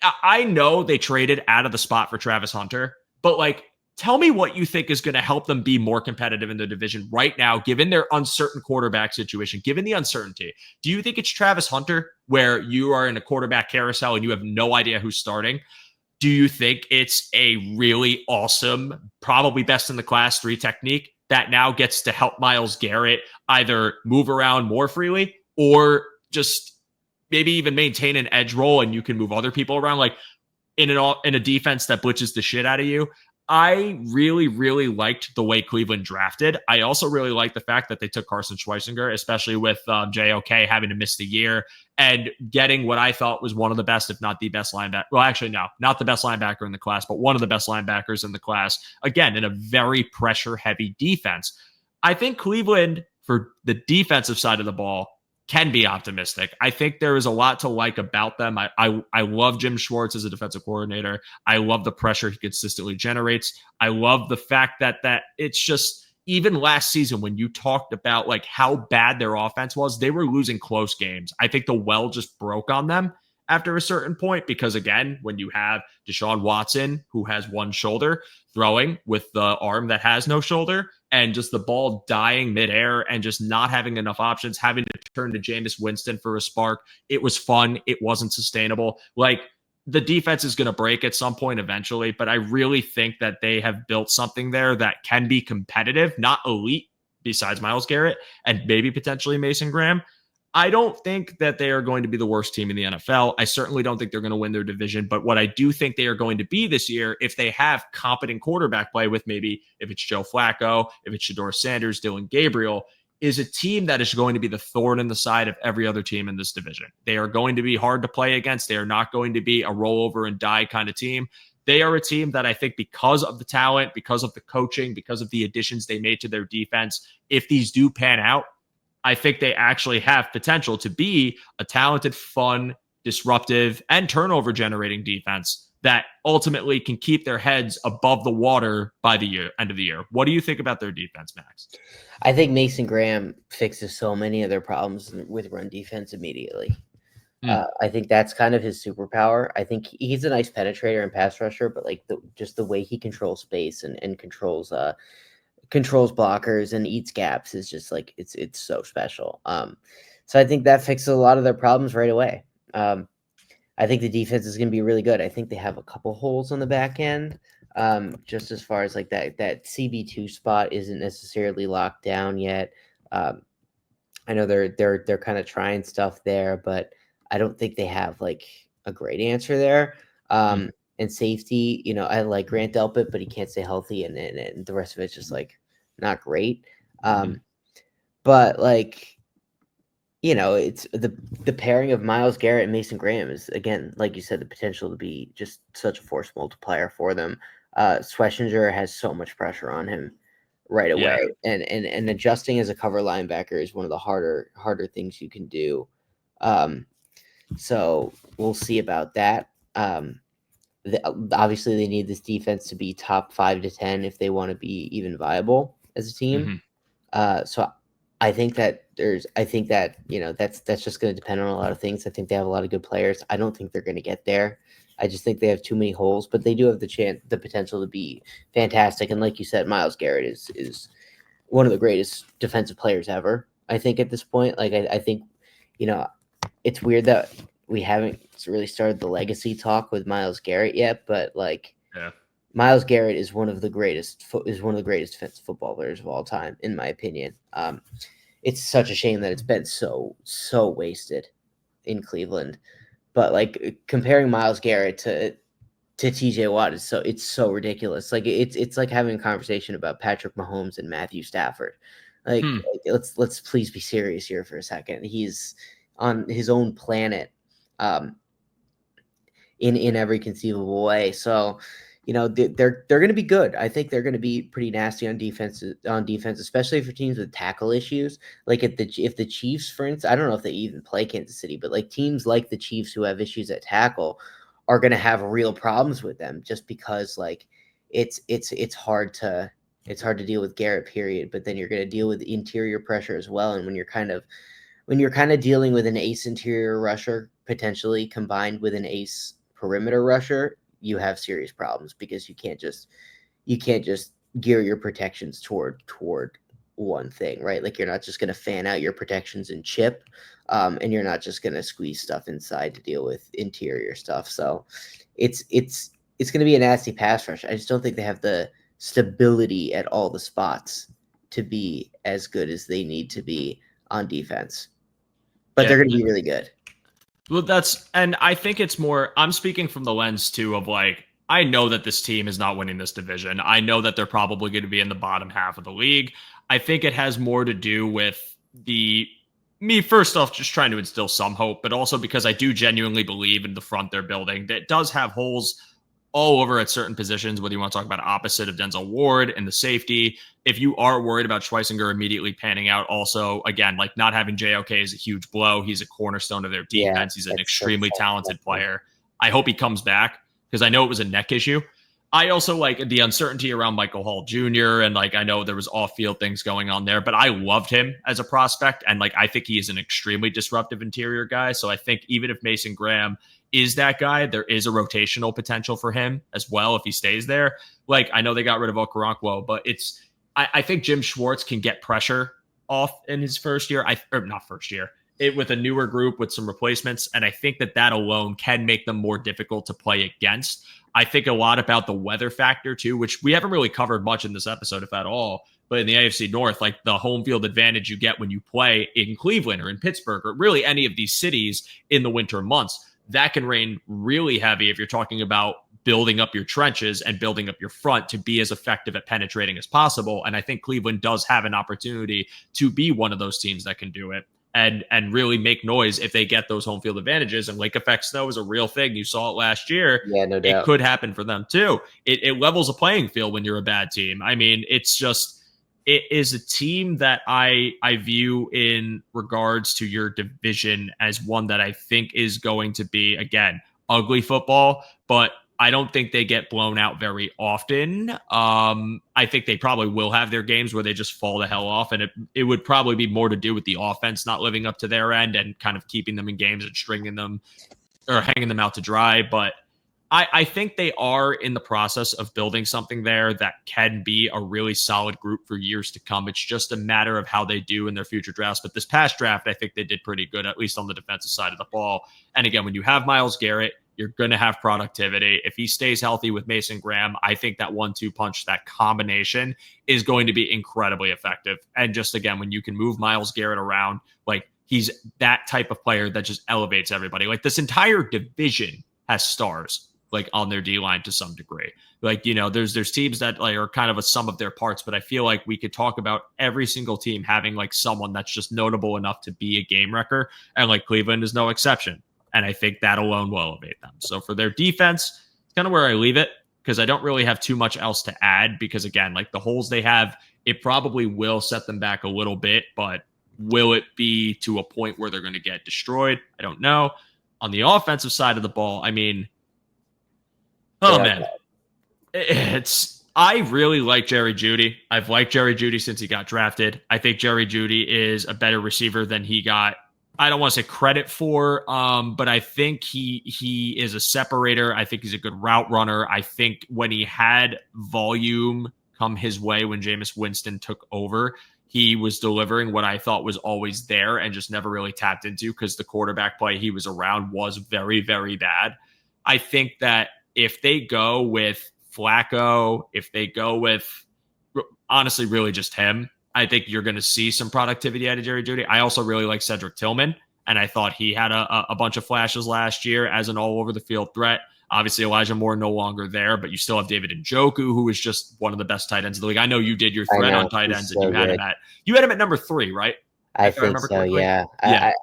I know they traded out of the spot for Travis Hunter, but like Tell me what you think is going to help them be more competitive in the division right now, given their uncertain quarterback situation, given the uncertainty. Do you think it's Travis Hunter, where you are in a quarterback carousel and you have no idea who's starting? Do you think it's a really awesome, probably best in the class 3 technique that now gets to help Myles Garrett either move around more freely or just maybe even maintain an edge role and you can move other people around? Like, in a defense that blitzes the shit out of you. I really, really liked the way Cleveland drafted. I also really liked the fact that they took Carson Schweizinger, especially with JOK having to miss the year and getting what I thought was one of the best, if not the best linebacker. Well, actually, no, not the best linebacker in the class, but one of the best linebackers in the class. Again, in a very pressure-heavy defense. I think Cleveland, for the defensive side of the ball, can be optimistic. I think there is a lot to like about them. I love Jim Schwartz as a defensive coordinator. I love the pressure he consistently generates. I love the fact that it's just, even last season when you talked about like how bad their offense was, they were losing close games. I think the well just broke on them after a certain point because, again, when you have Deshaun Watson, who has one shoulder, throwing with the arm that has no shoulder, and just the ball dying midair and just not having enough options, having to turn to Jameis Winston for a spark. It was fun. It wasn't sustainable. Like, the defense is going to break at some point eventually, but I really think that they have built something there that can be competitive, not elite besides Myles Garrett and maybe potentially Mason Graham. I don't think that they are going to be the worst team in the NFL. I certainly don't think they're going to win their division. But what I do think they are going to be this year, if they have competent quarterback play with maybe if it's Joe Flacco, if it's Shedeur Sanders, Dylan Gabriel, is a team that is going to be the thorn in the side of every other team in this division. They are going to be hard to play against. They are not going to be a rollover and die kind of team. They are a team that I think because of the talent, because of the coaching, because of the additions they made to their defense, if these do pan out, I think they actually have potential to be a talented, fun, disruptive, and turnover generating defense that ultimately can keep their heads above the water by the end of the year. What do you think about their defense, Max? I think Mason Graham fixes so many of their problems with run defense immediately. I think that's kind of his superpower. I think he's a nice penetrator and pass rusher, but like just the way he controls space and controls blockers and eats gaps is just like it's so special. So I think that fixes a lot of their problems right away. I think the defense is going to be really good. I think they have a couple holes on the back end. Just as far as like that CB2 spot isn't necessarily locked down yet. I know they're kind of trying stuff there, but I don't think they have like a great answer there. And safety, I like Grant Delpit, but he can't stay healthy, and the rest of it's just like not great. But like, it's the pairing of Myles Garrett and Mason Graham is, again, like you said, the potential to be just such a force multiplier for them. Schlesinger has so much pressure on him right away, and adjusting as a cover linebacker is one of the harder things you can do. So we'll see about that. Obviously, they need this defense to be top 5 to 10 if they want to be even viable as a team. So I think that that's just going to depend on a lot of things. I think they have a lot of good players. I don't think they're going to get there. I just think they have too many holes, but they do have the potential to be fantastic. And like you said, Myles Garrett is one of the greatest defensive players ever. I think at this point, like I think, it's weird that we haven't really started the legacy talk with Myles Garrett yet, but like, Myles Garrett is one of the greatest defensive football players of all time, in my opinion. It's such a shame that it's been so wasted in Cleveland. But like comparing Myles Garrett to TJ Watt it's so ridiculous. Like it's like having a conversation about Patrick Mahomes and Matthew Stafford. Like let's please be serious here for a second. He's on his own planet, in every conceivable way. So, they're going to be good. I think they're going to be pretty nasty on defense, especially for teams with tackle issues. Like if the Chiefs, for instance, I don't know if they even play Kansas City, but like teams like the Chiefs who have issues at tackle are going to have real problems with them, just because like it's hard to deal with Garrett, period. But then you're going to deal with interior pressure as well. And when you're kind of dealing with an ace interior rusher potentially combined with an ace perimeter rusher, you have serious problems because you can't just you can't just gear your protections toward one thing, right? Like you're not just going to fan out your protections and chip, and you're not just going to squeeze stuff inside to deal with interior stuff. So it's going to be a nasty pass rush. I just don't think they have the stability at all the spots to be as good as they need to be on defense. But they're going to be really good. Well, and I think it's more, I'm speaking from the lens too of like, I know that this team is not winning this division. I know that they're probably going to be in the bottom half of the league. I think it has more to do with me first off just trying to instill some hope, but also because I do genuinely believe in the front they're building that does have holes all over at certain positions, whether you want to talk about opposite of Denzel Ward and the safety. If you are worried about Schweisinger immediately panning out, also, again, like not having JOK is a huge blow. He's a cornerstone of their defense. He's an extremely talented player. I hope he comes back because I know it was a neck issue. I also like the uncertainty around Michael Hall Jr. And like, I know there was off-field things going on there, but I loved him as a prospect. And like, I think he is an extremely disruptive interior guy. So I think even if Mason Graham is that guy, there is a rotational potential for him as well if he stays there. Like, I know they got rid of Okoronkwo, but I think Jim Schwartz can get pressure off in his first year. Not first year. With a newer group with some replacements. And I think that alone can make them more difficult to play against. I think a lot about the weather factor too, which we haven't really covered much in this episode, if at all. But in the AFC North, like the home field advantage you get when you play in Cleveland or in Pittsburgh or really any of these cities in the winter months, that can rain really heavy if you're talking about building up your trenches and building up your front to be as effective at penetrating as possible. And I think Cleveland does have an opportunity to be one of those teams that can do it and really make noise if they get those home field advantages. And lake effect snow is a real thing. You saw it last year. Yeah, no doubt. It could happen for them too. It levels a playing field when you're a bad team. I mean, it is a team that I view in regards to your division as one that I think is going to be, again, ugly football, but I don't think they get blown out very often. I think they probably will have their games where they just fall the hell off, and it would probably be more to do with the offense not living up to their end and kind of keeping them in games and stringing them or hanging them out to dry. But I think they are in the process of building something there that can be a really solid group for years to come. It's just a matter of how they do in their future drafts. But this past draft, I think they did pretty good, at least on the defensive side of the ball. And again, when you have Myles Garrett, you're going to have productivity. If he stays healthy with Mason Graham, I think that 1-2 punch, that combination is going to be incredibly effective. And just again, when you can move Myles Garrett around, like he's that type of player that just elevates everybody. Like this entire division has stars like on their D-line to some degree. Like, you know, there's teams that like are kind of a sum of their parts, but I feel like we could talk about every single team having like someone that's just notable enough to be a game wrecker. And like Cleveland is no exception. And I think that alone will elevate them. So for their defense, it's kind of where I leave it because I don't really have too much else to add because, again, like the holes they have, it probably will set them back a little bit, but will it be to a point where they're going to get destroyed? I don't know. On the offensive side of the ball, I mean, man, I really like Jerry Jeudy. I've liked Jerry Jeudy since he got drafted. I think Jerry Jeudy is a better receiver than he got, I don't want to say credit for, but I think he is a separator. I think he's a good route runner. I think when he had volume come his way when Jameis Winston took over, he was delivering what I thought was always there and just never really tapped into because the quarterback play he was around was very, very bad. I think that if they go with Flacco, if they go with honestly really just him, I think you're going to see some productivity out of Jerry Jeudy. I also really like Cedric Tillman, and I thought he had a bunch of flashes last year as an all-over-the-field threat. Obviously, Elijah Moore no longer there, but you still have David Njoku, who is just one of the best tight ends of the league. I know you did your thread on tight ends, and you had him at number 3, right? I think so. Correctly? Yeah. I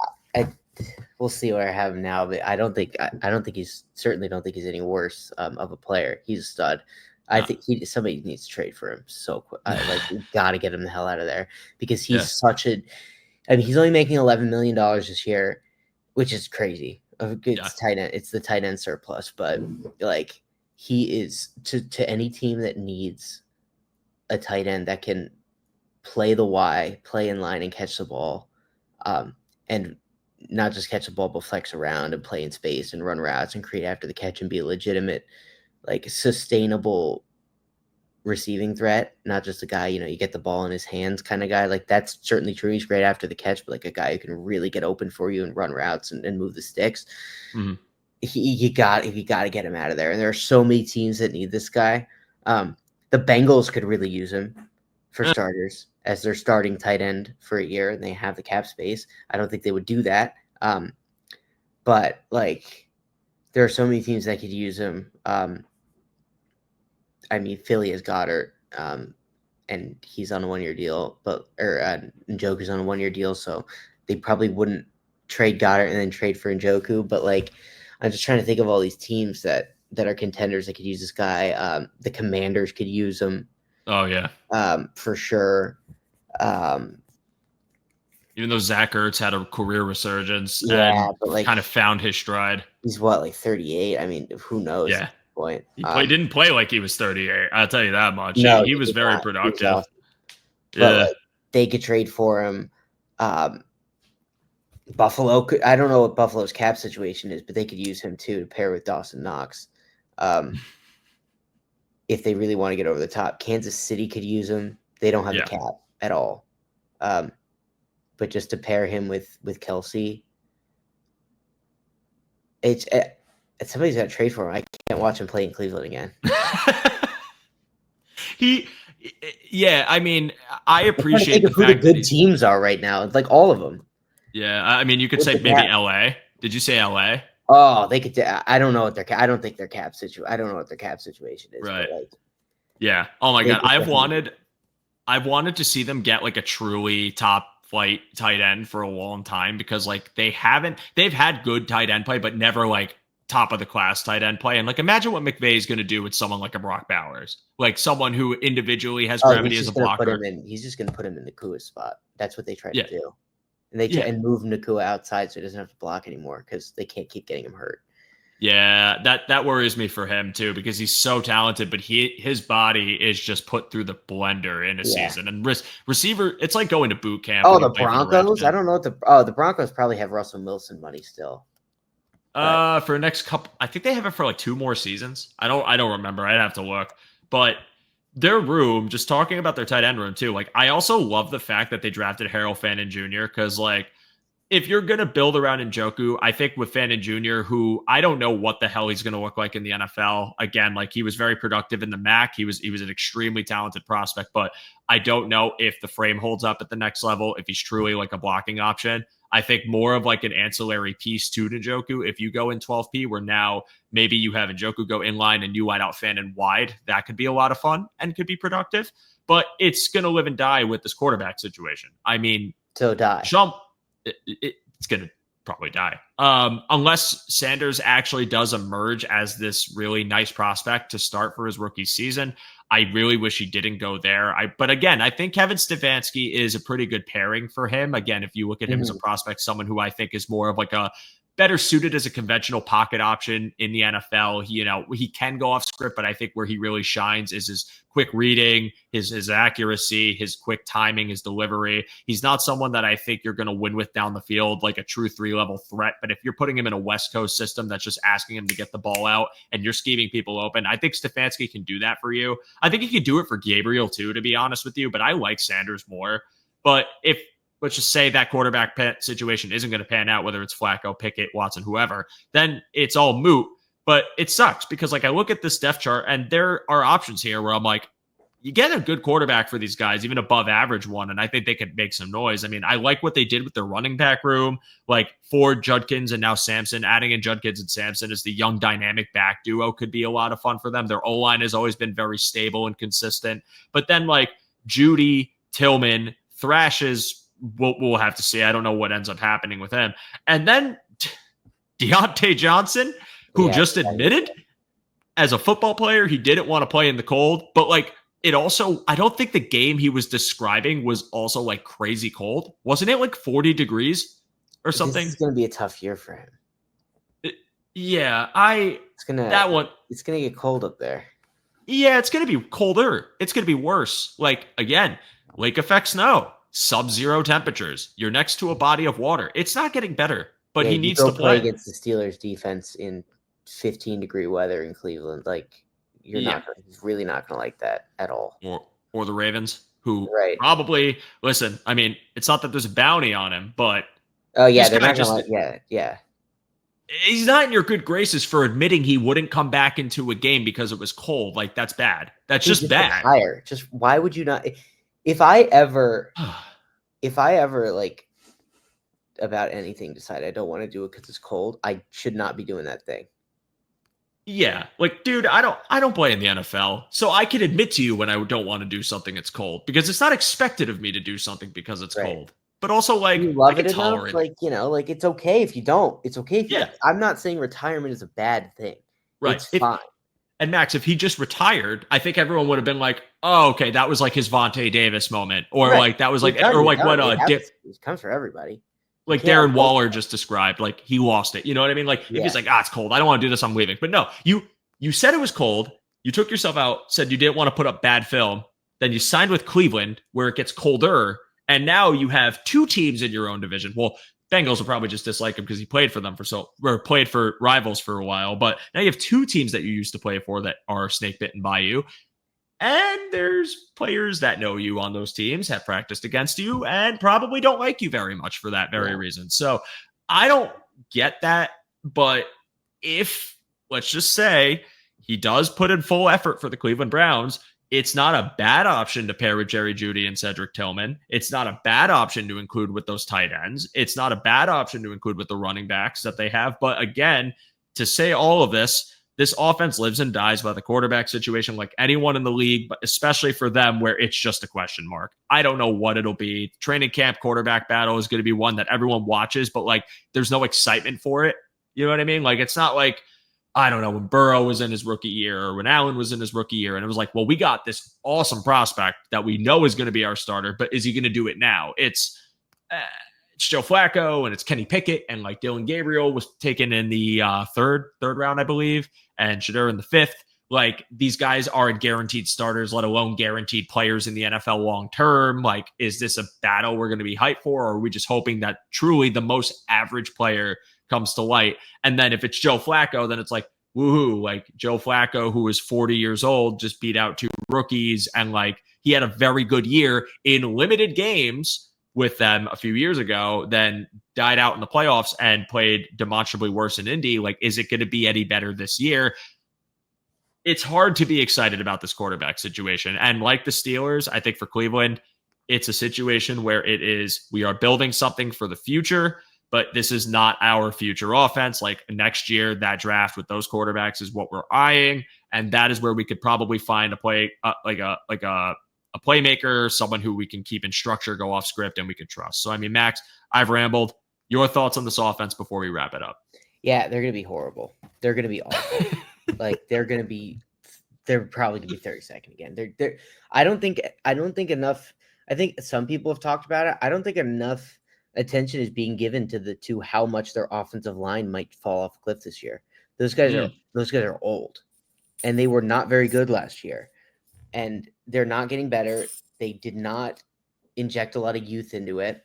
we'll see where I have him now, but I don't think he's any worse of a player. He's a stud. I think somebody needs to trade for him so quick. Like we got to get him the hell out of there because he's he's only making $11 million this year, which is crazy. It's tight end. It's the tight end surplus, but like he is to any team that needs a tight end that can play the Y, play in line and catch the ball, and not just catch the ball, but flex around and play in space and run routes and create after the catch and be a legitimate, like sustainable receiving threat, not just a guy, you get the ball in his hands kind of guy. Like that's certainly true. He's great after the catch, but like a guy who can really get open for you and run routes and move the sticks. Mm-hmm. You got to get him out of there. And there are so many teams that need this guy. The Bengals could really use him for starters as their starting tight end for a year, and they have the cap space. I don't think they would do that. But like there are so many teams that could use him. I mean, Philly has Goddard, and he's on a 1-year deal, Njoku's on a 1-year deal, so they probably wouldn't trade Goddard and then trade for Njoku. But like, I'm just trying to think of all these teams that are contenders that could use this guy. The Commanders could use him. Oh yeah, for sure. Even though Zach Ertz had a career resurgence, yeah, and but like kind of found his stride. He's what, like 38? I mean, who knows? Yeah. Point. He didn't play like he was 38. I'll tell you that much. No, he was very productive. Was awesome. But like, they could trade for him. Buffalo could. I don't know what Buffalo's cap situation is, but they could use him too to pair with Dawson Knox. If they really want to get over the top, Kansas City could use him. They don't have a cap at all. But just to pair him with Kelsey, it's somebody's got to trade for him. I can't watch him play in Cleveland again. I mean, I appreciate the fact who the good teams are right now. It's like all of them. Yeah, I mean, you could say maybe LA. Did you say LA? Oh, they could. I don't know what their. I don't think their cap situation. I don't know what their cap situation is. Right. Like, yeah. Oh my God. I've wanted to see them get like a truly top flight tight end for a long time, because like they've had good tight end play, but never like top of the class tight end play. And like, imagine what McVay is going to do with someone like a Brock Bowers, like someone who individually has gravity as a blocker. He's just going to put him in Nakua's spot. That's what they try to do. And they and move Nakua outside so he doesn't have to block anymore, because they can't keep getting him hurt. Yeah, that worries me for him too, because he's so talented, but his body is just put through the blender in a season. And receiver, it's like going to boot camp. Oh, the Broncos? I don't know what the Broncos probably have Russell Wilson money still. For the next couple, I think they have it for like 2 more seasons. I don't remember. I'd have to look. But their room, just talking about their tight end room too, like I also love the fact that they drafted Harold Fannin Jr., because like, if you're going to build around Njoku, I think with Fannin Jr., who I don't know what the hell he's going to look like in the NFL. Again, like he was very productive in the MAC. He was an extremely talented prospect, but I don't know if the frame holds up at the next level, if he's truly like a blocking option. I think more of like an ancillary piece to Njoku. If you go in 12P, where now maybe you have Njoku go inline and you wide out Fannin wide, that could be a lot of fun and could be productive. But it's going to live and die with this quarterback situation. I mean, it's going to probably die. Unless Sanders actually does emerge as this really nice prospect to start for his rookie season. I really wish he didn't go there. But again, I think Kevin Stefanski is a pretty good pairing for him. Again, if you look at him as a prospect, someone who I think is more of like a better suited as a conventional pocket option in the NFL. He can go off script, but I think where he really shines is his quick reading, his accuracy, his quick timing, his delivery. He's not someone that I think you're going to win with down the field, like a true 3-level threat. But if you're putting him in a West Coast system that's just asking him to get the ball out and you're scheming people open, I think Stefanski can do that for you. I think he could do it for Gabriel too, to be honest with you, but I like Sanders more. But if let's just say that quarterback situation isn't going to pan out, whether it's Flacco, Pickett, Watson, whoever, then it's all moot. But it sucks because like I look at this depth chart and there are options here where I'm like, you get a good quarterback for these guys, even above average one, and I think they could make some noise. I mean, I like what they did with their running back room, like Ford, Judkins, and now Sampson. Adding in Judkins and Sampson as the young dynamic back duo could be a lot of fun for them. Their O-line has always been very stable and consistent. But then like Judy, Tillman, thrashes, we'll have to see. I don't know what ends up happening with him. And then Deontay Johnson, who just admitted as a football player, he didn't want to play in the cold. But like, it also, I don't think the game he was describing was also like crazy cold. Wasn't it like 40 degrees or something? This is going to be a tough year for him. It's going to get cold up there. Yeah, it's going to be colder. It's going to be worse. Like, again, lake effect snow, sub-zero temperatures. You're next to a body of water. It's not getting better, but he needs to play against the Steelers defense in 15-degree weather in Cleveland. Like, he's really not going to like that at all. Or the Ravens, who Right. probably listen. I mean, it's not that there's a bounty on him, but Oh yeah, this they're guy not going to like. Yeah. he's not in your good graces for admitting he wouldn't come back into a game because it was cold. Like, that's bad. That's just bad. Retire. Just why would you not? If I ever like about anything decide I don't want to do it because it's cold, I should not be doing that thing. Yeah, like, dude, I don't play in the NFL, so I can admit to you when I don't want to do something it's cold because it's not expected of me to do something because it's cold. But also, like, you love I can it enough, tolerate like, you know, like, it's okay if you don't. It's okay if you Yeah. I'm not saying retirement is a bad thing. Right. It's fine. And Max, if he just retired, I think everyone would have been like, "Oh, okay, that was like his Vontae Davis moment," or like that was like, or like what it comes for everybody. Like Darren Waller just described, like he lost it. You know what I mean? Like if he's like, it's cold, I don't want to do this, I'm leaving. But no, you said it was cold. You took yourself out, said you didn't want to put up bad film. Then you signed with Cleveland, where it gets colder, and now you have two teams in your own division. Well, Bengals will probably just dislike him because he played for them played for rivals for a while. But now you have two teams that you used to play for that are snake bitten by you. And there's players that know you on those teams, have practiced against you, and probably don't like you very much for that very reason. So I don't get that. But if, let's just say, he does put in full effort for the Cleveland Browns, it's not a bad option to pair with Jerry Jeudy and Cedric Tillman. It's not a bad option to include with those tight ends. It's not a bad option to include with the running backs that they have. But again, to say all of this offense lives and dies by the quarterback situation, like anyone in the league, but especially for them where it's just a question mark. I don't know what it'll be. Training camp quarterback battle is going to be one that everyone watches, but like there's no excitement for it. You know what I mean? Like it's not like, I don't know, when Burrow was in his rookie year or when Allen was in his rookie year. And it was like, well, we got this awesome prospect that we know is going to be our starter, but is he going to do it now? It's Joe Flacco and it's Kenny Pickett, and like Dylan Gabriel was taken in the third round, I believe, and Shadur in the fifth. Like these guys aren't guaranteed starters, let alone guaranteed players in the NFL long term. Like, is this a battle we're going to be hyped for? Or are we just hoping that truly the most average player comes to light? And then if it's Joe Flacco, then it's like, woohoo, like Joe Flacco, who is 40 years old, just beat out two rookies. And like, he had a very good year in limited games with them a few years ago, then died out in the playoffs and played demonstrably worse in Indy. Like, is it going to be any better this year? It's hard to be excited about this quarterback situation. And like the Steelers, I think for Cleveland, it's a situation where we are building something for the future, but this is not our future offense. Like next year, that draft with those quarterbacks is what we're eyeing. And that is where we could probably find a playmaker, someone who we can keep in structure, go off script, and we can trust. So, I mean, Max, I've rambled. Your thoughts on this offense before we wrap it up? Yeah, they're going to be horrible. They're going to be awful. Like they're probably going to be 32nd again. I don't think enough. I think some people have talked about it. I don't think enough attention is being given to how much their offensive line might fall off a cliff this year. Those guys are old, and they were not very good last year, and they're not getting better. They did not inject a lot of youth into it,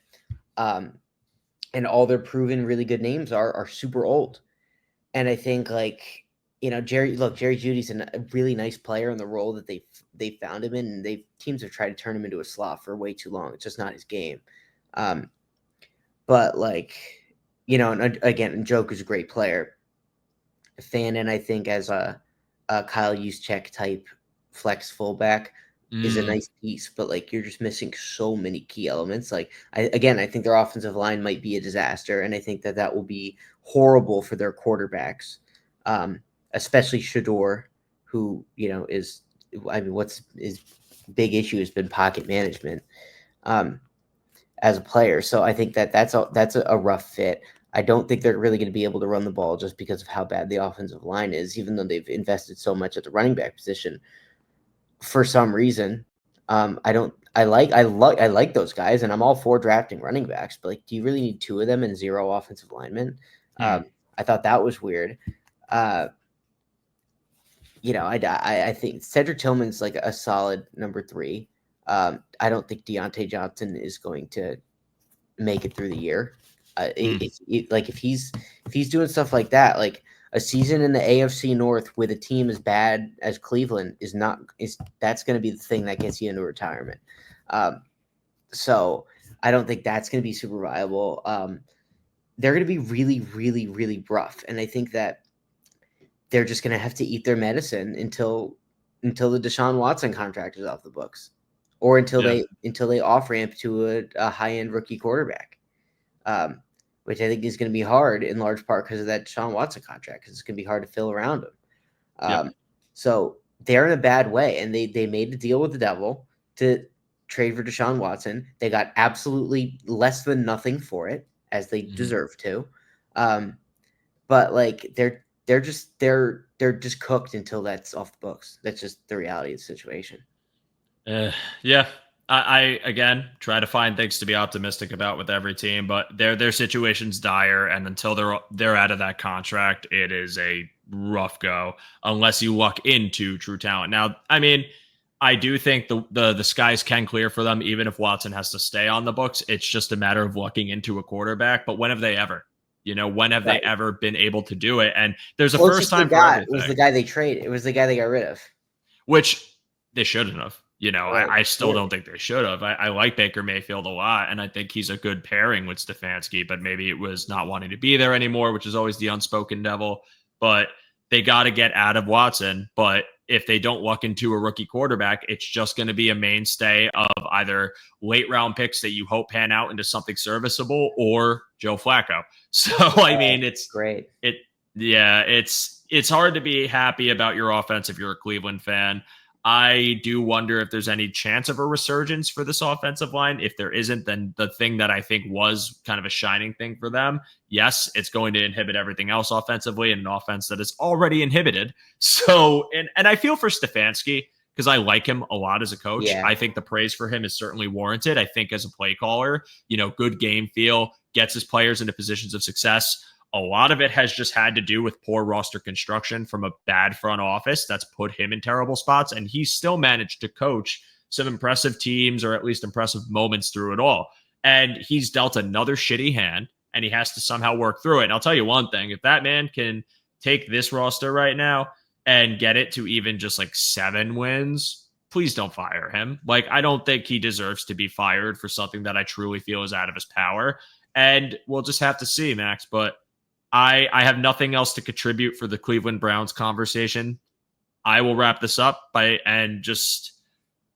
and all their proven really good names are super old. And I think Jerry Jeudy's a really nice player in the role that they found him in, and teams have tried to turn him into a slot for way too long. It's just not his game. But and again, Joke is a great player. Fannin, I think, as a Kyle Juszczyk type flex fullback is a nice piece, but you're just missing so many key elements. I think their offensive line might be a disaster, and I think that will be horrible for their quarterbacks, especially Shador, who what's his big issue has been pocket management as a player. So I think that's a rough fit. I don't think they're really going to be able to run the ball just because of how bad the offensive line is, even though they've invested so much at the running back position. For some reason, I like those guys, and I'm all for drafting running backs. But do you really need two of them and zero offensive linemen? I thought that was weird. I think Cedric Tillman's like a solid number 3. I don't think Deontay Johnson is going to make it through the year. If he's doing stuff like that, A season in the AFC North with a team as bad as Cleveland that's going to be the thing that gets you into retirement. So I don't think that's going to be super viable. They're going to be really, really, really rough, and I think that they're just going to have to eat their medicine until the Deshaun Watson contract is off the books, or until they off ramp to a high end rookie quarterback, which I think is going to be hard in large part because of that Deshaun Watson contract, because it's going to be hard to fill around him. So they're in a bad way, and they made a deal with the devil to trade for Deshaun Watson. They got absolutely less than nothing for it, as they deserve to. But like they're just cooked until that's off the books. That's just the reality of the situation. Yeah. I again try to find things to be optimistic about with every team, but their situation's dire, and until they're out of that contract, it is a rough go unless you luck into true talent. Now, I mean, I do think the skies can clear for them, even if Watson has to stay on the books. It's just a matter of lucking into a quarterback. But when have they ever? When have they ever been able to do it? And there's a first time for everything. It was the guy they traded. It was the guy they got rid of. Which they shouldn't have. Right. I still don't think they should have. I like Baker Mayfield a lot, and I think he's a good pairing with Stefanski, but maybe it was not wanting to be there anymore, which is always the unspoken devil. But they got to get out of Watson. But if they don't luck into a rookie quarterback, it's just going to be a mainstay of either late round picks that you hope pan out into something serviceable, or Joe Flacco. So, I mean, it's great. It's hard to be happy about your offense if you're a Cleveland fan. I do wonder if there's any chance of a resurgence for this offensive line. If there isn't, then the thing that I think was kind of a shining thing for them, yes, it's going to inhibit everything else offensively, in an offense that is already inhibited. So, and I feel for Stefanski because I like him a lot as a coach. Yeah. I think the praise for him is certainly warranted. I think as a play caller, good game feel, gets his players into positions of success. A lot of it has just had to do with poor roster construction from a bad front office that's put him in terrible spots. And he's still managed to coach some impressive teams, or at least impressive moments through it all. And he's dealt another shitty hand, and he has to somehow work through it. And I'll tell you one thing, if that man can take this roster right now and get it to even just like 7 wins, please don't fire him. Like, I don't think he deserves to be fired for something that I truly feel is out of his power. And we'll just have to see, Max. But I have nothing else to contribute for the Cleveland Browns conversation. I will wrap this up and just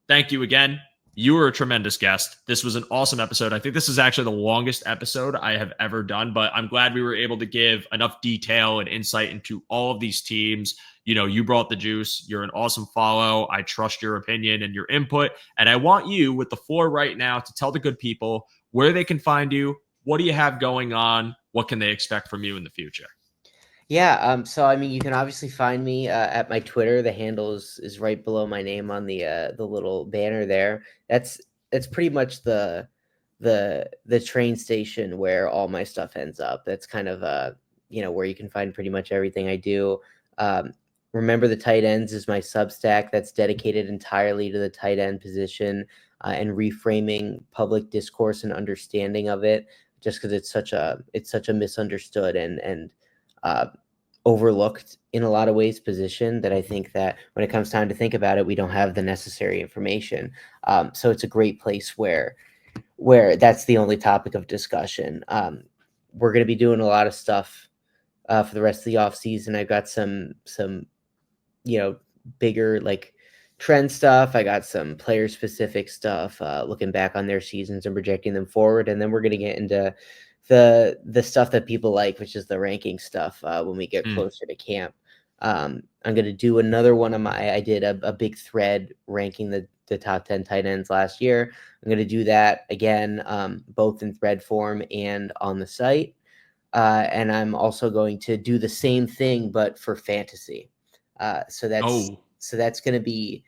thank you again. You were a tremendous guest. This was an awesome episode. I think this is actually the longest episode I have ever done, but I'm glad we were able to give enough detail and insight into all of these teams. You brought the juice. You're an awesome follow. I trust your opinion and your input. And I want you, with the floor right now, to tell the good people where they can find you. What do you have going on? What can they expect from you in the future? Yeah. So, I mean, you can obviously find me at my Twitter. The handle is right below my name on the little banner there. That's pretty much the train station where all my stuff ends up. That's kind of where you can find pretty much everything I do. Remember the Tight Ends is my Substack that's dedicated entirely to the tight end position and reframing public discourse and understanding of it, just because it's such a misunderstood and overlooked in a lot of ways position that I think that when it comes time to think about it, we don't have the necessary information. So it's a great place where that's the only topic of discussion. We're going to be doing a lot of stuff for the rest of the off season. I've got some bigger like trend stuff. I got some player specific stuff, looking back on their seasons and projecting them forward. And then we're going to get into the stuff that people like, which is the ranking stuff when we get closer to camp. I'm going to do another one of I did a big thread ranking the top 10 tight ends last year. I'm going to do that again, both in thread form and on the site. And I'm also going to do the same thing, but for fantasy. So that's going to be,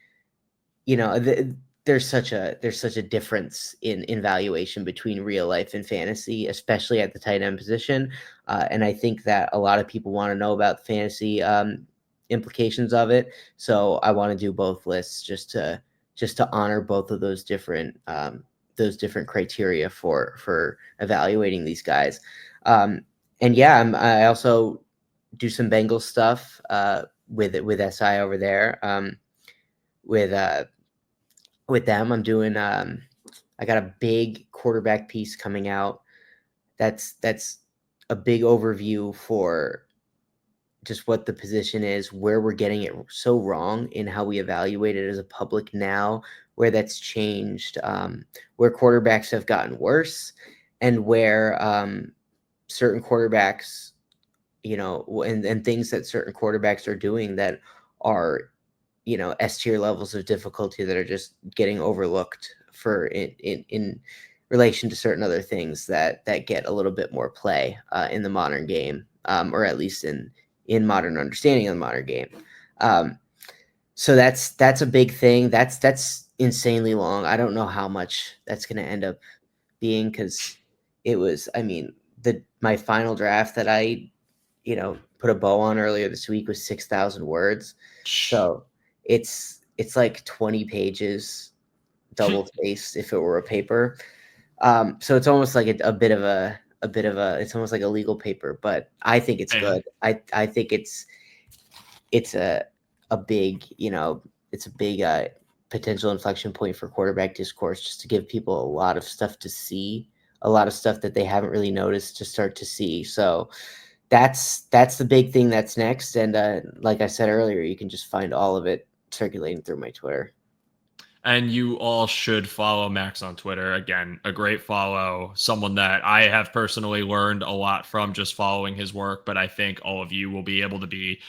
there's such a difference in valuation between real life and fantasy, especially at the tight end position. And I think that a lot of people want to know about the fantasy implications of it. So I want to do both lists just to honor both of those different criteria for evaluating these guys. And yeah, I also do some Bengals stuff with SI over there. With them, I'm doing. I got a big quarterback piece coming out. That's a big overview for just what the position is, where we're getting it so wrong in how we evaluate it as a public now, where that's changed, where quarterbacks have gotten worse, and where certain quarterbacks, and things that certain quarterbacks are doing that are, S tier levels of difficulty that are just getting overlooked for in relation to certain other things that get a little bit more play in the modern game, or at least in modern understanding of the modern game. So that's a big thing. That's insanely long. I don't know how much that's going to end up being, because it was, my final draft that I, put a bow on earlier this week was 6,000 words. So it's like 20 pages double spaced if it were a paper. So it's almost like a bit of a it's almost like a legal paper, but I think it's good. I think it's a big, it's a big potential inflection point for quarterback discourse, just to give people a lot of stuff to see, a lot of stuff that they haven't really noticed to start to see. So that's the big thing that's next. And like I said earlier, you can just find all of it circulating through my Twitter. And you all should follow Max on Twitter. Again, a great follow, someone that I have personally learned a lot from just following his work, but I think all of you will be able to be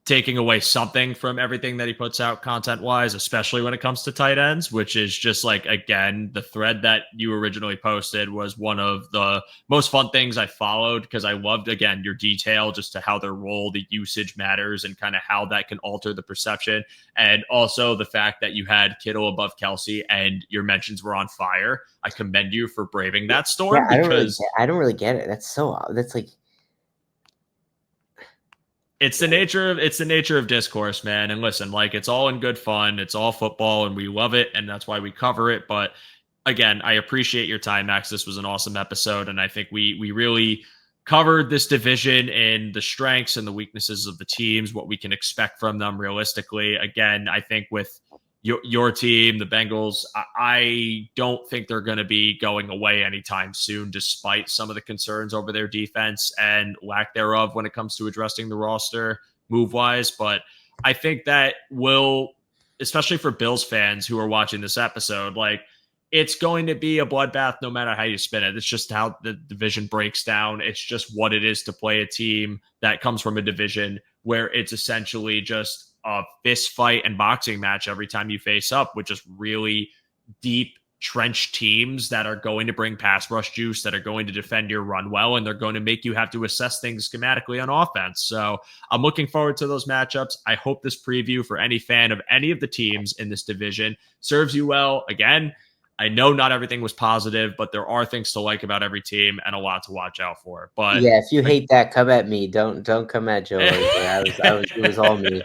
taking away something from everything that he puts out content wise, especially when it comes to tight ends, which is just like, again, the thread that you originally posted was one of the most fun things I followed, because I loved, again, your detail just to how their role, the usage matters, and kind of how that can alter the perception. And also the fact that you had Kittle above Kelsey and your mentions were on fire. I commend you for braving that storm, because I don't really get it. That's like, it's the nature of discourse, man. And listen, like, it's all in good fun. It's all football and we love it. And that's why we cover it. But again, I appreciate your time, Max. This was an awesome episode. And I think we really covered this division and the strengths and the weaknesses of the teams, what we can expect from them realistically. Again, I think with your team, the Bengals, I don't think they're going to be going away anytime soon, despite some of the concerns over their defense and lack thereof when it comes to addressing the roster move-wise. But I think that will, especially for Bills fans who are watching this episode, like, it's going to be a bloodbath no matter how you spin it. It's just how the division breaks down. It's just what it is to play a team that comes from a division where it's essentially just a fist fight and boxing match every time you face up with just really deep trench teams that are going to bring pass rush juice, that are going to defend your run well, and they're going to make you have to assess things schematically on offense. So I'm looking forward to those matchups. I hope this preview for any fan of any of the teams in this division serves you well. Again, I know not everything was positive, but there are things to like about every team and a lot to watch out for. But yeah, if you hate that, come at me. Don't come at Joe. It was all me.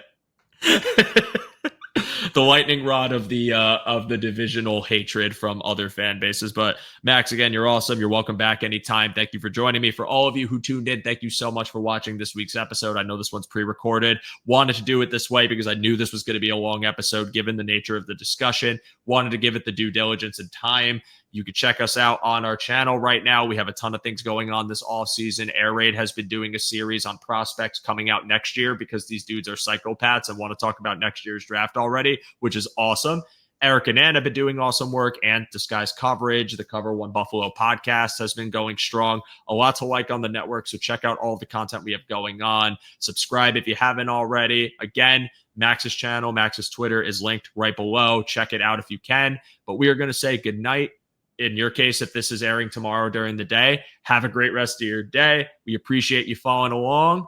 The lightning rod of the divisional hatred from other fan bases. But Max, again, you're awesome. You're welcome back anytime. Thank you for joining me. For all of you who tuned in, thank you so much for watching this week's episode. I know this one's pre-recorded. Wanted to do it this way because I knew this was going to be a long episode given the nature of the discussion. Wanted to give it the due diligence and time. You can check us out on our channel right now. We have a ton of things going on this offseason. Air Raid has been doing a series on prospects coming out next year because these dudes are psychopaths and want to talk about next year's draft already, which is awesome. Eric and Ann have been doing awesome work, and Disguise Coverage, the Cover One Buffalo podcast, has been going strong. A lot to like on the network, so check out all the content we have going on. Subscribe if you haven't already. Again, Max's channel, Max's Twitter is linked right below. Check it out if you can. But we are going to say good night. In your case, if this is airing tomorrow during the day, have a great rest of your day. We appreciate you following along.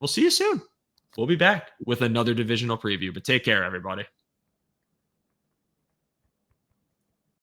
We'll see you soon. We'll be back with another divisional preview, but take care, everybody.